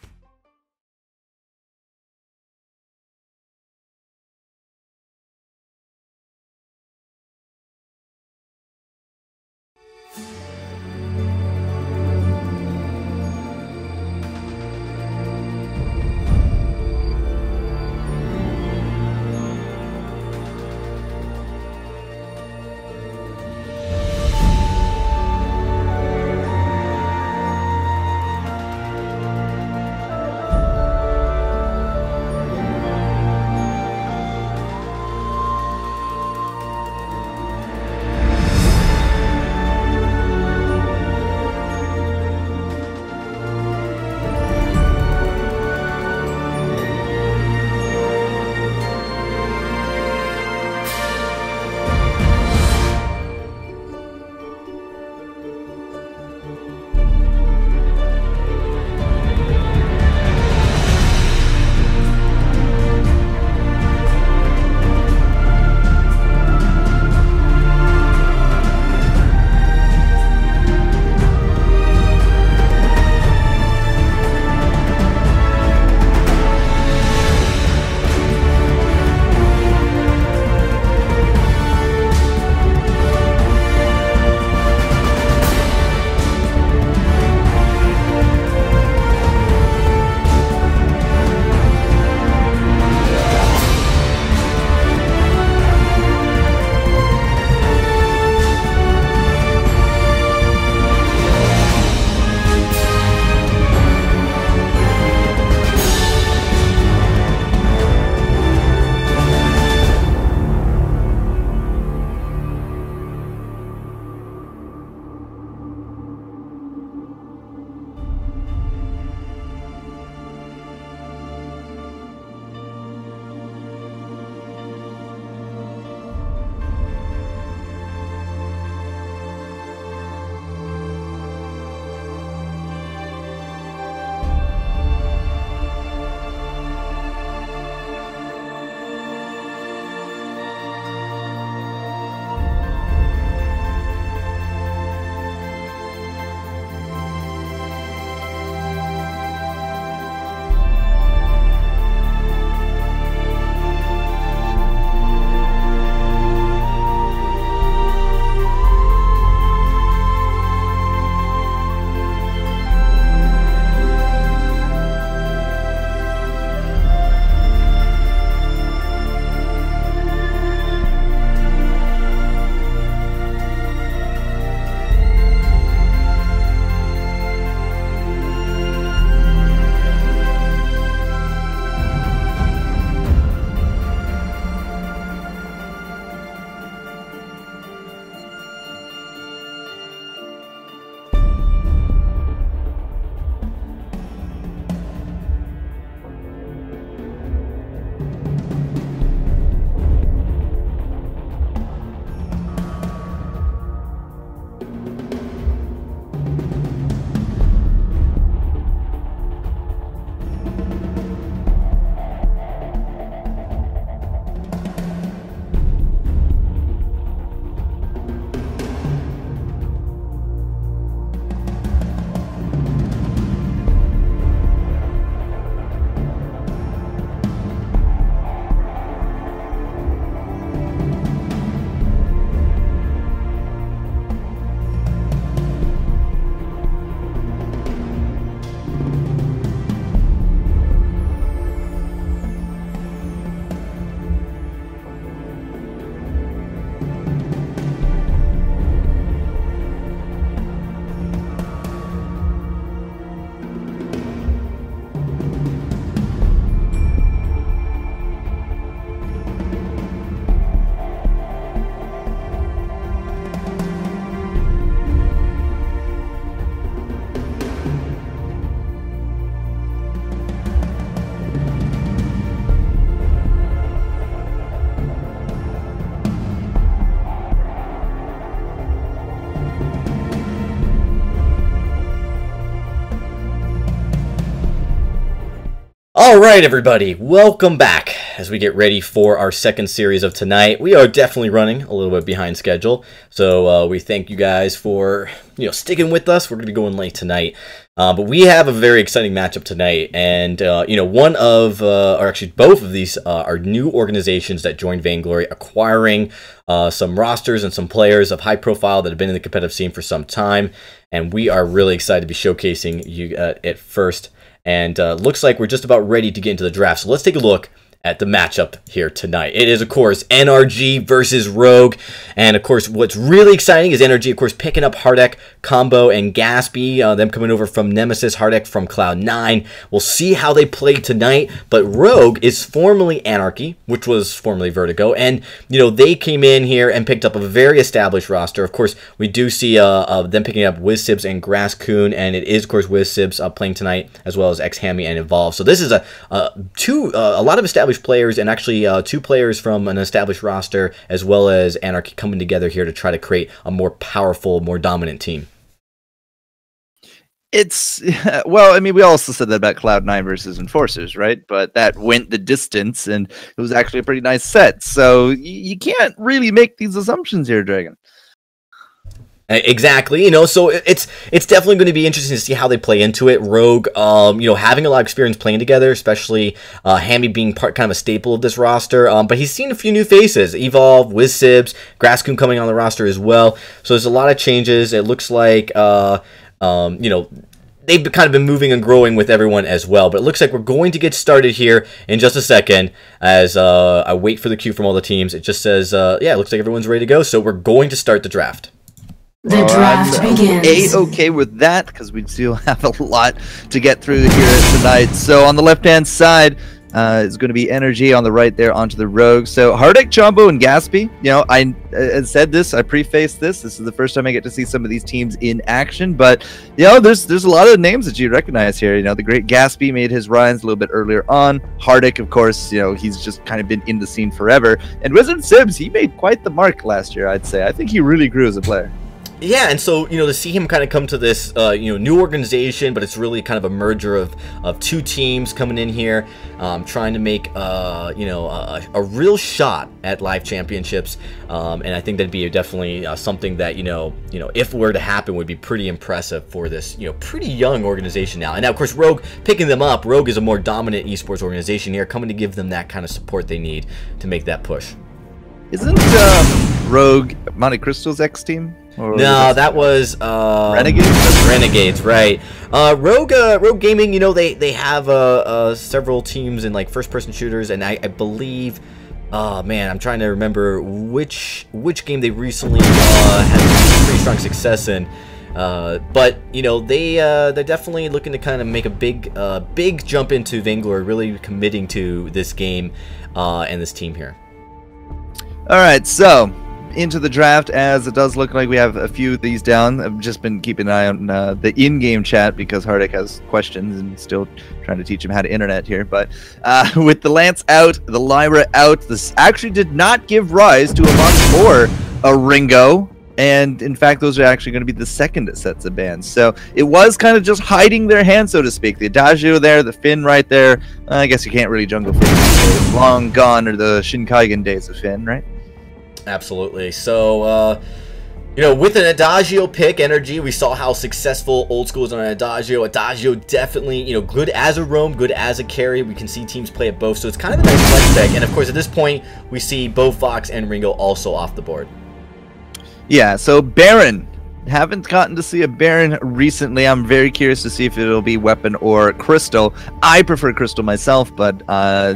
All right, everybody, welcome back as we get ready for our second series of tonight. We are definitely running a little bit behind schedule, so we thank you guys for sticking with us. We're going to be going late tonight, but we have a very exciting matchup tonight, and one of, or actually both of these are new organizations that joined Vainglory, acquiring some rosters and some players of high profile that have been in the competitive scene for some time, and we are really excited to be showcasing you it first. And looks like we're just about ready to get into the draft. So let's take a look at the matchup here tonight. It is, of course, NRG versus Rogue. And, of course, what's really exciting is NRG, of course, picking up Hardek, Combo, and Gaspy. Them coming over from Nemesis, Hardek from Cloud9. We'll see how they play tonight. But Rogue is formerly Anarchy, which was formerly Vertigo. And, they came in here and picked up a very established roster. Of course, we do see them picking up WizSibs and Grasscoon. And it is, of course, WizSibs playing tonight, as well as Xhammy and Evolve. So this is a lot of established players, and actually two players from an established roster, as well as Anarchy, coming together here to try to create a more powerful, more dominant team. It's, well, I mean, we also said that about Cloud9 versus Enforcers, right? But that went the distance, and it was actually a pretty nice set. So you can't really make these assumptions here, Dragon. Exactly, so it's definitely going to be interesting to see how they play into it. Rogue, having a lot of experience playing together, especially Hammy being kind of a staple of this roster. But he's seen a few new faces: Evolve, WizSibs, Grasscoon coming on the roster as well. So there's a lot of changes. It looks like they've kind of been moving and growing with everyone as well. But it looks like we're going to get started here in just a second as I wait for the cue from all the teams. It just says, it looks like everyone's ready to go. So we're going to start the draft. The draft begins. Okay with that, because we still have a lot to get through here tonight. So on the left-hand side is going to be Energy, on the right there onto the Rogue. So Hardek, Chombo, and Gaspy. I said this, I prefaced this. This is the first time I get to see some of these teams in action. But there's a lot of names that you recognize here. The great Gaspy made his rise a little bit earlier on. Hardek, of course, he's just kind of been in the scene forever. And WizSibs, he made quite the mark last year, I'd say. I think he really grew as a player. Yeah, and so, to see him kind of come to this, new organization, but it's really kind of a merger of two teams coming in here, trying to make, a real shot at live championships, and I think that'd be definitely something that, if it were to happen, would be pretty impressive for this, pretty young organization now. And now, of course, Rogue picking them up. Rogue is a more dominant esports organization here, coming to give them that kind of support they need to make that push. Isn't Rogue Monte Cristo's X team? No, that was Renegades. Renegades, right? Rogue Gaming. They have several teams in like first-person shooters, and I believe. Oh man, I'm trying to remember which game they recently had pretty strong success in. But they're definitely looking to kind of make a big jump into Vainglory, really committing to this game and this team here. All right, so into the draft, as it does look like we have a few of these down. I've just been keeping an eye on the in-game chat because Hardek has questions and still trying to teach him how to internet here. But with the Lance out, the Lyra out, this actually did not give rise to a Mox or a Ringo. And in fact, those are actually going to be the second sets of bans. So it was kind of just hiding their hand, so to speak. The Adagio there, the Finn right there. I guess you can't really jungle Finn. Long gone are the Shinkaigen days of Finn, right? Absolutely. So, with an Adagio pick, Energy, we saw how successful Old School is on an Adagio. Adagio definitely, good as a roam, good as a carry. We can see teams play it both, so it's kind of a nice flex deck. And of course, at this point, we see both Fox and Ringo also off the board. Yeah, so Baron. Haven't gotten to see a Baron recently. I'm very curious to see if it'll be Weapon or Crystal. I prefer Crystal myself, but I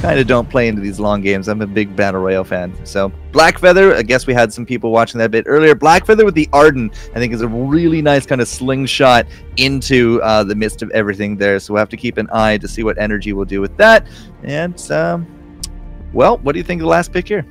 kind of don't play into these long games. I'm a big Battle Royale fan. So Blackfeather, I guess we had some people watching that a bit earlier. Blackfeather with the Arden, I think, is a really nice kind of slingshot into the midst of everything there. So we'll have to keep an eye to see what Energy will do with that. And, well, what do you think of the last pick here?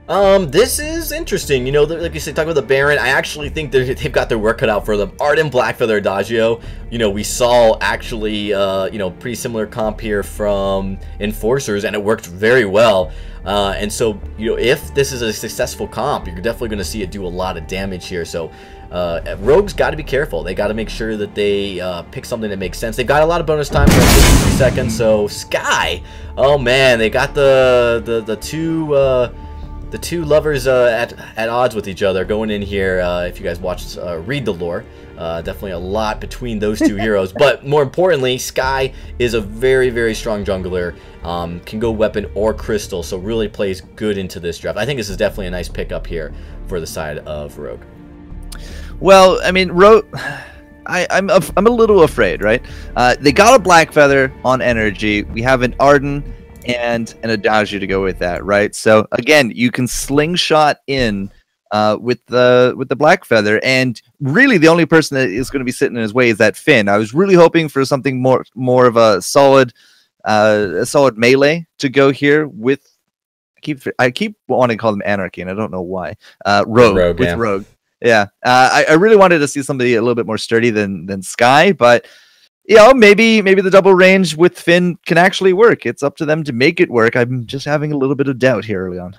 This is interesting. You know, like you said, talking about the Baron, I actually think they've got their work cut out for them. Arden, Blackfeather, Adagio. You know, we saw actually, you know, pretty similar comp here from Enforcers, and it worked very well. And so, you know, if this is a successful comp, you're definitely going to see it do a lot of damage here. So, Rogue's got to be careful. They got to make sure that they pick something that makes sense. They've got a lot of bonus time for 53 seconds. So, Sky, oh man, they got the two lovers at odds with each other going in here. If you guys read the lore, definitely a lot between those two heroes. But more importantly, Sky is a very, very strong jungler. Can go weapon or crystal, so really plays good into this draft. I think this is definitely a nice pickup here for the side of Rogue. Well, I mean, Rogue, I'm a little afraid, right? They got a Blackfeather on energy. We have an Arden and an Adagio to go with that, right? So again, you can slingshot in with the Blackfeather, and really the only person that is going to be sitting in his way is that Finn. I was really hoping for something more of a solid melee to go here with. I keep wanting to call them Anarchy, and I don't know why. Rogue. Yeah, I really wanted to see somebody a little bit more sturdy than Sky, but you know, maybe the double range with Finn can actually work. It's up to them to make it work. I'm just having a little bit of doubt here early on.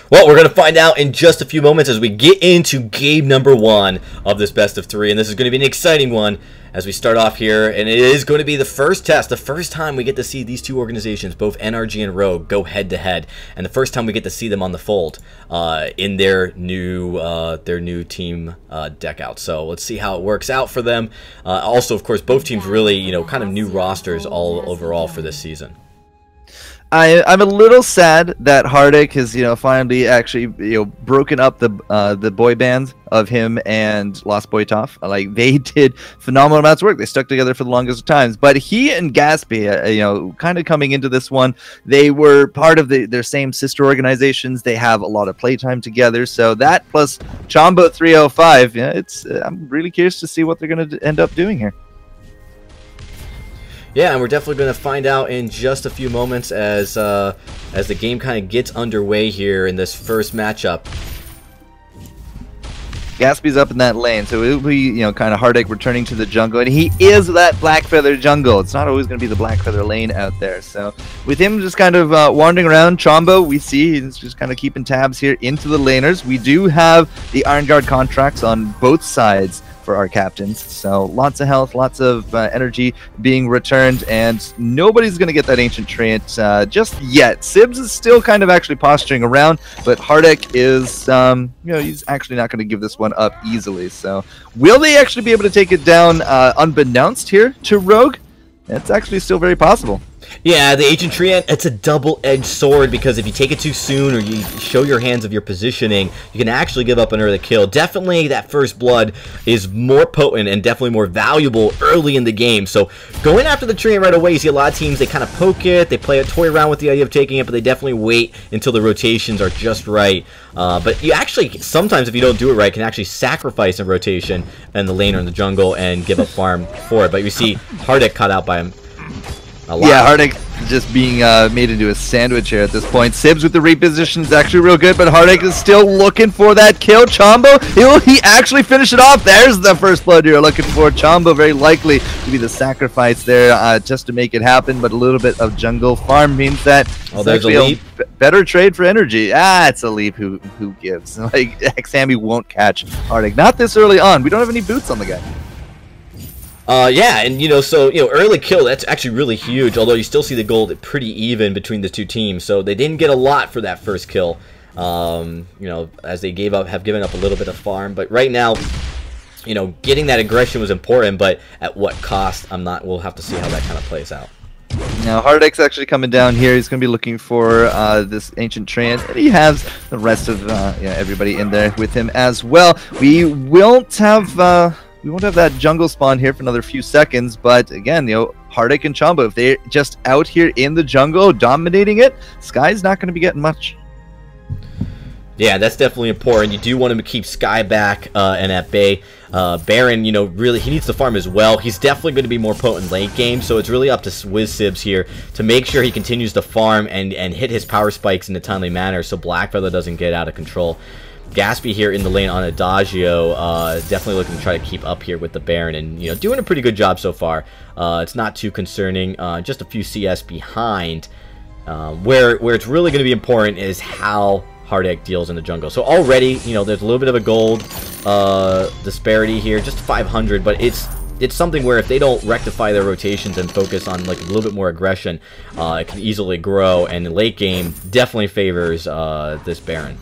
Well, we're going to find out in just a few moments as we get into game number 1 of this best of 3. And this is going to be an exciting one as we start off here. And it is going to be the first test, the first time we get to see these two organizations, both NRG and Rogue, go head-to-head. And the first time we get to see them on the fold in their new team deck out. So let's see how it works out for them. Also, of course, both teams really, you know, kind of new rosters all overall for this season. I'm a little sad that Hardik has, you know, finally actually, you know, broken up the boy band of him and Lost Boy Toph. Like, they did phenomenal amounts of work. They stuck together for the longest of times. But he and Gatsby, you know, kind of coming into this one, they were part of their same sister organizations. They have a lot of playtime together. So that plus Chombo 305, yeah, I'm really curious to see what they're going to end up doing here. Yeah, and we're definitely going to find out in just a few moments as the game kind of gets underway here in this first matchup. Gatsby's up in that lane, so it'll be, you know, kind of Hardik returning to the jungle, and he is that Blackfeather jungle. It's not always going to be the Blackfeather lane out there. So with him just kind of wandering around, Chombo, we see he's just kind of keeping tabs here into the laners. We do have the Iron Guard contracts on both sides for our captains, so lots of health, lots of energy being returned, and nobody's going to get that Ancient Treant just yet. Sibs is still kind of actually posturing around, but Hardik is, you know, he's actually not going to give this one up easily. So will they actually be able to take it down unbeknownst here to Rogue? It's actually still very possible. Yeah, the Ancient Treant, it's a double-edged sword, because if you take it too soon or you show your hands of your positioning, you can actually give up an early kill. Definitely that first blood is more potent and definitely more valuable early in the game. So going after the Treant right away, you see a lot of teams, they kind of poke it, they toy around with the idea of taking it, but they definitely wait until the rotations are just right. But you actually, sometimes if you don't do it right, can actually sacrifice a rotation in the lane or in the jungle and give up farm for it. But you see Hardik caught out by him. Yeah, Hardik just being made into a sandwich here at this point. Sibs with the reposition is actually real good, but Hardik is still looking for that kill. Chombo, he actually finished it off. There's the first blood you're looking for. Chombo very likely to be the sacrifice there just to make it happen, but a little bit of jungle farm means that there's a leap. Better trade for energy. It's a leap who gives. Like, Xami won't catch Hardik. Not this early on. We don't have any boots on the guy. Yeah, and you know, so early kill, that's actually really huge. Although you still see the gold pretty even between the two teams, so they didn't get a lot for that first kill. You know, as they have given up a little bit of farm, but right now, you know, getting that aggression was important, but at what cost? We'll have to see how that kind of plays out. Now Hardik's actually coming down here. He's going to be looking for this Ancient Treant, and he has the rest of everybody in there with him as well. We won't have that jungle spawn here for another few seconds, but again, Hardik and Chombo, if they're just out here in the jungle dominating it, Sky's not going to be getting much. Yeah, that's definitely important. You do want him to keep Sky back and at bay. Baron, you know, really, he needs to farm as well. He's definitely going to be more potent late game, so it's really up to WizSibs here to make sure he continues to farm and hit his power spikes in a timely manner so Blackfeather doesn't get out of control. Gaspy here in the lane on Adagio, definitely looking to try to keep up here with the Baron and, you know, doing a pretty good job so far. It's not too concerning, just a few CS behind. Where it's really going to be important is how Hardegg deals in the jungle. So already, you know, there's a little bit of a gold disparity here, just 500, but it's something where if they don't rectify their rotations and focus on like a little bit more aggression, it can easily grow, and the late game definitely favors this Baron.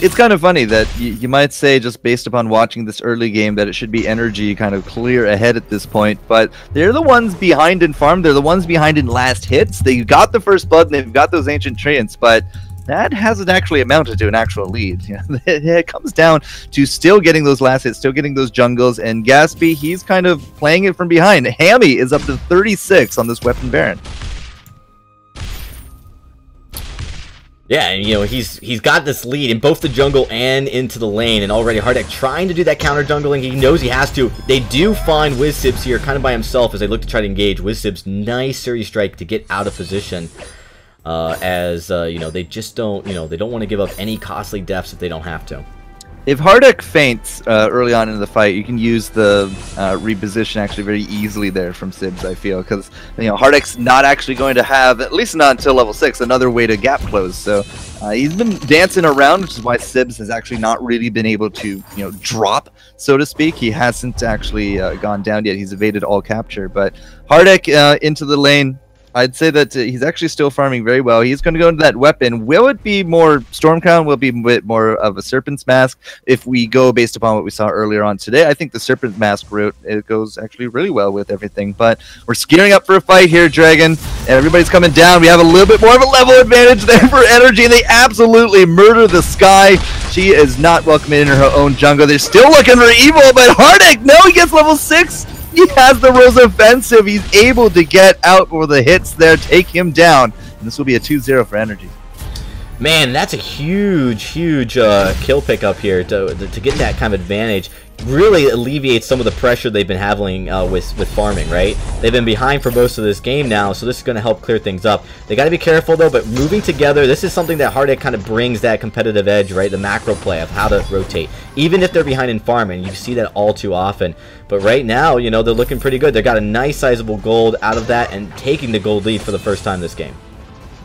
It's kind of funny that you might say, just based upon watching this early game, that it should be Energy kind of clear ahead at this point, but they're the ones behind in farm, they're the ones behind in last hits. They got the first blood and they've got those ancient treants, but that hasn't actually amounted to an actual lead. You know, it comes down to still getting those last hits, still getting those jungles, and Gaspy, he's kind of playing it from behind. Hammy is up to 36 on this Weapon Baron. Yeah, and you know, he's got this lead in both the jungle and into the lane, and already Hardegg trying to do that counter jungling. He knows he has to. They do find WizSibs here kind of by himself as they look to try to engage. WizSibs, nice Surrey strike to get out of position. You know, they just don't, you know, they don't want to give up any costly deaths if they don't have to. If Hardegg faints early on in the fight, you can use the reposition actually very easily there from Sibs, I feel, because, you know, Hardegg's not actually going to have, at least not until level 6, another way to gap close. So he's been dancing around, which is why Sibs has actually not really been able to, you know, drop, so to speak. He hasn't actually gone down yet. He's evaded all capture, but Hardegg into the lane. I'd say that he's actually still farming very well. He's going to go into that weapon. Will it be more Stormcrown? Will it be a bit more of a Serpent's Mask? If we go based upon what we saw earlier on today, I think the Serpent's Mask route, it goes actually really well with everything. But we're gearing up for a fight here, Dragon. And everybody's coming down. We have a little bit more of a level advantage there for Energy. They absolutely murder the Sky. She is not welcome in her own jungle. They're still looking for evil, but Hardegg, no, he gets level 6. He has the Rose Offensive. He's able to get out for the hits there, take him down. And this will be a 2-0 for Energy. Man, that's a huge kill pickup here to get that kind of advantage. Really alleviates some of the pressure they've been having with farming, right? They've been behind for most of this game now, so this is going to help clear things up. They got to be careful though, but moving together, this is something that Hardegg kind of brings that competitive edge, right? The macro play of how to rotate, even if they're behind in farming. You see that all too often, but right now, you know, they're looking pretty good. They got a nice sizable gold out of that and taking the gold lead for the first time this game.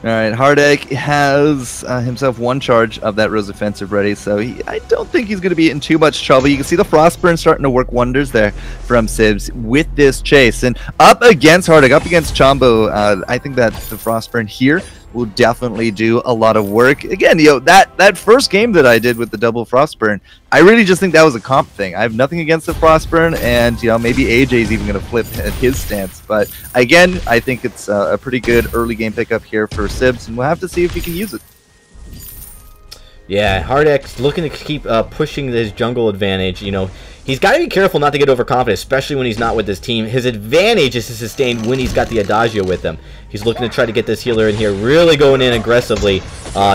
All right, Hardegg has himself one charge of that Rose Offensive ready, so I don't think he's going to be in too much trouble. You can see the Frostburn starting to work wonders there from Sibs with this chase. And up against Hardegg, up against Chombo, I think that the Frostburn here will definitely do a lot of work. Again, you know, that first game that I did with the double Frostburn, I really just think that was a comp thing. I have nothing against the Frostburn, and, you know, maybe AJ's even going to flip at his stance. But again, I think it's a pretty good early game pickup here for Sibs, and we'll have to see if he can use it. Yeah, Hardegg's looking to keep pushing this jungle advantage. You know, he's got to be careful not to get overconfident, especially when he's not with his team. His advantage is to sustain when he's got the Adagio with him. He's looking to try to get this healer in here, really going in aggressively,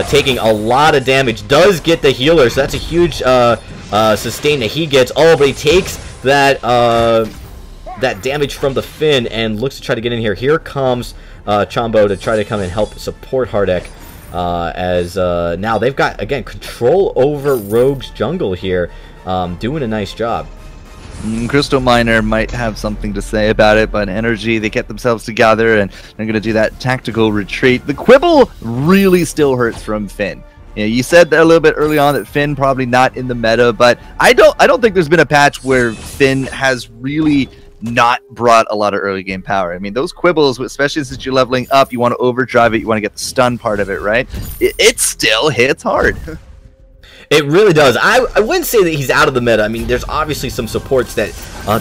taking a lot of damage. Does get the healer, so that's a huge sustain that he gets. Oh, but he takes that that damage from the Finn and looks to try to get in here. Here comes Chombo to try to come and help support Hardegg. As now they've got, again, control over Rogue's jungle here, doing a nice job. Crystal Miner might have something to say about it, but Energy, they get themselves together and they're going to do that tactical retreat. The quibble really still hurts from Finn. You know, you said that a little bit early on that Finn probably not in the meta, but I don't think there's been a patch where Finn has really not brought a lot of early game power. I mean, those quibbles, especially since you're leveling up, you want to overdrive it, you want to get the stun part of it, right? It still hits hard. It really does. I wouldn't say that he's out of the meta. I mean, there's obviously some supports that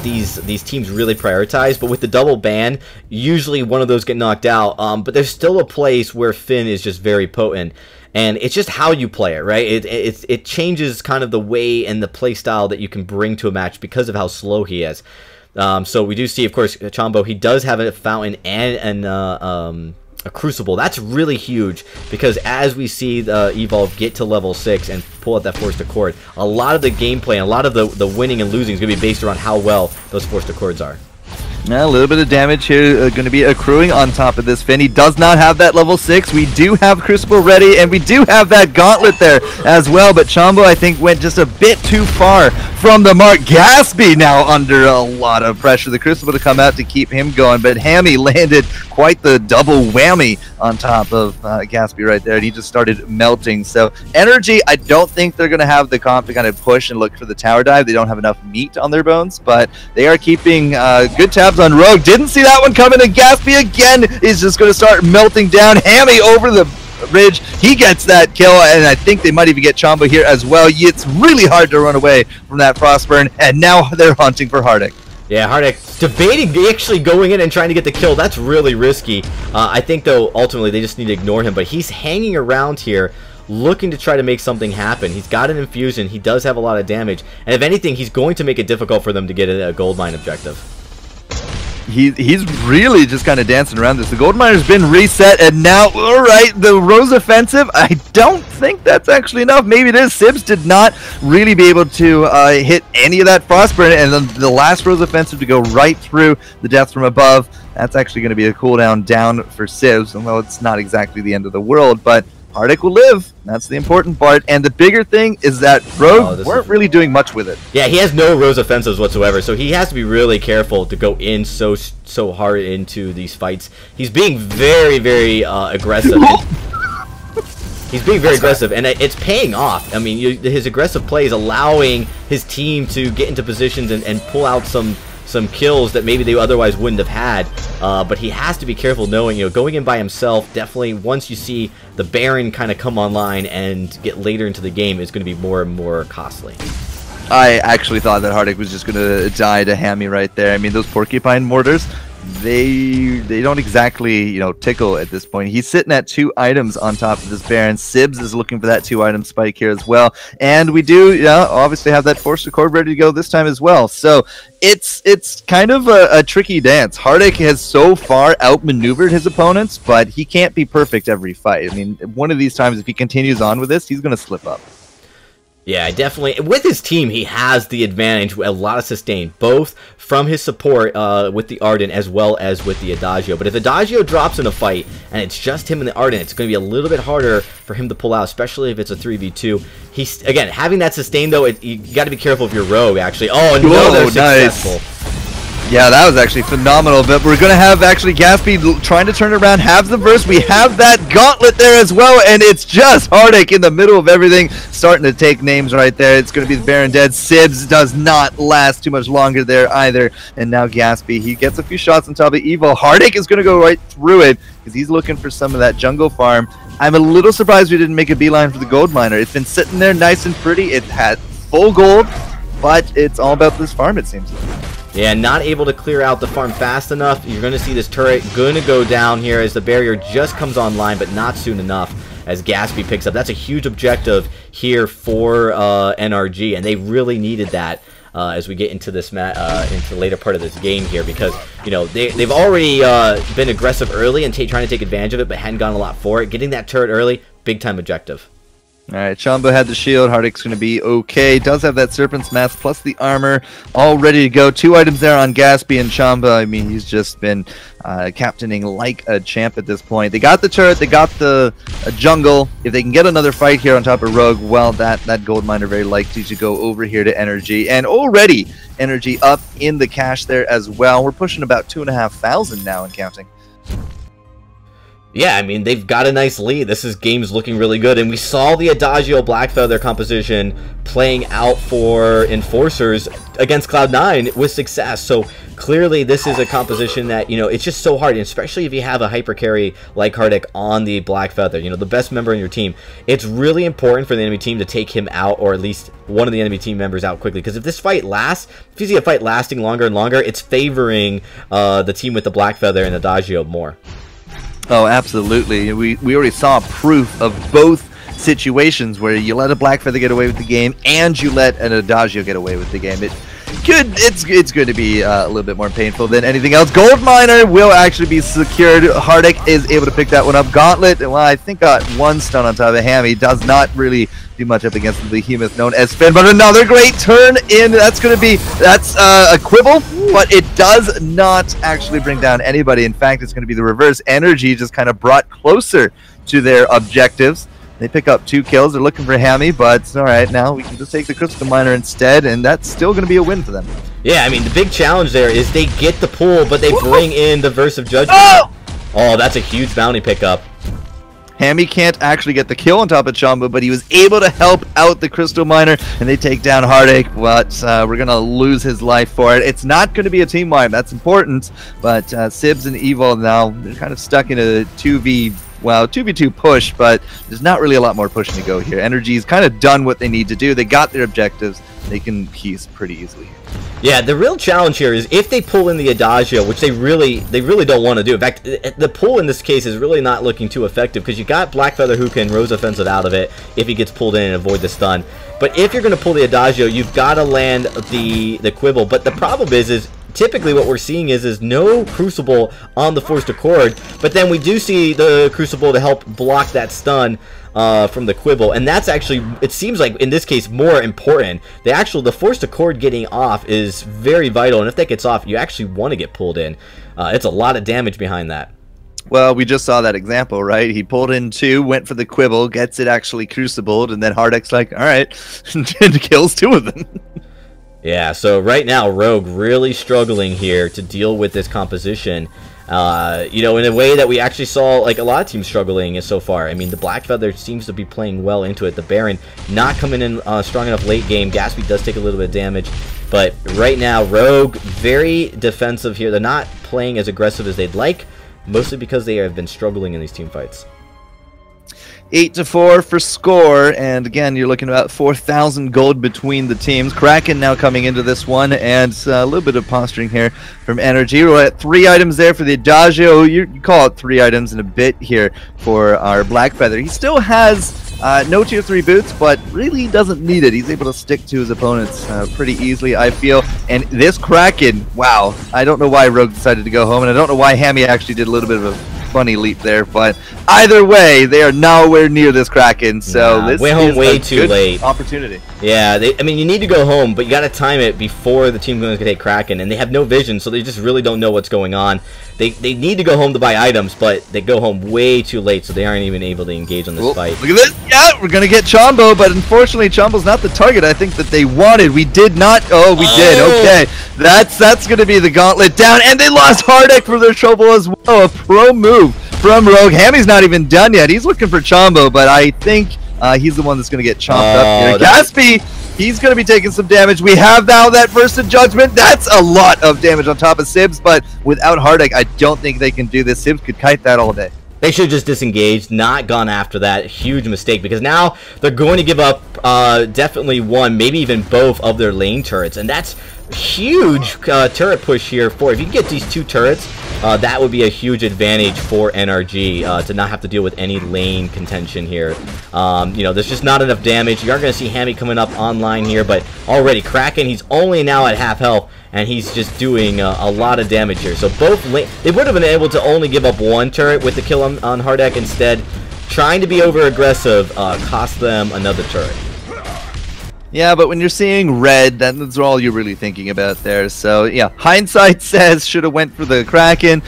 these teams really prioritize, but with the double ban, usually one of those get knocked out. But there's still a place where Finn is just very potent, and it's just how you play it, right? It changes kind of the way and the play style that you can bring to a match because of how slow he is. So we do see, of course, Chombo, he does have a fountain and a a Crucible. That's really huge because as we see the Evolve get to level 6 and pull out that Forced Accord, a lot of the gameplay and a lot of the winning and losing is going to be based around how well those Forced Accords are. Now, a little bit of damage here going to be accruing on top of this. Finn, he does not have that level 6. We do have Crucible ready, and we do have that Gauntlet there as well. But Chombo, I think, went just a bit too far from the mark. Gaspy now under a lot of pressure. The Crucible to come out to keep him going, but Hammy landed quite the double whammy on top of Gaspy right there, and he just started melting. So Energy, I don't think they're going to have the comp to kind of push and look for the tower dive. They don't have enough meat on their bones, but they are keeping good tabs on Rogue. Didn't see that one coming, and Gaspy again is just going to start melting down. Hammy over the ridge, he gets that kill, and I think they might even get Chombo here as well. It's really hard to run away from that Frostburn, and now they're hunting for Hardik. Yeah, Hardik debating actually going in and trying to get the kill. That's really risky. I think, though, ultimately they just need to ignore him, but he's hanging around here looking to try to make something happen. He's got an infusion. He does have a lot of damage, and if anything, he's going to make it difficult for them to get a gold mine objective. He's really just kind of dancing around this. The gold miner's been reset, and now, all right, the Rose offensive, I don't think that's actually enough. Maybe it is. Sibs did not really be able to hit any of that Frostburn, and then the last Rose offensive to go right through the death from above. That's actually going to be a cooldown down for Sibs, although it's not exactly the end of the world, but Hardik will live. That's the important part. And the bigger thing is that Rogue weren't really doing much with it. Yeah, he has no Rose offensives whatsoever, so he has to be really careful to go in so hard into these fights. He's being very, very aggressive. He's being very aggressive, and it's paying off. I mean, his aggressive play is allowing his team to get into positions and pull out some kills that maybe they otherwise wouldn't have had, but he has to be careful knowing, going in by himself, definitely once you see the Baron kind of come online and get later into the game, is going to be more and more costly. I actually thought that Hardik was just going to die to Hammy right there. I mean, those Porcupine Mortars, they don't exactly, tickle at this point. He's sitting at 2 items on top of this Baron. Sibs is looking for that 2-item spike here as well. And we do, obviously have that Forced Accord ready to go this time as well. So it's kind of a tricky dance. Hardik has so far outmaneuvered his opponents, but he can't be perfect every fight. I mean, one of these times, if he continues on with this, he's going to slip up. Yeah, definitely. With his team, he has the advantage, a lot of sustain, both from his support with the Ardent as well as with the Adagio. But if Adagio drops in a fight and it's just him and the Ardent, it's going to be a little bit harder for him to pull out, especially if it's a 3v2. He's, again, having that sustain, though, you got to be careful of your Rogue, actually. Oh, no, they're successful. Nice. Yeah, that was actually phenomenal, but we're going to have actually Gaspy trying to turn around, have the burst. We have that Gauntlet there as well, and it's just Hardik in the middle of everything, starting to take names right there. It's going to be the Baron dead. Sibs does not last too much longer there either, and now Gaspy, he gets a few shots on top of Evo. Hardik is going to go right through it, because he's looking for some of that jungle farm. I'm a little surprised we didn't make a beeline for the gold miner. It's been sitting there nice and pretty. It had full gold, but it's all about this farm, it seems. Yeah, not able to clear out the farm fast enough. You're going to see this turret going to go down here as the barrier just comes online, but not soon enough as Gaspy picks up. That's a huge objective here for NRG, and they really needed that as we get into this into the later part of this game here, because they've already been aggressive early and trying to take advantage of it, but hadn't gone a lot for it. Getting that turret early, big time objective. All right, Chombo had the shield. Hardik's going to be okay. Does have that Serpent's Mask plus the armor all ready to go. 2 items there on Gaspy and Chombo. I mean, he's just been captaining like a champ at this point. They got the turret. They got the jungle. If they can get another fight here on top of Rogue, well, that gold miner very likely to go over here to Energy. And already Energy up in the cash there as well. We're pushing about 2,500 now and counting. Yeah, I mean, they've got a nice lead. Game's looking really good, and we saw the Adagio Blackfeather composition playing out for Enforcers against Cloud9 with success. So clearly this is a composition that, it's just so hard, especially if you have a hyper carry like Hardik on the Blackfeather, the best member in your team. It's really important for the enemy team to take him out, or at least one of the enemy team members out quickly, because if this fight lasts, if you see a fight lasting longer and longer, it's favoring the team with the Blackfeather and Adagio more. Oh, absolutely. We already saw proof of both situations where you let a Blackfeather get away with the game and you let an Adagio get away with the game. It it's going to be a little bit more painful than anything else. Gold Miner will actually be secured. Hardek is able to pick that one up. Gauntlet, well, I think got one stun on top of Hammy. Does not really do much up against the behemoth known as Finn, but another great turn in. That's a quibble, but it does not actually bring down anybody. In fact, it's going to be the reverse. Energy just kind of brought closer to their objectives. They pick up 2 kills. They're looking for Hammy, but it's all right. Now we can just take the Crystal Miner instead, and that's still going to be a win for them. Yeah, I mean, the big challenge there is they get the pull, but they bring in the Verse of Judgment. Oh, that's a huge bounty pickup. Hammy can't actually get the kill on top of Chombo, but he was able to help out the Crystal Miner, and they take down Heartache, but we're going to lose his life for it. It's not going to be a team wipe. That's important, but Sibs and Evil now, they're kind of stuck in a 2v2 push, but there's not really a lot more pushing to go here. Energy's kind of done what they need to do. They got their objectives. They can piece pretty easily. Yeah, the real challenge here is if they pull in the Adagio, which they really don't want to do. In fact, the pull in this case is really not looking too effective because you got Blackfeather who can Rose Offensive out of it if he gets pulled in and avoid the stun. But if you're going to pull the Adagio, you've got to land the Quibble. But the problem is typically what we're seeing is no Crucible on the Forced Accord, but then we do see the Crucible to help block that stun from the Quibble, and that's actually, it seems like in this case, more important. The Forced Accord getting off is very vital, and if that gets off, you actually want to get pulled in. It's a lot of damage behind that. Well, we just saw that example, right? He pulled in 2, went for the Quibble, gets it actually crucibled, and then Hardek's like, all right, and kills 2 of them. Yeah, so right now, Rogue really struggling here to deal with this composition. You know, in a way that we actually saw like a lot of teams struggling so far. I mean, the Blackfeather seems to be playing well into it. The Baron not coming in strong enough late game. Gatsby does take a little bit of damage, but right now Rogue very defensive here. They're not playing as aggressive as they'd like, mostly because they have been struggling in these team fights. 8-4 for score, and again, you're looking at about 4,000 gold between the teams. Kraken now coming into this one, and a little bit of posturing here from Energy. We're at 3 items there for the Adagio. You call it 3 items in a bit here for our Blackfeather. He still has no tier 3 boots, but really doesn't need it. He's able to stick to his opponents pretty easily, I feel. And this Kraken, wow, I don't know why Rogue decided to go home, and I don't know why Hammy actually did a little bit of a funny leap there, but either way, they are nowhere near this Kraken, so this way home is way a too good late opportunity. Yeah, I mean, you need to go home, but you got to time it before the team goes to take Kraken, and they have no vision, so they just really don't know what's going on. They need to go home to buy items, but they go home way too late, so they aren't even able to engage on this fight. Look at this! Yeah, we're gonna get Chombo, but unfortunately, Chombo's not the target I think that they wanted. We did not. Oh, we did. Okay, that's gonna be the gauntlet down, and they lost Hardek for their trouble as well. A pro move from Rogue. Hammy's not even done yet. He's looking for Chombo, but I think he's the one that's going to get chomped up here. Gatsby, he's going to be taking some damage. We have now that Burst of Judgment. That's a lot of damage on top of Sibs, but without Hardek, I don't think they can do this. Sibs could kite that all day. They should have just disengaged, not gone after that. Huge mistake, because now they're going to give up definitely one, maybe even both of their lane turrets, and that's huge turret push here for, if you can get these 2 turrets, that would be a huge advantage for NRG to not have to deal with any lane contention here. You know, there's just not enough damage. You are going to see Hammy coming up online here, but already Kraken, he's only now at half health, and he's just doing a lot of damage here. So both they would have been able to only give up 1 turret with the kill on Hardek. Instead, trying to be over aggressive cost them another turret. Yeah, but when you're seeing red, that's all you're really thinking about there. So, yeah, hindsight says should have went for the Kraken.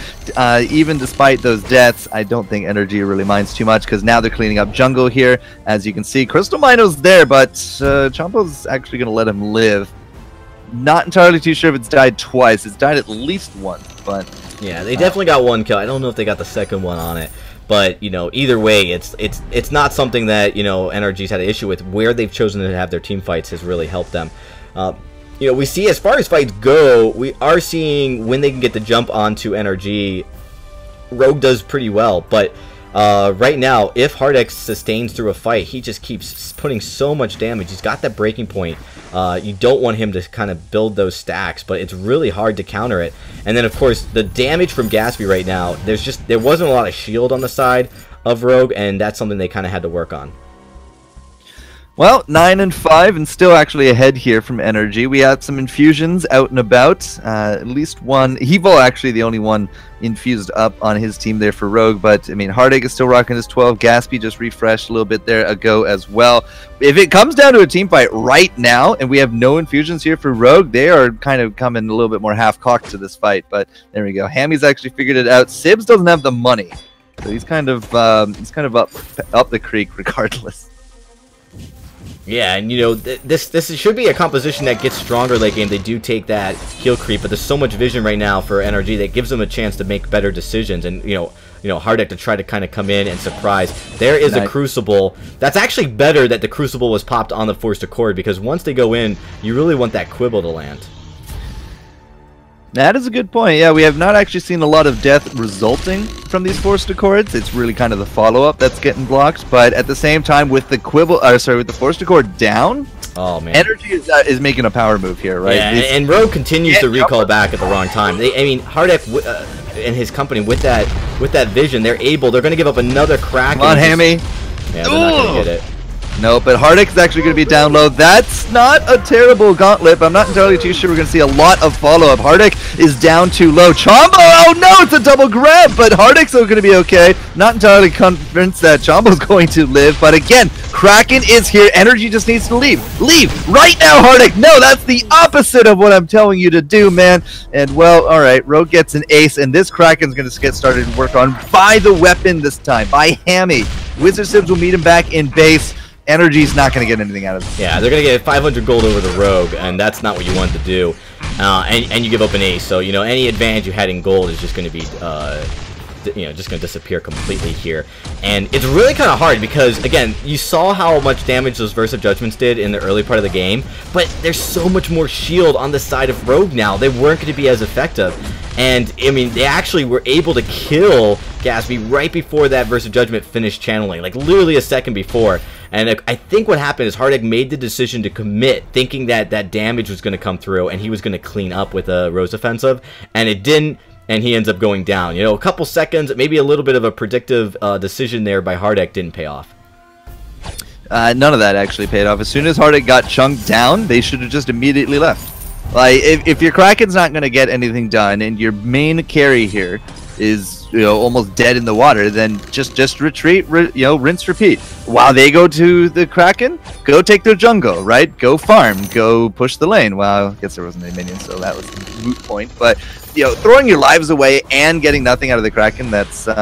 Even despite those deaths, I don't think Energy really minds too much, because now they're cleaning up jungle here. As you can see, Crystal Mino's there, but Chompo's actually going to let him live. Not entirely too sure if it's died twice. It's died at least once, but... Yeah, they definitely got 1 kill. I don't know if they got the second one on it. But, you know, either way, it's not something that, you know, NRG's had an issue with. Where they've chosen to have their team fights has really helped them. You know, we see, as far as fights go, we are seeing when they can get the jump onto NRG, Rogue does pretty well. But right now, if Hardek sustains through a fight, he just keeps putting so much damage. He's got that breaking point. You don't want him to kind of build those stacks, but it's really hard to counter it. And then, of course, the damage from Gatsby right now, there wasn't a lot of shield on the side of Rogue, and that's something they kind of had to work on. Well, 9 and 5, and still actually ahead here from Energy. We had some infusions out and about. At least one. Hevo actually the only one infused up on his team there for Rogue. But I mean, Heartache is still rocking his 12. Gaspy just refreshed a little bit there ago as well. If it comes down to a team fight right now, and we have no infusions here for Rogue, they are kind of coming a little bit more half-cocked to this fight. But there we go. Hammy's actually figured it out. Sibs doesn't have the money, so he's kind of up the creek regardless. Yeah, and you know, this should be a composition that gets stronger late game. They do take that heal creep, but there's so much vision right now for NRG that gives them a chance to make better decisions. And you know, Heartache to try to kind of come in and surprise. There is a Crucible. That's actually better that the Crucible was popped on the Forced Accord, because once they go in, you really want that Quibble to land. That is a good point. Yeah, we have not actually seen a lot of death resulting from these Forced Accords. It's really kind of the follow-up that's getting blocked. But at the same time, with the with the Forced Accord down, oh man, Energy is making a power move here, right? Yeah, and Rogue continues to recall back at the wrong time. I mean, Heartache and his company with that vision, they're going to give up another crack. Come on, Hammy. Yeah, they're not going to get it. No, but Heartache is actually going to be down low. That's not a terrible gauntlet, but I'm not entirely too sure we're going to see a lot of follow-up. Heartache is down too low. Chombo! Oh no, it's a double grab, but Heartache's still going to be okay. Not entirely convinced that Chombo's going to live, but again, Kraken is here. Energy just needs to leave. Leave right now, Heartache! No, that's the opposite of what I'm telling you to do, man. And well, alright, Rogue gets an ace, and this Kraken's going to get started to work on by the weapon this time, by Hammy. Wizard Sibs will meet him back in base. Energy's not going to get anything out of this. Yeah, they're going to get 500 gold over the Rogue, and that's not what you want to do. And you give up an ace, so you know any advantage you had in gold is just going to be, just going to disappear completely here. And it's really kind of hard because, again, you saw how much damage those Versa Judgments did in the early part of the game, but there's so much more shield on the side of Rogue now. They weren't going to be as effective. And, I mean, they actually were able to kill Gaspy right before that Versa Judgment finished channeling, like literally a second before. And I think what happened is Heartache made the decision to commit, thinking that that damage was going to come through and he was going to clean up with a Rose Offensive, and it didn't, and he ends up going down. You know, a couple seconds, maybe a little bit of a predictive decision there by Heartache didn't pay off. None of that actually paid off. As soon as Heartache got chunked down, they should have just immediately left. Like, if your Kraken's not going to get anything done, and your main carry here is, you know, almost dead in the water, then just retreat, rinse, repeat. While they go to the Kraken, go take their jungle, right? Go farm, go push the lane. Well, I guess there wasn't any minions, so that was a moot point. But, you know, throwing your lives away and getting nothing out of the Kraken, that's a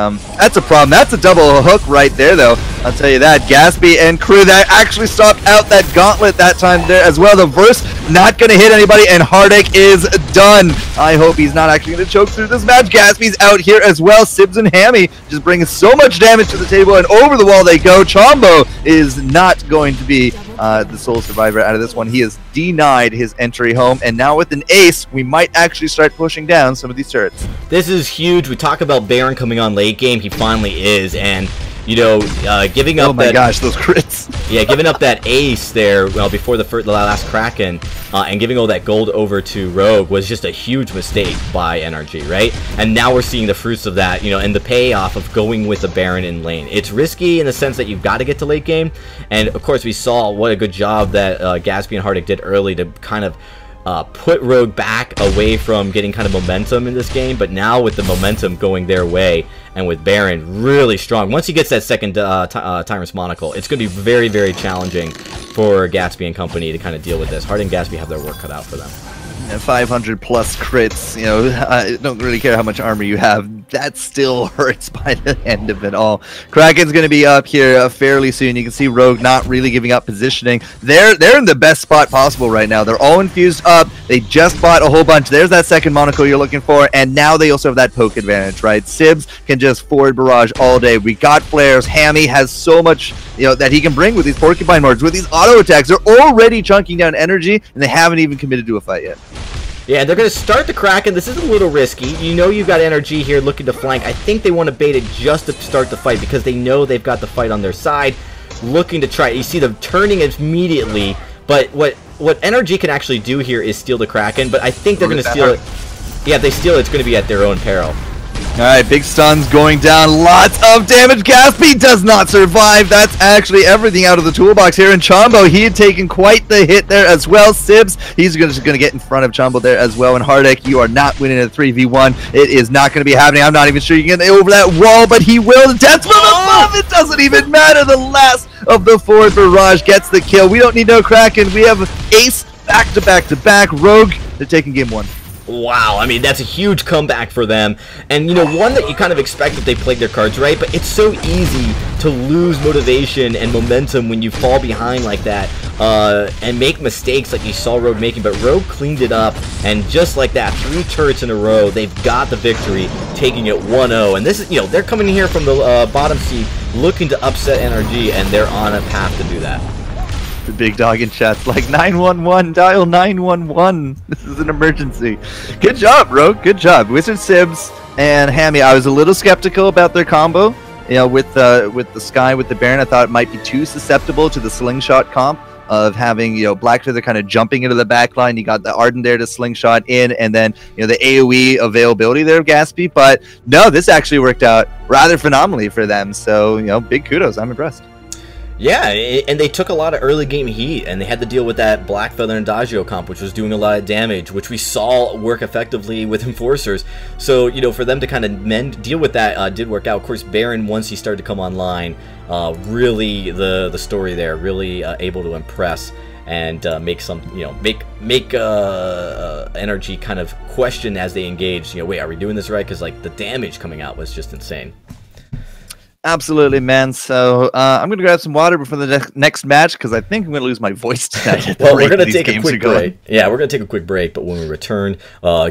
problem. That's a double hook right there, though. I'll tell you that. Gaspy and crew that actually stopped out that gauntlet that time there as well. The verse not going to hit anybody, and Heartache is done. I hope he's not actually going to choke through this match. Gaspy's out here as well. Sibs and Hammy just bringing so much damage to the table, and over the wall they go. Chombo is not going to be the sole survivor out of this one. He is denied his entry home, and now with an ace, we might actually start pushing down some of these turrets. This is huge. We talk about Baron coming on late game. He finally is, and you know, giving up. Oh my gosh, those crits! Yeah, giving up that ace there, well, before the last Kraken, and giving all that gold over to Rogue was just a huge mistake by NRG, right? And now we're seeing the fruits of that, you know, and the payoff of going with the Baron in lane. It's risky in the sense that you've got to get to late game, and of course we saw what a good job that Gaspy and Heartache did early to kind of put Rogue back away from getting kind of momentum in this game, but now with the momentum going their way, and with Baron really strong, once he gets that second Tyrant's Monocle, it's going to be very, very challenging for Gaspy and company to kind of deal with this. Heart and Gaspy have their work cut out for them. 500 plus crits, you know, I don't really care how much armor you have, that still hurts by the end of it all. Kraken's going to be up here fairly soon. You can see Rogue not really giving up positioning. They're in the best spot possible right now. They're all infused up. They just bought a whole bunch. There's that second monocle you're looking for, and now they also have that poke advantage, right? Sibs can just forward barrage all day. We got flares. Hammy has so much, you know, that he can bring with these porcupine mords, with these auto attacks. They're already chunking down energy, and they haven't even committed to a fight yet. Yeah, they're going to start the Kraken. This is a little risky. You know you've got NRG here looking to flank. I think they want to bait it just to start the fight because they know they've got the fight on their side, looking to try. You see them turning immediately, but what NRG can actually do here is steal the Kraken, but I think they're going to steal it. Yeah, if they steal it, it's going to be at their own peril. Alright, big stuns going down, lots of damage. Gaspy does not survive. That's actually everything out of the toolbox here. And Chombo, he had taken quite the hit there as well. Sibs, he's just going to get in front of Chombo there as well. And Hardek, you are not winning a 3v1. It is not going to be happening. I'm not even sure you can get over that wall, but he will. Death from above, it doesn't even matter. The last of the forward barrage gets the kill. We don't need no Kraken. We have Ace back to back to back. Rogue, they're taking game 1. Wow, I mean, that's a huge comeback for them. And, you know, one that you kind of expect that they played their cards right, but it's so easy to lose motivation and momentum when you fall behind like that and make mistakes like you saw Rogue making. But Rogue cleaned it up, and just like that, 3 turrets in a row, they've got the victory, taking it 1-0. And this is, you know, they're coming here from the bottom seed looking to upset NRG, and they're on a path to do that. The big dog in chat's like 911, dial 911. This is an emergency. Good job, Rogue. Good job. Wizard Sibs and Hammy. I was a little skeptical about their combo. You know, with the Sky, with the Baron, I thought it might be too susceptible to the slingshot comp of having, you know, Black Feather kind of jumping into the back line. You got the Arden there to slingshot in, and then, you know, the AoE availability there of Gaspy. But no, this actually worked out rather phenomenally for them. So, you know, big kudos. I'm impressed. Yeah, and they took a lot of early game heat, and they had to deal with that Black Feather and Dagio comp, which was doing a lot of damage, which we saw work effectively with Enforcers. So, you know, for them to kind of deal with that did work out. Of course, Baron, once he started to come online, really the story there, really able to impress and make some, you know, make NRG kind of question as they engage. You know, wait, are we doing this right? Because like the damage coming out was just insane. Absolutely, man. So I'm going to grab some water before the next match because I think I'm going to lose my voice tonight. Well, we're going to take a quick break. Yeah, we're going to take a quick break, but when we return,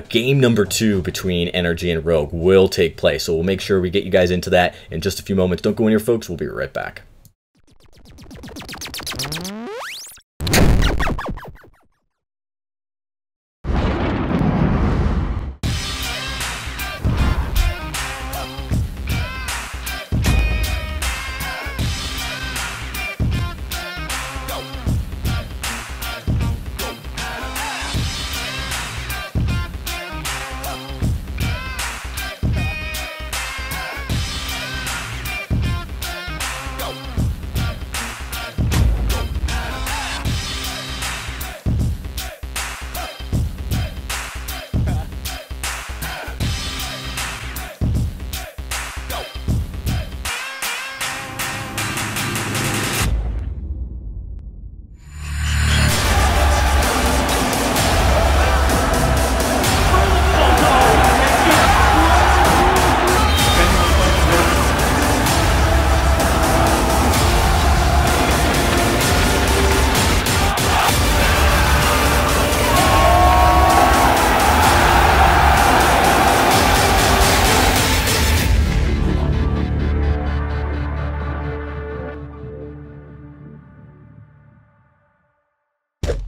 game number 2 between NRG and Rogue will take place. So we'll make sure we get you guys into that in just a few moments. Don't go anywhere, folks. We'll be right back.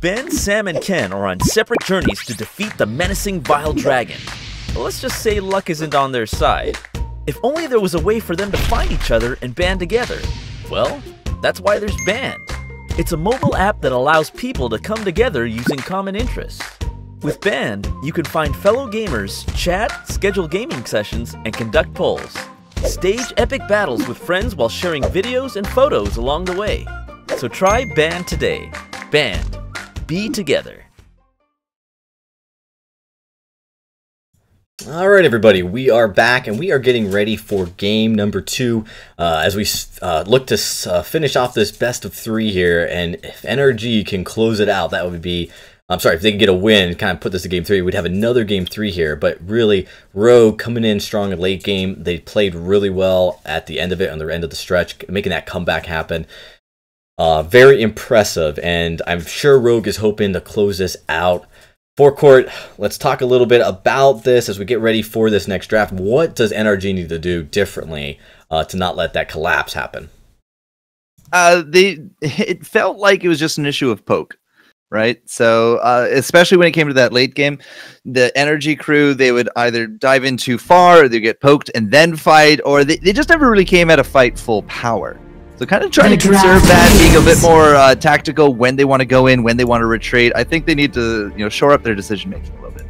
Ben, Sam, and Ken are on separate journeys to defeat the menacing Vile Dragon. But let's just say luck isn't on their side. If only there was a way for them to find each other and band together. Well, that's why there's Band. It's a mobile app that allows people to come together using common interests. With Band, you can find fellow gamers, chat, schedule gaming sessions, and conduct polls. Stage epic battles with friends while sharing videos and photos along the way. So try Band today. Band. Be together. All right, everybody, we are back, and we are getting ready for game number 2 as we look to finish off this best of 3 here. And if NRG can close it out, that would be, I'm sorry, if they can get a win, kind of put this to game 3, we'd have another game 3 here. But really, Rogue coming in strong in late game. They played really well at the end of it, on the end of the stretch, making that comeback happen. Very impressive, and I'm sure Rogue is hoping to close this out. Forecourt, let's talk a little bit about this as we get ready for this next draft. What does NRG need to do differently to not let that collapse happen? It felt like it was just an issue of poke, right? So especially when it came to that late game, the NRG crew, they would either dive in too far, or they get poked and then fight, or they just never really came at a fight full power. So kind of trying to conserve that, being a bit more tactical when they want to go in, when they want to retreat. I think they need to, you know, shore up their decision making a little bit.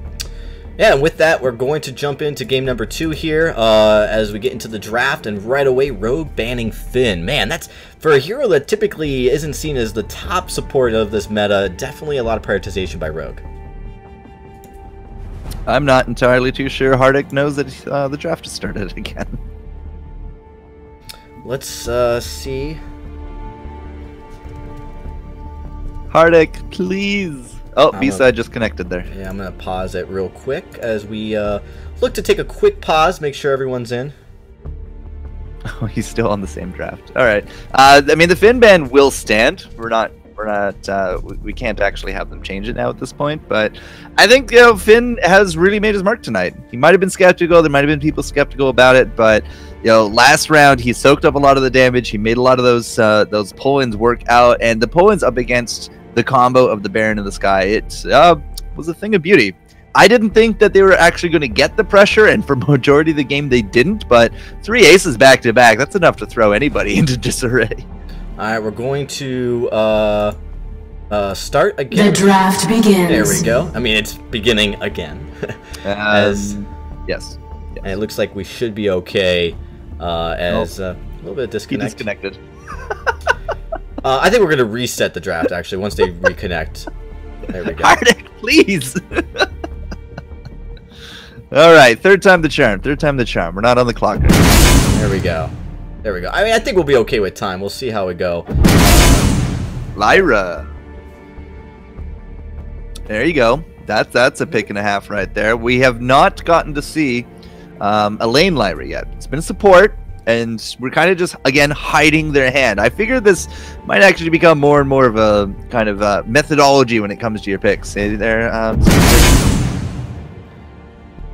Yeah, and with that, we're going to jump into game number 2 here as we get into the draft, and right away, Rogue banning Finn. Man, that's, for a hero that typically isn't seen as the top support of this meta, definitely a lot of prioritization by Rogue. I'm not entirely too sure Hardik knows that the draft has started again. Let's see. Hardik, please. Oh, B-side just connected there. Yeah, I'm going to pause it real quick as we look to take a quick pause, make sure everyone's in. Oh, he's still on the same draft. All right. I mean, the Finn ban will stand. We can't actually have them change it now at this point. But I think Finn has really made his mark tonight. He might have been skeptical. There might have been people skeptical about it, but last round he soaked up a lot of the damage. He made a lot of those pull-ins work out, and the pull-ins up against the combo of the Baron and the Sky, it was a thing of beauty. I didn't think that they were actually going to get the pressure, and for majority of the game they didn't, but 3 aces back to back, that's enough to throw anybody into disarray. Alright, we're going to start again. The draft begins. There we go. I mean, it's beginning again. Yes. And it looks like we should be okay a little bit of disconnect. He disconnected. I think we're going to reset the draft, actually, once they reconnect. There we go. Hardik, please! Alright, third time the charm. Third time the charm. We're not on the clock. There we go. There we go. I mean, I think we'll be okay with time. We'll see how we go. Lyra. There you go. That's a pick and a half right there. We have not gotten to see a lane Lyra yet. It's been support, and we're kind of just, again, hiding their hand. I figure this might actually become more and more of a kind of methodology when it comes to your picks. Hey there,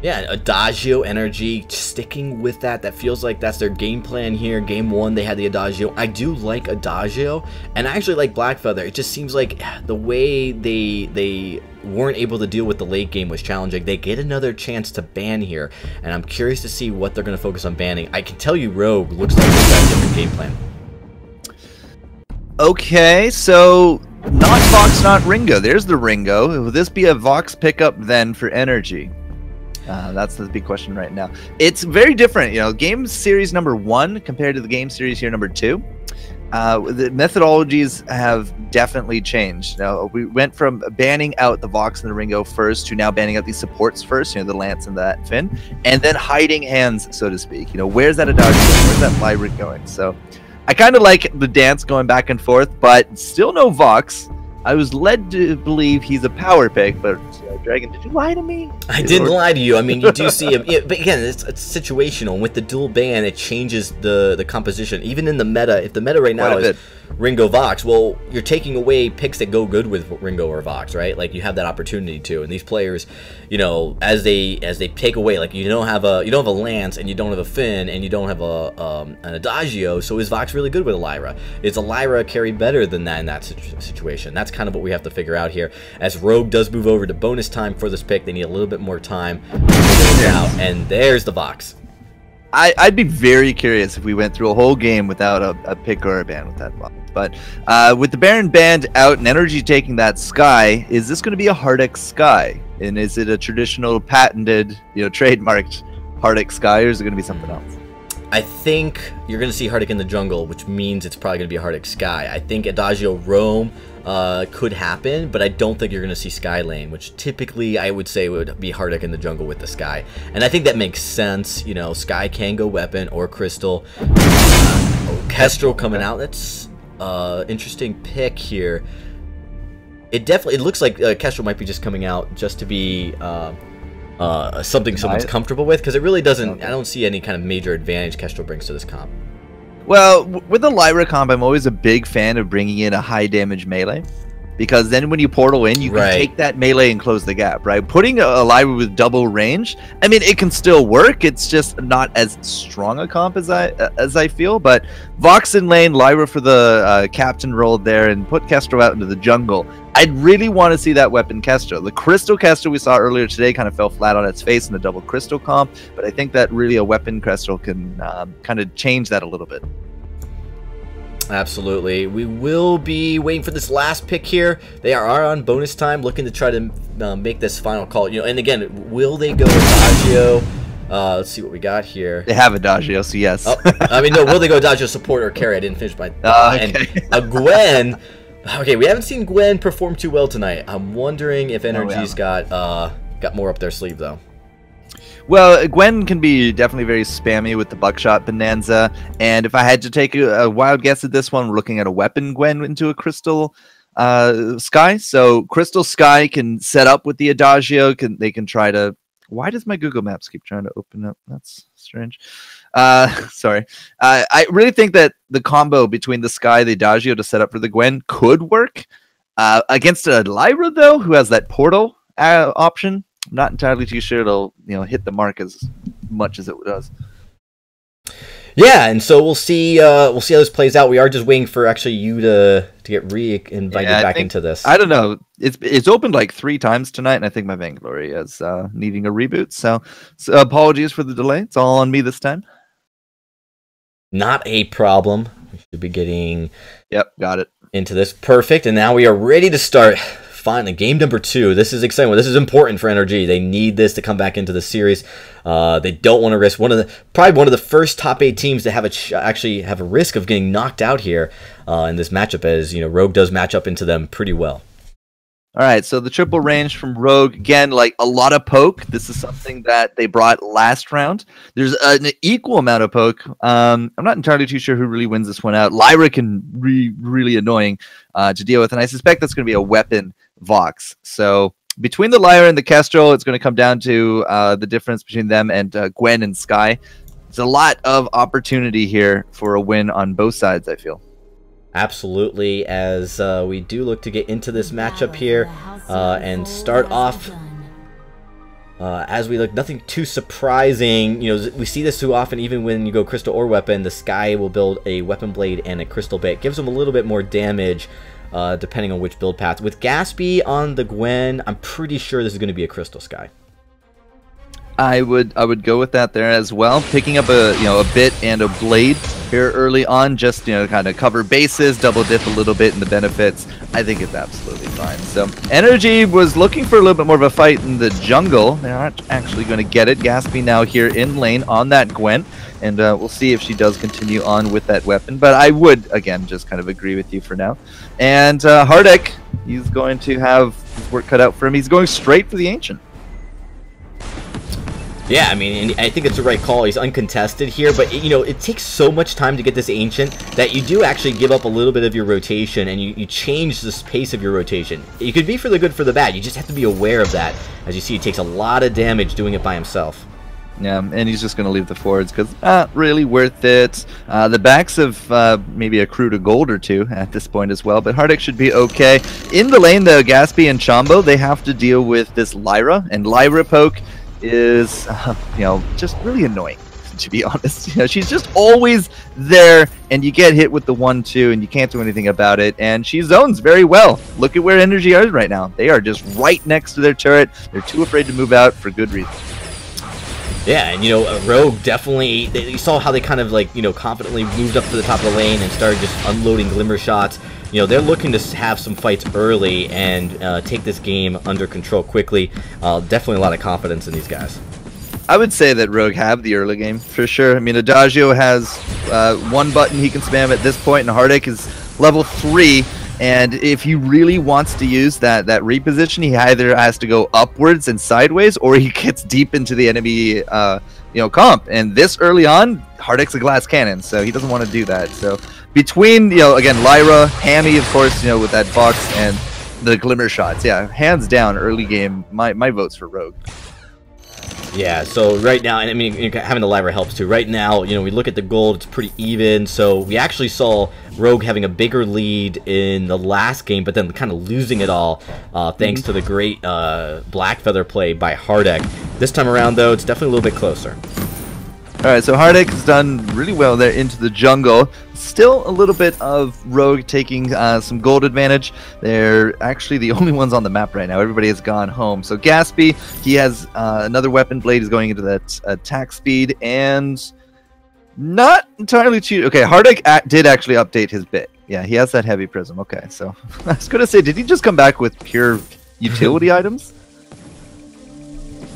Yeah, Adagio energy, sticking with that. That feels like that's their game plan here. Game 1, they had the Adagio. I do like Adagio, and I actually like Blackfeather. It just seems like the way they weren't able to deal with the late game was challenging. They get another chance to ban here, and I'm curious to see what they're going to focus on banning. I can tell you Rogue looks like they've got a different game plan. Okay, so not Vox, not Ringo. There's the Ringo. Will this be a Vox pickup then for energy? That's the big question right now. It's very different, game series number 1 compared to the game series here number 2. The methodologies have definitely changed. Now, we went from banning out the Vox and the Ringo first to now banning out these supports first, the Lance and that Finn, and then hiding hands, so to speak. Where's that Adagio going? Where's that Lyra going? So I kind of like the dance going back and forth, but still no Vox. I was led to believe he's a power pick, but Dragon, did you lie to me? I didn't lie to you. I mean, you do see him. But again, it's situational. With the dual ban, it changes the composition. Even in the meta, if the meta right now is Ringo Vox, well, you're taking away picks that go good with Ringo or Vox, right? Like, you have that opportunity to. And these players, as they take away, like, you don't have a Lance, and you don't have a Finn, and you don't have an Adagio. So is Vox really good with a Lyra? Is a Lyra carry better than that in that situation? That's kind of what we have to figure out here. As Rogue does move over to bonus time for this pick, they need a little bit more time to figure it out, and there's the Vox. I'd be very curious if we went through a whole game without a pick or a ban with that Vox. But with the Baron banned out and energy taking that Sky, is this going to be a Hardik Sky? And is it a traditional patented, trademarked Hardik Sky, or is it going to be something else? I think you're going to see Hardik in the jungle, which means it's probably going to be a Hardik Sky. I think Adagio Roam could happen, but I don't think you're going to see Sky lane, which typically I would say would be Hardik in the jungle with the Sky. And I think that makes sense. Sky can go weapon or crystal. Kestrel coming out. That's interesting pick here. It looks like Kestrel might be just coming out just to be something someone's comfortable with, because it really doesn't. I don't see any kind of major advantage Kestrel brings to this comp. Well, with the Lyra comp, I'm always a big fan of bringing in a high damage melee, because then when you portal in, you can take that melee and close the gap, right? Putting a Lyra with double range, I mean, it can still work. It's just not as strong a comp as I feel. But Vox in lane, Lyra for the captain role there, and put Kestrel out into the jungle. I'd really want to see that weapon Kestrel. The Crystal Kestrel we saw earlier today kind of fell flat on its face in the double Crystal comp, but I think that really a weapon Kestrel can kind of change that a little bit. Absolutely. We will be waiting for this last pick here. They are on bonus time, looking to try to make this final call. You know, and again, will they go Adagio? Let's see what we got here. They have Adagio, so yes. Oh, I mean, no, will they go Adagio support or carry? I didn't finish my... Okay. And Gwen... Okay, we haven't seen Gwen perform too well tonight. I'm wondering if Energy's got more up their sleeve, though. Well, Gwen can be definitely very spammy with the buckshot bonanza, and if I had to take a wild guess at this one, we're looking at a weapon Gwen into a crystal Sky. So crystal Sky can set up with the Adagio. They can try to... Why does my Google Maps keep trying to open up? That's strange. Sorry. I really think that the combo between the Sky, the Adagio to set up for the Gwen could work. Against a Lyra, though, who has that portal option, I'm not entirely too sure it'll hit the mark as much as it does. Yeah, and so we'll see how this plays out. We are just waiting for actually you to get re-invited back into this. I don't know. It's opened like 3 times tonight, and I think my Vainglory is needing a reboot. So apologies for the delay. It's all on me this time. Not a problem. We should be getting got it into this. Perfect. And now we are ready to start. Finally, game number 2. This is exciting. This is important for NRG. They need this to come back into the series. They don't want to risk probably one of the first top 8 teams to have actually have a risk of getting knocked out here in this matchup, as Rogue does match up into them pretty well. All right, so the triple range from Rogue, again, like a lot of poke. This is something that they brought last round. There's an equal amount of poke. I'm not entirely too sure who really wins this one out. Lyra can be really annoying to deal with, and I suspect that's going to be a weapon Vox. So between the Lyra and the Kestrel, it's going to come down to the difference between them and Gwen and Sky. There's a lot of opportunity here for a win on both sides, I feel. Absolutely, as we do look to get into this matchup here and start off as we look, nothing too surprising. We see this too often. Even when you go crystal or weapon, the Sky will build a weapon blade and a crystal bait. Gives them a little bit more damage depending on which build path. With Gatsby on the Gwen, I'm pretty sure this is going to be a crystal Sky. I would go with that there as well. Picking up a bit and a blade here early on, just kind of cover bases, double dip a little bit in the benefits. I think it's absolutely fine. So Energy was looking for a little bit more of a fight in the jungle. They're not actually going to get it. Gatsby now here in lane on that Gwen, and we'll see if she does continue on with that weapon. But I would again just kind of agree with you for now. And Hardek, he's going to have his work cut out for him. He's going straight for the Ancient. Yeah, I mean, and I think it's the right call. He's uncontested here, but it takes so much time to get this Ancient that you do actually give up a little bit of your rotation, and you change the pace of your rotation. It could be for the good, for the bad. You just have to be aware of that. As you see, he takes a lot of damage doing it by himself. Yeah, and he's just going to leave the forwards because not really worth it. The backs have maybe accrued a gold or 2 at this point as well, but Hardek should be okay. In the lane, though, Gatsby and Chombo, they have to deal with this Lyra, and Lyra poke is just really annoying, to be honest. She's just always there, and you get hit with the 1-2 and you can't do anything about it, and she zones very well. Look at where Energy is right now. They are just right next to their turret. They're too afraid to move out for good reason. Yeah, and Rogue definitely, you saw how they kind of confidently moved up to the top of the lane and started just unloading glimmer shots. They're looking to have some fights early and take this game under control quickly. Definitely a lot of confidence in these guys. I would say that Rogue have the early game, for sure. I mean, Adagio has 1 button he can spam at this point, and Hardek is level 3. And if he really wants to use that reposition, he either has to go upwards and sideways, or he gets deep into the enemy comp. And this early on, Hardek's a glass cannon, so he doesn't want to do that. So between, again, Lyra, Hammy, of course, with that box, and the glimmer shots, yeah, hands down, early game, my vote's for Rogue. Yeah, so right now, and I mean, having the Lyra helps too. Right now, we look at the gold, it's pretty even. So we actually saw Rogue having a bigger lead in the last game, but then kind of losing it all thanks to the great Black Feather play by Hardek. This time around, though, it's definitely a little bit closer. All right, so Hardek has done really well there into the jungle. Still a little bit of Rogue taking some gold advantage. They're actually the only ones on the map right now. Everybody has gone home. So Gatsby, he has another weapon blade. He's going into that attack speed, and Not entirely too. Okay, Hardik did actually update his bit. Yeah, he has that heavy prism. Okay, so I was gonna say, did he just come back with pure utility items?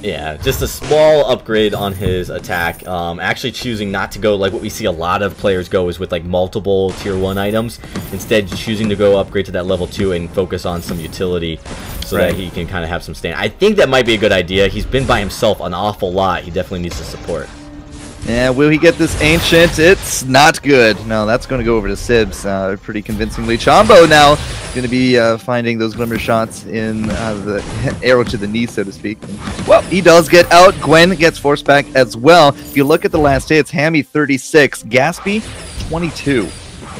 Yeah, just a small upgrade on his attack. Actually choosing not to go like what we see a lot of players go is with like multiple tier 1 items. Instead, choosing to go upgrade to that level 2 and focus on some utility so that he can kind of have some stand. I think that might be a good idea. He's been by himself an awful lot. He definitely needs the support. Yeah, will he get this Ancient? It's not good. No, that's going to go over to Sibs pretty convincingly. Chombo now going to be finding those glimmer shots in the arrow to the knee, so to speak. Well, he does get out. Gwen gets forced back as well. If you look at the last hits, Hammy 36, Gaspy 22.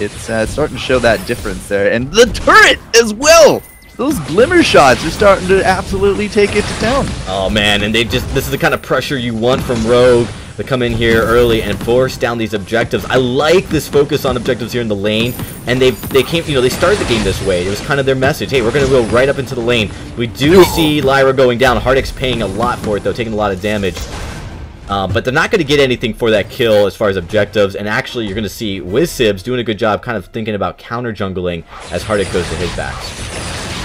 It's starting to show that difference there. And the turret as well! Those glimmer shots are starting to absolutely take it to town. Oh man, and this is the kind of pressure you want from Rogue to come in here early and force down these objectives. I like this focus on objectives here in the lane, and they came, they started the game this way. It was kind of their message. Hey, we're going to go right up into the lane. We do see Lyra going down. Hardik's paying a lot for it though, taking a lot of damage. But they're not going to get anything for that kill as far as objectives, and actually you're going to see Sibs doing a good job kind of thinking about counter jungling as Hardik goes to his backs.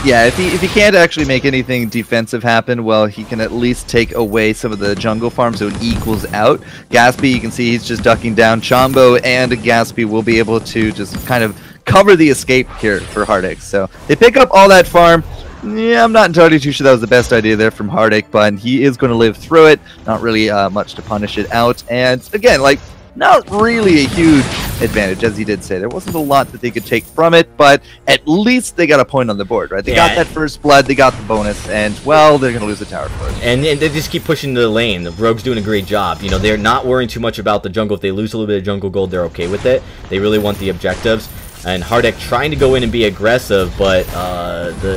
Yeah, if he can't actually make anything defensive happen, well, he can at least take away some of the jungle farm so it equals out. Gaspy, you can see he's just ducking down. Chombo and Gaspy will be able to just kind of cover the escape here for Hardik. So they pick up all that farm. Yeah, I'm not entirely too sure that was the best idea there from Hardik, but he is going to live through it. Not really much to punish it out. And again, like, not really a huge advantage, as he did say. There wasn't a lot that they could take from it, but at least they got a point on the board, right? They got that first blood, they got the bonus, and, well, they're going to lose the tower for it. And they just keep pushing to the lane. The Rogue's doing a great job. They're not worrying too much about the jungle. If they lose a little bit of jungle gold, they're okay with it. They really want the objectives. And Hardik trying to go in and be aggressive, but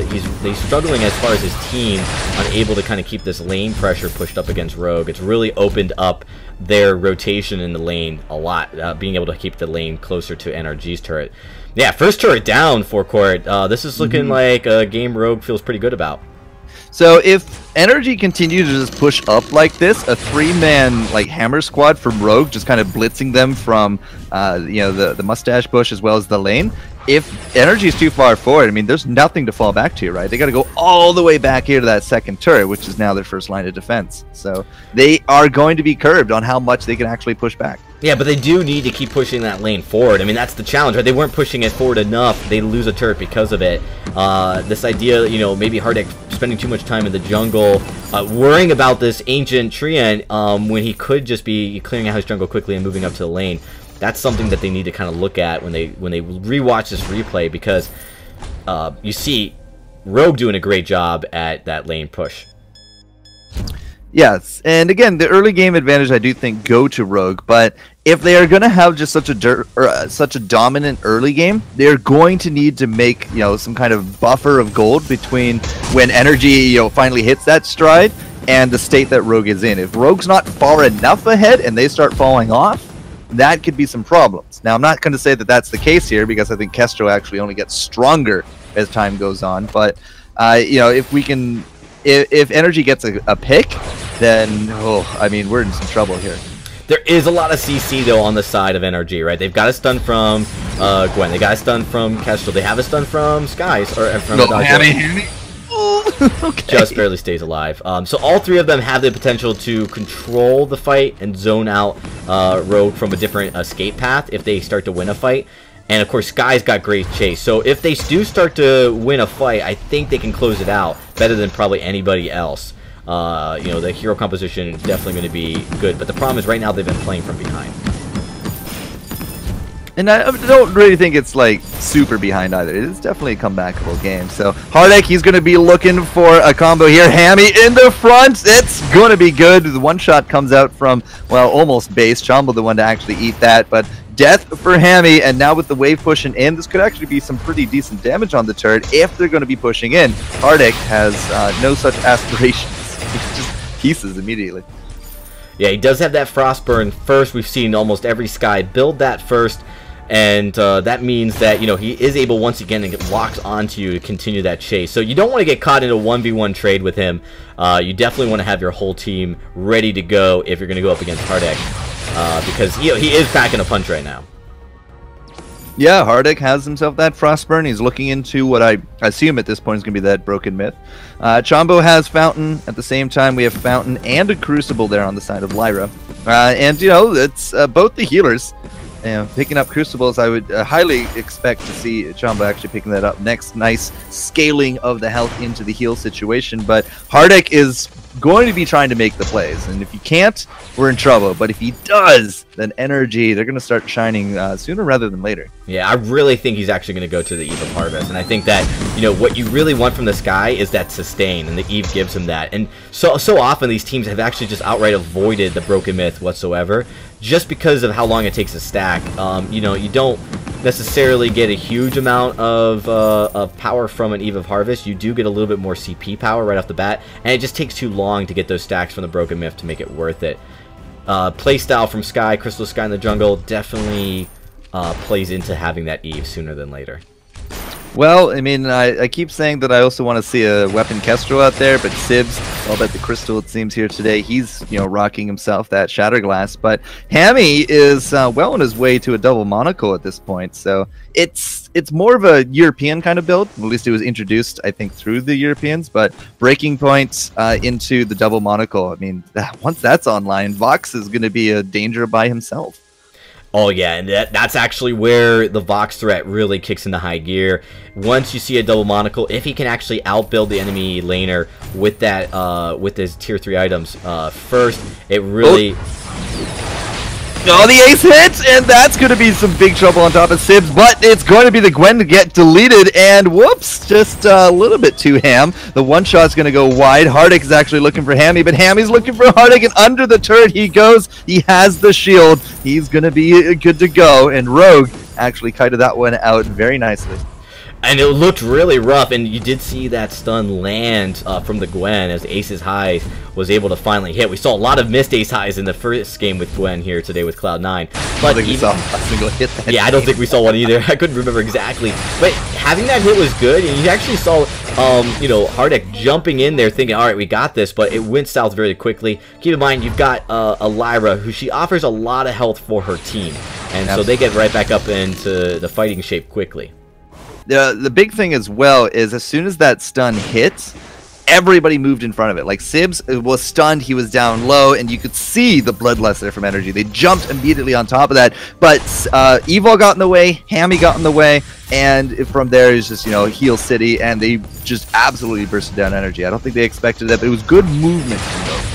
he's struggling as far as his team, unable to kind of keep this lane pressure pushed up against Rogue. It's really opened up their rotation in the lane a lot, being able to keep the lane closer to NRG's turret. Yeah, first turret down for Court. This is looking like a game Rogue feels pretty good about. So if Energy continues to just push up like this, a 3-man like hammer squad from Rogue, just kind of blitzing them from the mustache bush as well as the lane. If Energy is too far forward, I mean, there's nothing to fall back to, right? They got to go all the way back here to that second turret, which is now their first line of defense. So they are going to be curbed on how much they can actually push back. Yeah, but they do need to keep pushing that lane forward. I mean, that's the challenge, right? They weren't pushing it forward enough. They lose a turret because of it. This idea, maybe Hardik spending too much time in the jungle, worrying about this ancient Treant when he could just be clearing out his jungle quickly and moving up to the lane. That's something that they need to kind of look at when they rewatch this replay, because you see Rogue doing a great job at that lane push. Yes, and again, the early game advantage I do think go to Rogue, but if they are going to have just such a dominant early game, they're going to need to make some kind of buffer of gold between when Energy finally hits that stride and the state that Rogue is in. If Rogue's not far enough ahead and they start falling off, that could be some problems. Now, I'm not going to say that that's the case here, because I think Kestro actually only gets stronger as time goes on. But if Energy gets a pick, then I mean, we're in some trouble here. There is a lot of CC though on the side of NRG, right? They've got a stun from Gwen. They got a stun from Kestrel. They have a stun from Skies or from Hammy. Okay. Just barely stays alive. So all three of them have the potential to control the fight and zone out Rogue from a different escape path if they start to win a fight. And of course, Sky's got great chase. So if they do start to win a fight, I think they can close it out better than probably anybody else. The hero composition is definitely going to be good. But the problem is right now they've been playing from behind. And I don't really think it's like super behind either. It's definitely a comebackable game. So Hardik, he's going to be looking for a combo here. Hammy in the front. It's going to be good. The one shot comes out from, well, almost base. Chombo the one to actually eat that. But death for Hammy. And now with the wave pushing in, this could actually be some pretty decent damage on the turret if they're going to be pushing in. Hardik has no such aspirations. He just pieces immediately. Yeah, he does have that Frostburn first. We've seen almost every Sky build that first. And that means that, he is able once again to get locked onto you to continue that chase. So you don't want to get caught in a 1v1 trade with him. You definitely want to have your whole team ready to go if you're going to go up against Hardik. because he is packing a punch right now. Yeah, Hardik has himself that Frostburn. He's looking into what I assume at this point is going to be that Broken Myth. Chombo has Fountain. At the same time, we have Fountain and a Crucible there on the side of Lyra. And, you know, it's both the healers. Picking up Crucibles, I would highly expect to see Chombo actually picking that up next. Nice scaling of the health into the heal situation. But Hardik is going to be trying to make the plays. And if he can't, we're in trouble. But if he does, then energy, they're going to start shining sooner rather than later. Yeah, I really think he's actually going to go to the Eve of Harvest. And I think that, you know, what you really want from this guy is that sustain. And the Eve gives him that. And so often these teams have actually just outright avoided the Broken Myth whatsoever, just because of how long it takes to stack. You know, you don't necessarily get a huge amount of power from an Eve of Harvest. You do get a little bit more CP power right off the bat, and it just takes too long to get those stacks from the Broken Myth to make it worth it. Playstyle from Sky, Crystal Sky in the jungle, definitely plays into having that Eve sooner than later. Well, I mean, I keep saying that I also want to see a Weapon Kestrel out there, but Sibs, all about the Crystal, it seems, here today. He's, you know, rocking himself that Shatterglass, but Hammy is well on his way to a double monocle at this point, so it's more of a European kind of build. At least it was introduced, I think, through the Europeans, but breaking points into the double monocle, I mean, once that's online, Vox is going to be a danger by himself. Oh yeah, and that's actually where the Vox threat really kicks into high gear. Once you see a double monocle, if he can actually outbuild the enemy laner with that, with his tier 3 items, first, it really... Oh, the ace hits, and that's going to be some big trouble on top of Sibs, but it's going to be the Gwen to get deleted, and whoops, just a little bit too ham. The one shot's going to go wide. Hardik is actually looking for Hammy, but Hammy's looking for Hardik, and under the turret he goes. He has the shield. He's going to be good to go, and Rogue actually kited that one out very nicely. And it looked really rough, and you did see that stun land from the Gwen as Ace's High was able to finally hit. We saw a lot of missed Ace Highs in the first game with Gwen here today with Cloud9. But I don't think we saw a single hit that I don't think we saw one either. I couldn't remember exactly. But having that hit was good, and you actually saw, you know, Hardik jumping in there thinking, all right, we got this, but it went south very quickly. Keep in mind, you've got a Lyra, who she offers a lot of health for her team, and so they get right back up into the fighting shape quickly. The big thing as well is as soon as that stun hits, everybody moved in front of it. Like Sibs was stunned, he was down low, and you could see the bloodlust there from energy. They jumped immediately on top of that, but Evil got in the way, Hammy got in the way, and from there is just, you know, Heal City, and they just absolutely bursted down energy. I don't think they expected that, but it was good movement from both.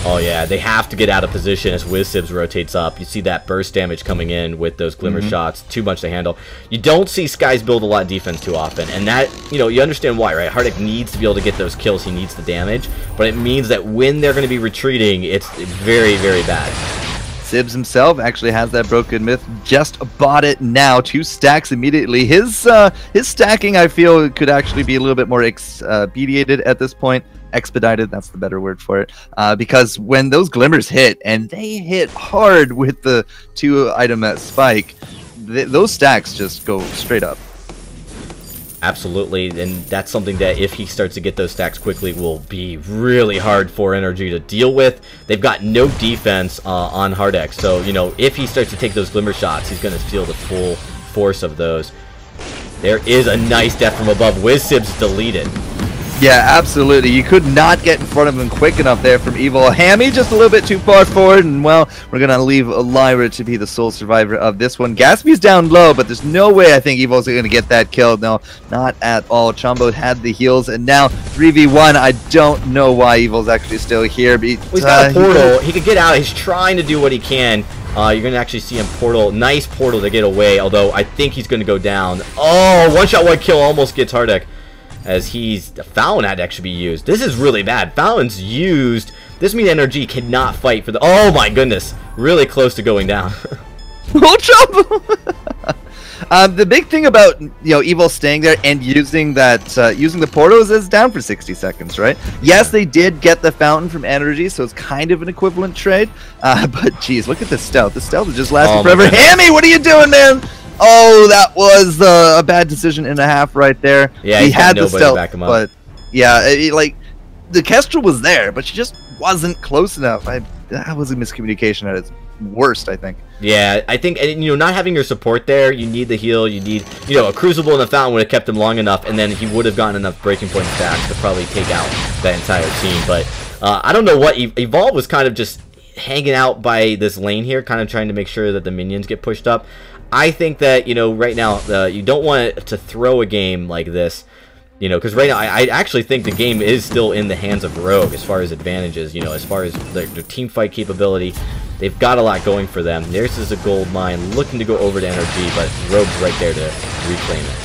Oh yeah, they have to get out of position as WizSibs rotates up. You see that burst damage coming in with those glimmer shots. Too much to handle. You don't see Skies build a lot of defense too often, and that, you know, you understand why, right? Hardik needs to be able to get those kills. He needs the damage, but it means that when they're going to be retreating, it's very, very bad. Sibs himself actually has that Broken Myth, just bought it now, 2 stacks immediately. His stacking, I feel, could actually be a little bit more expedited at this point. Expedited, that's the better word for it, because when those glimmers hit, and they hit hard with the 2-item spike, those stacks just go straight up. Absolutely, and that's something that if he starts to get those stacks quickly will be really hard for energy to deal with. They've got no defense on Hardik, so, you know, if he starts to take those glimmer shots, he's going to feel the full force of those. There is a nice death from above. WizSibs deleted. Yeah, absolutely. You could not get in front of him quick enough there from Evil. Hammy just a little bit too far forward, and, well, we're going to leave Lyra to be the sole survivor of this one. Gatsby's down low, but there's no way I think Evil's going to get that kill. No, not at all. Chombo had the heals, and now 3v1. I don't know why Evil's actually still here. But, well, he's got a portal. He could get out. He's trying to do what he can. You're going to actually see him portal. Nice portal to get away, although I think he's going to go down. Oh, one shot, one kill almost gets Hardik. As Fallon had to actually be used. This is really bad. Fallon's used. This means NRG cannot fight for the... Oh my goodness. Really close to going down. Oh, Chombo! The big thing about, you know, Evil staying there and using that, using the portals is down for 60 seconds, right? Yes, they did get the fountain from energy, so it's kind of an equivalent trade. But geez, look at the stealth. The stealth is just lasting forever. Hammy, what are you doing, man? Oh, that was a bad decision and a half right there. Yeah, he had the stealth, back him up. but yeah, like the Kestrel was there, but she just wasn't close enough. That was a miscommunication at its worst, I think. Yeah, I think, and, not having your support there, you need the heal, you need, a Crucible and the Fountain would have kept him long enough, and then he would have gotten enough breaking point stacks to probably take out that entire team. But I don't know what, Evolve was kind of just hanging out by this lane here, kind of trying to make sure that the minions get pushed up. I think that, right now, you don't want to throw a game like this, because right now, I actually think the game is still in the hands of Rogue as far as advantages, as far as their team fight capability. They've got a lot going for them. Theirs is a gold mine, looking to go over to NRG, but Rogue's right there to reclaim it.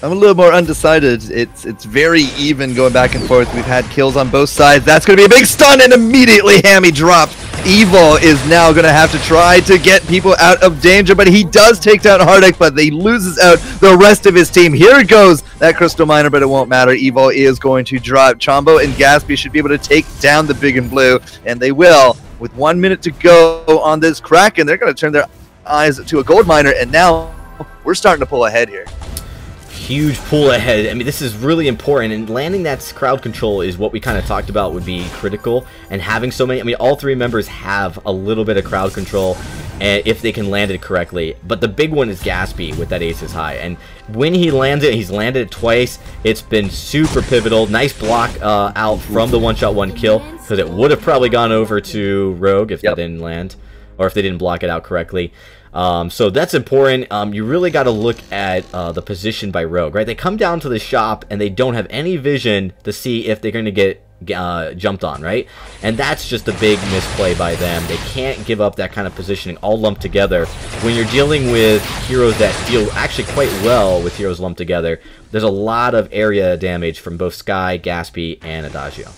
I'm a little more undecided. It's very even going back and forth. We've had kills on both sides. That's going to be a big stun, and immediately Hammy dropped. Evil is now going to have to try to get people out of danger, but he does take down Hardik, but he loses out the rest of his team. Here it goes, that Crystal Miner, but it won't matter. Evil is going to drop. Chombo and Gatsby should be able to take down the big and blue, and they will. With 1 minute to go on this Kraken, they're going to turn their eyes to a gold miner, and now we're starting to pull ahead here. Huge pull ahead. I mean, this is really important, and landing that crowd control is what we kind of talked about would be critical, and having so many, I mean, all three members have a little bit of crowd control if they can land it correctly, but the big one is Gatsby with that Aces High, and when he lands it, he's landed it twice. It's been super pivotal. Nice block out from the one-shot one kill, because it would have probably gone over to Rogue if they didn't land, or if they didn't block it out correctly. So that's important. You really got to look at the position by Rogue, right? They come down to the shop and they don't have any vision to see if they're going to get jumped on, right? And that's just a big misplay by them. They can't give up that kind of positioning all lumped together. When you're dealing with heroes that deal actually quite well with heroes lumped together, there's a lot of area damage from both Sky, Gatsby, and Adagio.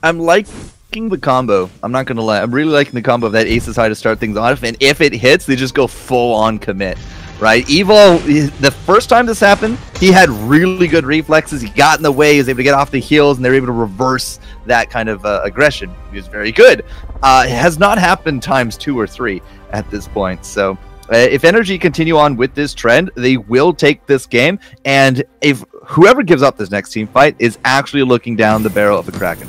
I'm liking the combo. I'm not gonna lie. I'm really liking the combo of that Aces High to start things off, and if it hits, they just go full on commit. Right? Evo, the first time this happened, he had really good reflexes. He got in the way. He was able to get off the heels, and they were able to reverse that kind of aggression. He was very good. It has not happened times 2 or 3 at this point. So if NRG continue on with this trend, they will take this game. And if whoever gives up this next team fight is actually looking down the barrel of the Kraken.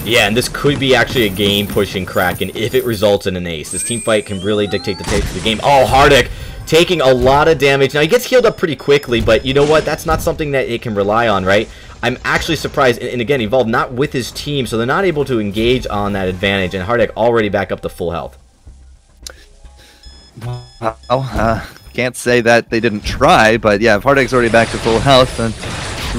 Yeah, and this could be actually a game-pushing Kraken if it results in an ace. This team fight can really dictate the pace of the game. Oh, Hardik taking a lot of damage. Now, he gets healed up pretty quickly, but you know what? That's not something that it can rely on, right? I'm actually surprised, and again, Evolve not with his team, so they're not able to engage on that advantage, and Hardik already back up to full health. Well, can't say that they didn't try, but yeah, if Hardik's already back to full health, then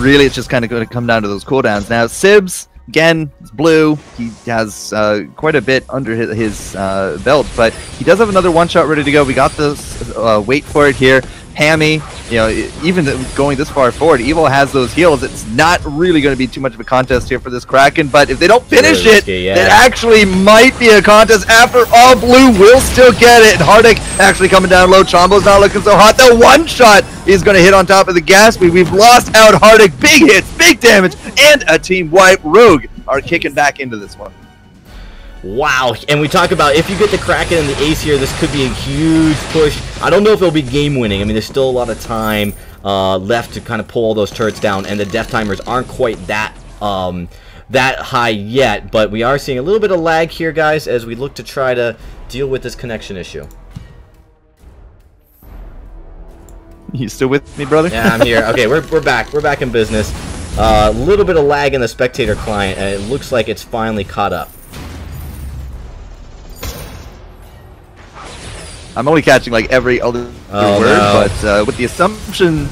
really it's just kind of going to come down to those cooldowns. Now, Sibs, again, it's blue. He has quite a bit under his belt, but he does have another one-shot ready to go. We got this. Wait for it here. Hammy, even going this far forward, Evil has those heals. It's not really going to be too much of a contest here for this Kraken, but if they don't finish it, it actually might be a contest. After all, Blue will still get it. Hardik actually coming down low. Chombo's not looking so hot. The one-shot is going to hit on top of the Gatsby. We've lost out Hardik. Big hits, big damage, and a team wipe. Rogue are kicking back into this one. Wow, and we talk about if you get the Kraken and the ace here, this could be a huge push. I don't know if it'll be game-winning. I mean, there's still a lot of time left to kind of pull all those turrets down, and the death timers aren't quite that high yet, but we are seeing a little bit of lag here, guys, as we look to try to deal with this connection issue. You still with me, brother? Yeah, I'm here. Okay, we're back. We're back in business. A little bit of lag in the spectator client, and it looks like it's finally caught up. I'm only catching like every other word, but with the assumption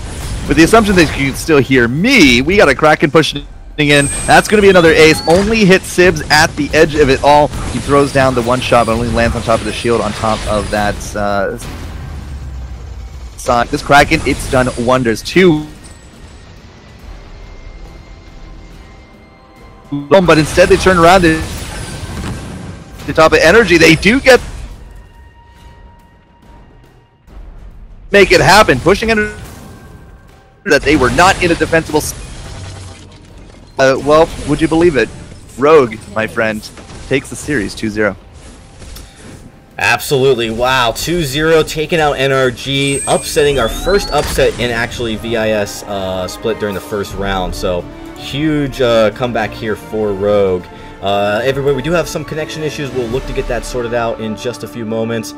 that you can still hear me, we got a Kraken pushing in. That's going to be another ace. Only hits Sibs at the edge of it all. He throws down the one shot, but only lands on top of the shield on top of that side. This Kraken, it's done wonders. 2. But instead they turn around to the top of energy. They do get make it happen, pushing under that they were not in a defensible. Well, would you believe it? Rogue, my friend, takes the series 2-0. Absolutely. Wow. 2-0, taking out NRG, upsetting our first upset in actually VIS split during the first round. So huge comeback here for Rogue. Everybody, we do have some connection issues. We'll look to get that sorted out in just a few moments.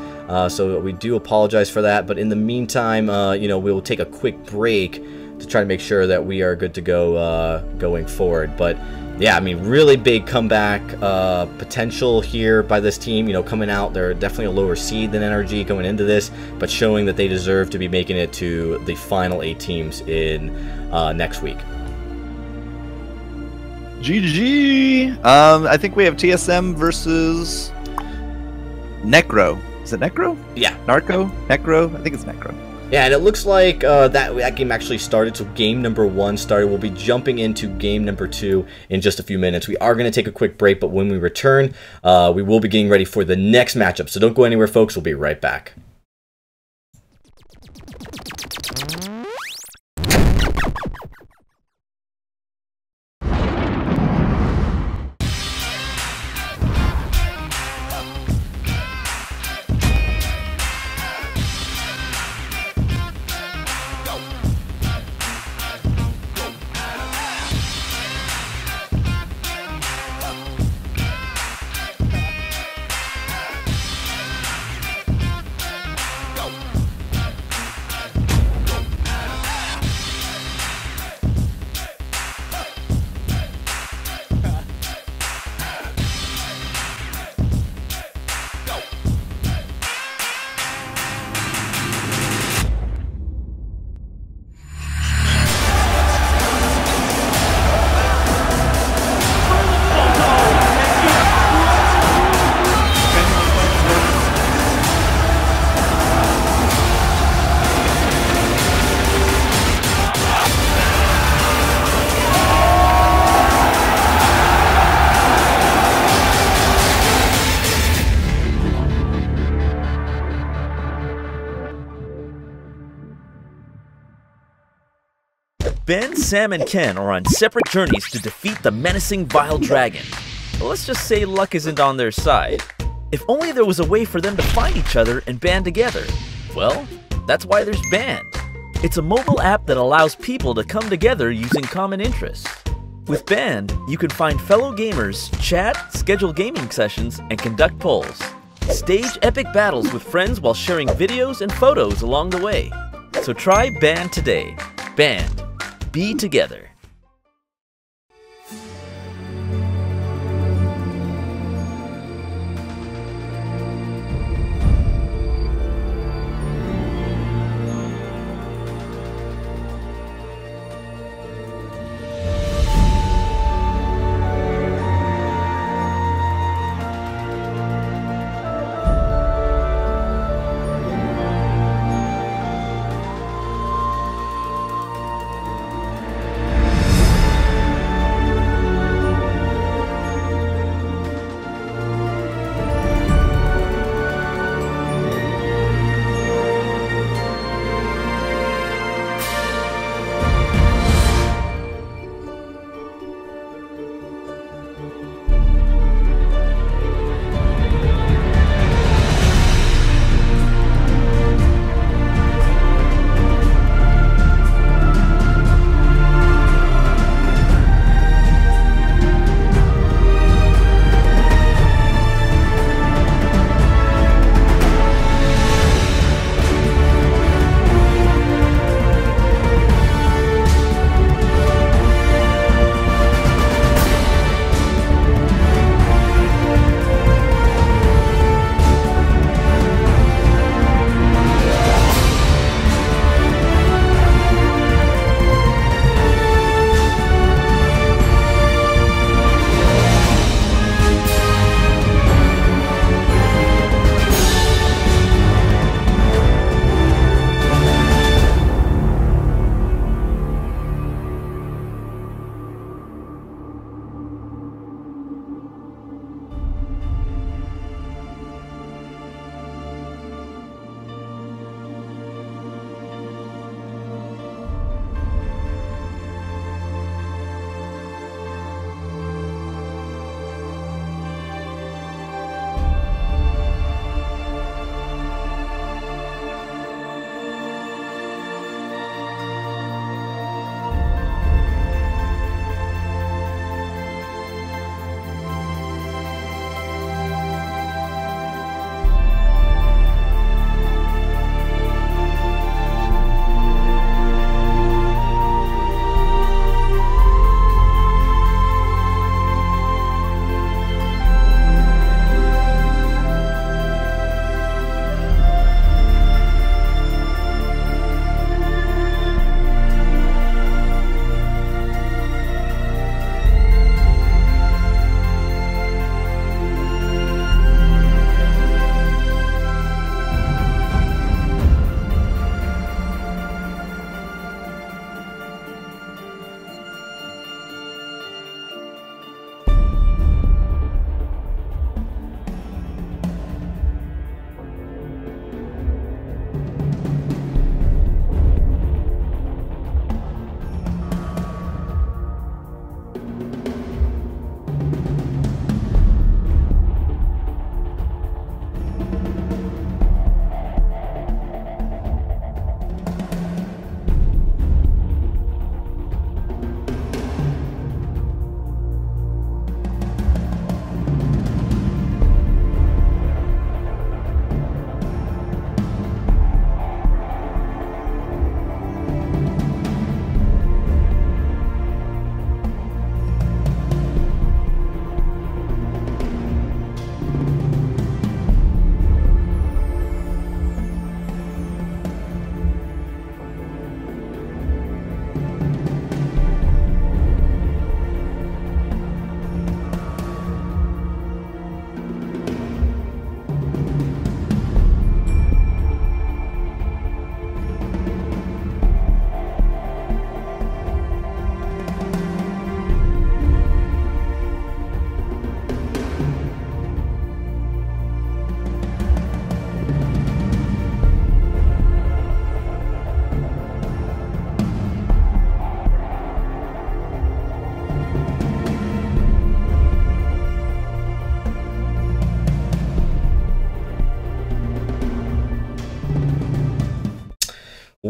So we do apologize for that. But in the meantime, you know, we'll take a quick break to try to make sure that we are good to go going forward. But yeah, I mean, really big comeback potential here by this team. You know, coming out, they're definitely a lower seed than NRG going into this, but showing that they deserve to be making it to the final 8 teams in next week. GG. I think we have TSM versus Necro. Is it Necro? Yeah. Narco? Necro? I think it's Necro. Yeah, and it looks like that game actually started, so game number 1 started. We'll be jumping into game number 2 in just a few minutes. We are going to take a quick break, but when we return, we will be getting ready for the next matchup. So don't go anywhere, folks. We'll be right back. Ben, Sam, and Ken are on separate journeys to defeat the menacing Vile Dragon. But let's just say luck isn't on their side. If only there was a way for them to find each other and band together. Well, that's why there's Band. It's a mobile app that allows people to come together using common interests. With Band, you can find fellow gamers, chat, schedule gaming sessions, and conduct polls. Stage epic battles with friends while sharing videos and photos along the way. So try Band today. Band. Be together.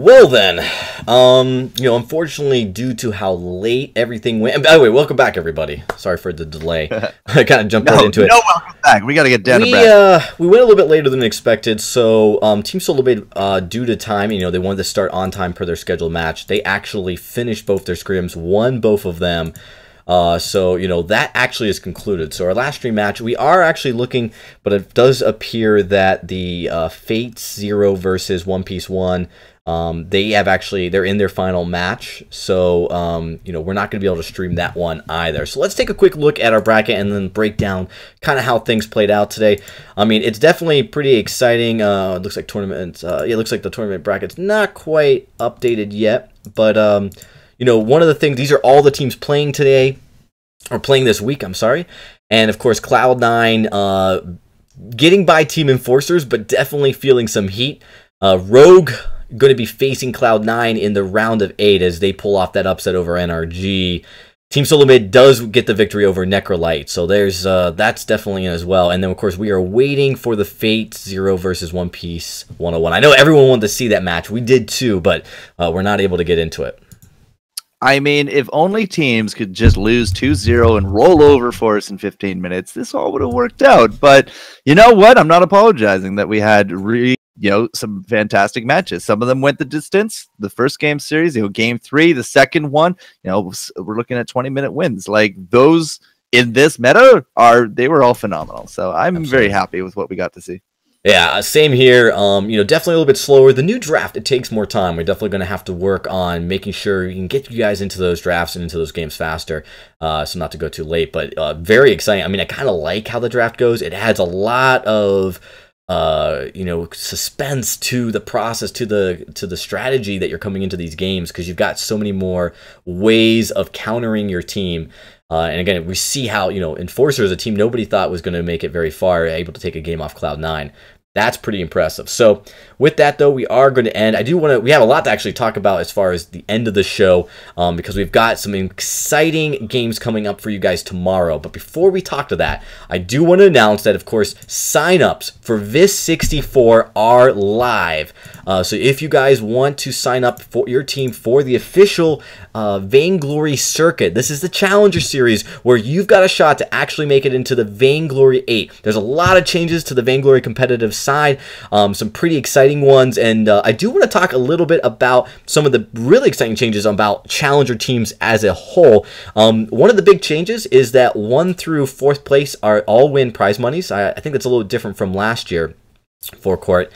Well then, unfortunately, due to how late everything went. And by the way, welcome back, everybody. Sorry for the delay. I kind of jumped right into it. No, welcome back. We got to get down to breath. We went a little bit later than expected. So, Team Solo Blade, due to time, they wanted to start on time per their scheduled match. They actually finished both their scrims, won both of them. So, that actually is concluded. So our last stream match, we are actually looking, but it does appear that the Fate 0 versus One Piece 1, they're in their final match. So, we're not going to be able to stream that one either. So let's take a quick look at our bracket and then break down kind of how things played out today. I mean, it's definitely pretty exciting. It looks like it looks like the tournament bracket's not quite updated yet, but, one of the things, these are all the teams playing today, or playing this week, I'm sorry. And, of course, Cloud9 getting by Team Enforcers, but definitely feeling some heat. Rogue going to be facing Cloud9 in the round of 8 as they pull off that upset over NRG. Team Solo Mid does get the victory over Necrolite, so there's that's definitely in as well. And then, of course, we are waiting for the Fate 0 versus One Piece 101. I know everyone wanted to see that match. We did too, but we're not able to get into it. I mean, if only teams could just lose 2-0 and roll over for us in 15 minutes, this all would have worked out. But you know what? I'm not apologizing that we had some fantastic matches. Some of them went the distance. The first game series, game 3, the second one, we're looking at 20-minute wins. Like those in this meta they were all phenomenal. So I'm very happy with what we got to see. Yeah, same here. Definitely a little bit slower. The new draft, it takes more time. We're definitely going to have to work on making sure we can get you guys into those drafts and into those games faster. So not to go too late, but very exciting. I mean, I kind of like how the draft goes. It adds a lot of suspense to the process, to the strategy that you're coming into these games, because you've got so many more ways of countering your team. And again, we see how, Enforcer is a team nobody thought was going to make it very far, able to take a game off Cloud9. That's pretty impressive. So with that, though, we are going to end. We have a lot to actually talk about as far as the end of the show, because we've got some exciting games coming up for you guys tomorrow. But before we talk to that, I do want to announce that, of course, sign-ups for VIS64 are live. So if you guys want to sign up for your team for the official Vainglory circuit, this is the Challenger Series where you've got a shot to actually make it into the Vainglory 8. There's a lot of changes to the Vainglory competitive side, some pretty exciting ones, and I do want to talk a little bit about some of the really exciting changes about Challenger teams as a whole. One of the big changes is that 1 through 4th place are all win prize monies. I think that's a little different from last year for Court.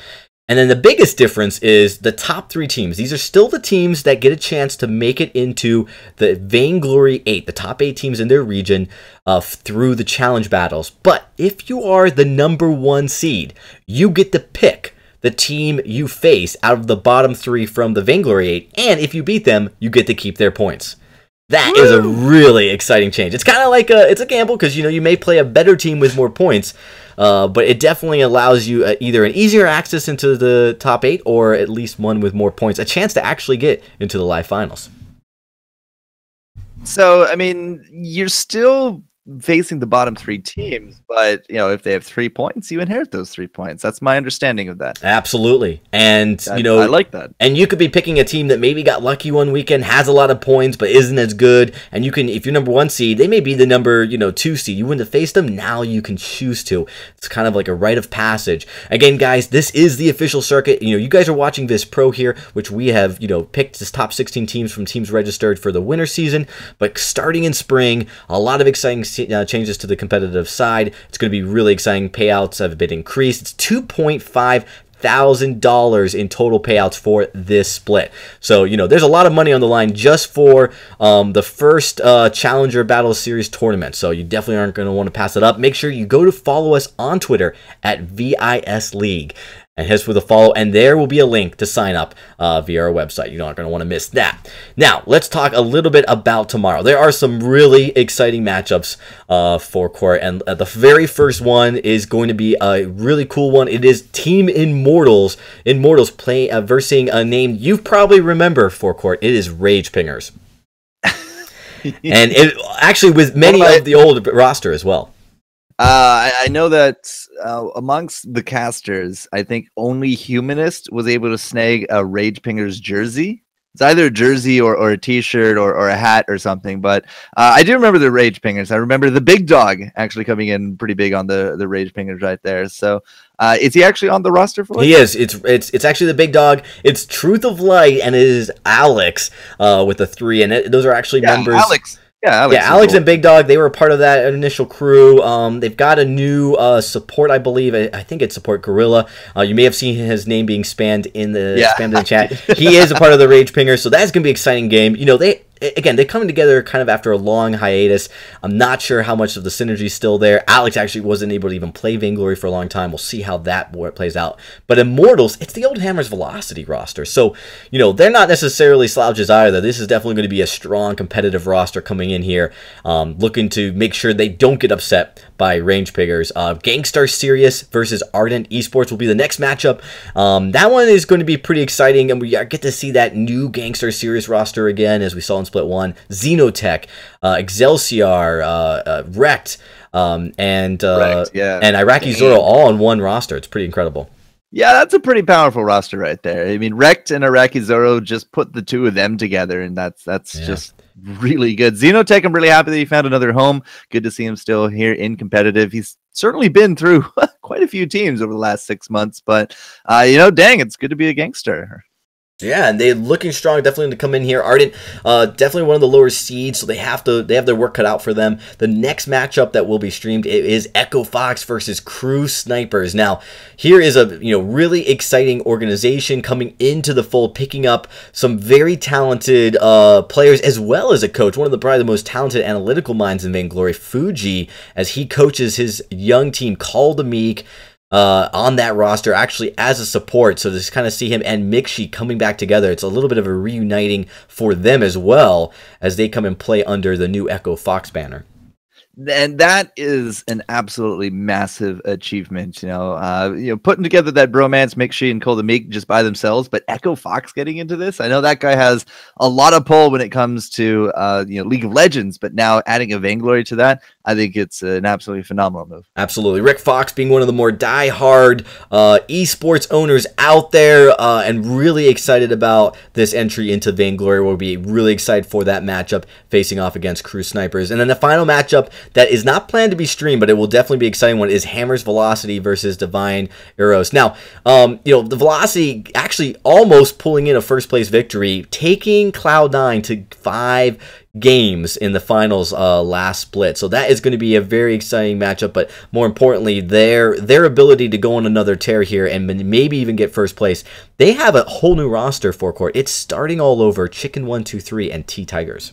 And then the biggest difference is the top 3 teams. These are still the teams that get a chance to make it into the Vainglory 8, the top 8 teams in their region through the challenge battles. But if you are the number 1 seed, you get to pick the team you face out of the bottom 3 from the Vainglory 8. And if you beat them, you get to keep their points. That is a really exciting change. It's kind of like it's a gamble because, you may play a better team with more points. But it definitely allows you either an easier access into the top 8 or at least one with more points, a chance to actually get into the live finals. So, I mean, you're still facing the bottom 3 teams, but if they have 3 points, you inherit those 3 points. That's my understanding of that. Absolutely. And I like that. And you could be picking a team that maybe got lucky one weekend, has a lot of points, but isn't as good. And you can, if you're number 1 seed, they may be the number 2 seed. You wouldn't have faced them. Now you can choose to. It's kind of like a rite of passage. Again, guys, this is the official circuit. You guys are watching VISPRO here, which we have picked this top 16 teams from teams registered for the winter season. But starting in spring, a lot of exciting changes to the competitive side. It's going to be really exciting. Payouts have been increased. It's $2,500 in total payouts for this split. So, there's a lot of money on the line just for the first Challenger Battle Series tournament. So you definitely aren't going to want to pass it up. Make sure you go to follow us on Twitter at VIS League. And hit us with a follow, and there will be a link to sign up via our website. You're not going to want to miss that. Now, let's talk a little bit about tomorrow. There are some really exciting matchups for Court, and the very first one is going to be a really cool one. It is Team Immortals play versing a name you probably remember for Court. It is Rage Pingers. And it actually with many of the old roster as well. I know that amongst the casters, I think only Humanist was able to snag a Rage Pingers jersey. It's either a jersey or a t-shirt or a hat or something. But I do remember the Rage Pingers. I remember the big dog actually coming in pretty big on the Rage Pingers right there. So is he actually on the roster for it? He is. It's actually the big dog. It's Truth of Light, and it is Alex with a 3. And those are actually members. Alex. Yeah, Alex and Big Dog, they were a part of that initial crew. They've got a new support, I believe. I think it's support Gorilla. You may have seen his name being spammed in the chat. He is a part of the Rage Pinger, so that's going to be an exciting game. You know, they come together kind of after a long hiatus. I'm not sure how much of the synergy is still there. Alex actually wasn't able to even play Vainglory for a long time. We'll see how that plays out. But Immortals, it's the old Hammers Velocity roster. So, you know, they're not necessarily slouches either. This is definitely going to be a strong competitive roster coming in here, looking to make sure they don't get upset by Range Piggers. Gangstar Sirius versus Ardent Esports will be the next matchup. That one is going to be pretty exciting, and we get to see that new Gangstar Sirius roster again, as we saw in Split 1. Xenotech, Excelsior, Wrecked, and Iraqi Zoro all on one roster. It's pretty incredible. Yeah, that's a pretty powerful roster right there. I mean, Wrecked and Iraqi Zoro, just put the two of them together, and that's just really good. Xenotech, I'm really happy that he found another home. Good to see him still here in competitive. He's certainly been through quite a few teams over the last 6 months, but you know, dang, it's good to be a gangster. Yeah, and they're looking strong, definitely to come in here. Ardent, definitely one of the lower seeds, so they have their work cut out for them. The next matchup that will be streamed is Echo Fox versus Crew Snipers. Now, here is a really exciting organization coming into the fold, picking up some very talented players as well as a coach. One of probably the most talented analytical minds in Vainglory, Fuji, as he coaches his young team, Call the Meek, on that roster, actually as a support. So to kind of see him and Mixi coming back together, it's a little bit of a reuniting for them as well, as they come and play under the new Echo Fox banner. And that is an absolutely massive achievement, putting together that bromance, Mixi and Cole the Meek just by themselves, but Echo Fox getting into this. I know that guy has a lot of pull when it comes to League of Legends, but now adding a Vainglory to that, I think it's an absolutely phenomenal move. Absolutely. Rick Fox being one of the more die-hard esports owners out there, and really excited about this entry into Vainglory. We'll be really excited for that matchup facing off against Crew Snipers. And then the final matchup that is not planned to be streamed, but it will definitely be an exciting one, is Hammers Velocity versus Divine Eros. Now, the Velocity actually almost pulling in a first-place victory, taking Cloud9 to 5 games in the finals last split. So that is going to be a very exciting matchup, but more importantly, their ability to go on another tear here and maybe even get first place. They have a whole new roster for court. It's starting all over Chicken 123 and T Tigers.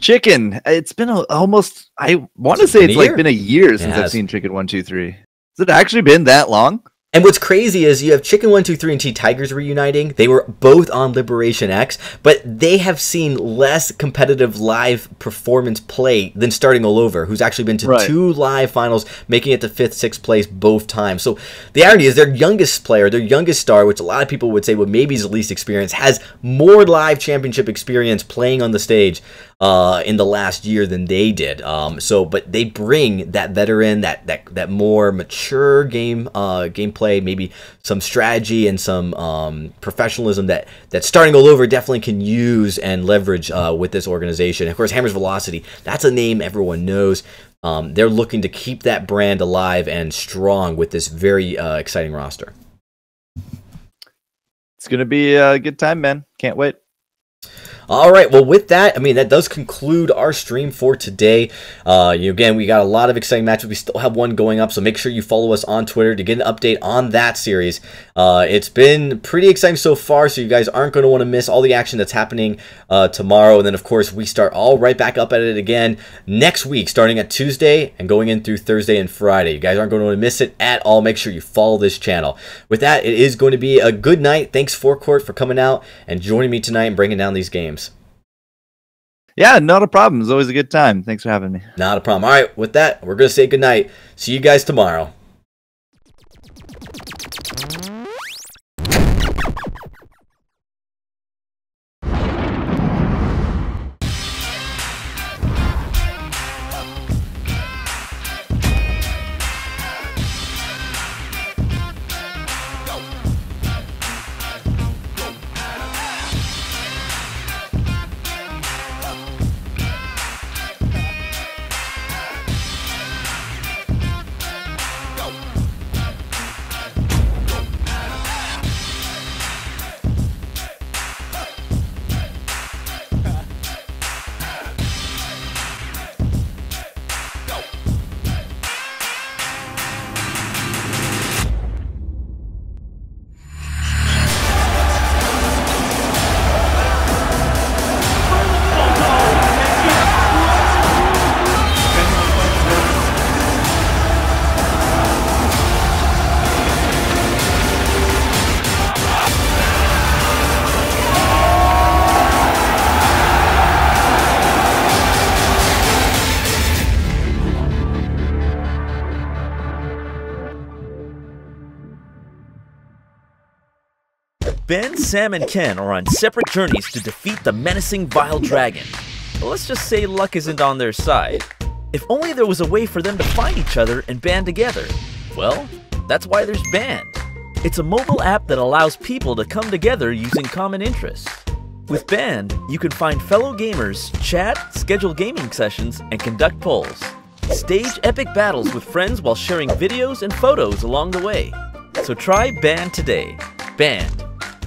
Chicken, it's been almost, I want to say it's like been a year since I've seen Chicken 123. Has it actually been that long? And what's crazy is you have Chicken 123 and T Tigers reuniting. They were both on Liberation X, but they have seen less competitive live performance play than Starting All Over, who's actually been to 2 live finals, making it to 5th, 6th place both times. So the irony is their youngest player, their youngest star, which a lot of people would say maybe is the least experienced, has more live championship experience playing on the stage in the last year than they did. But they bring that veteran, that more mature gameplay, maybe some strategy and some professionalism that Starting All Over definitely can use and leverage with this organization. Of course, Hammers Velocity, that's a name everyone knows. They're looking to keep that brand alive and strong with this very exciting roster. It's going to be a good time, man. Can't wait. All right, well, with that, that does conclude our stream for today. Again, we got a lot of exciting matches. We still have one going up, so make sure you follow us on Twitter to get an update on that series. It's been pretty exciting so far, so you guys aren't going to want to miss all the action that's happening tomorrow. And then, of course, we start all right back up at it again next week, starting at Tuesday and going in through Thursday and Friday. You guys aren't going to want to miss it at all. Make sure you follow this channel. With that, it is going to be a good night. Thanks, Forecourt, for coming out and joining me tonight and breaking down these games. Yeah, not a problem. It's always a good time. Thanks for having me. Not a problem. All right, with that, we're going to say goodnight. See you guys tomorrow. Ben, Sam, and Ken are on separate journeys to defeat the menacing Vile Dragon. But let's just say luck isn't on their side. If only there was a way for them to find each other and band together. Well, that's why there's Band. It's a mobile app that allows people to come together using common interests. With Band, you can find fellow gamers, chat, schedule gaming sessions, and conduct polls. Stage epic battles with friends while sharing videos and photos along the way. So try Band today. Band.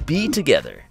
Be together.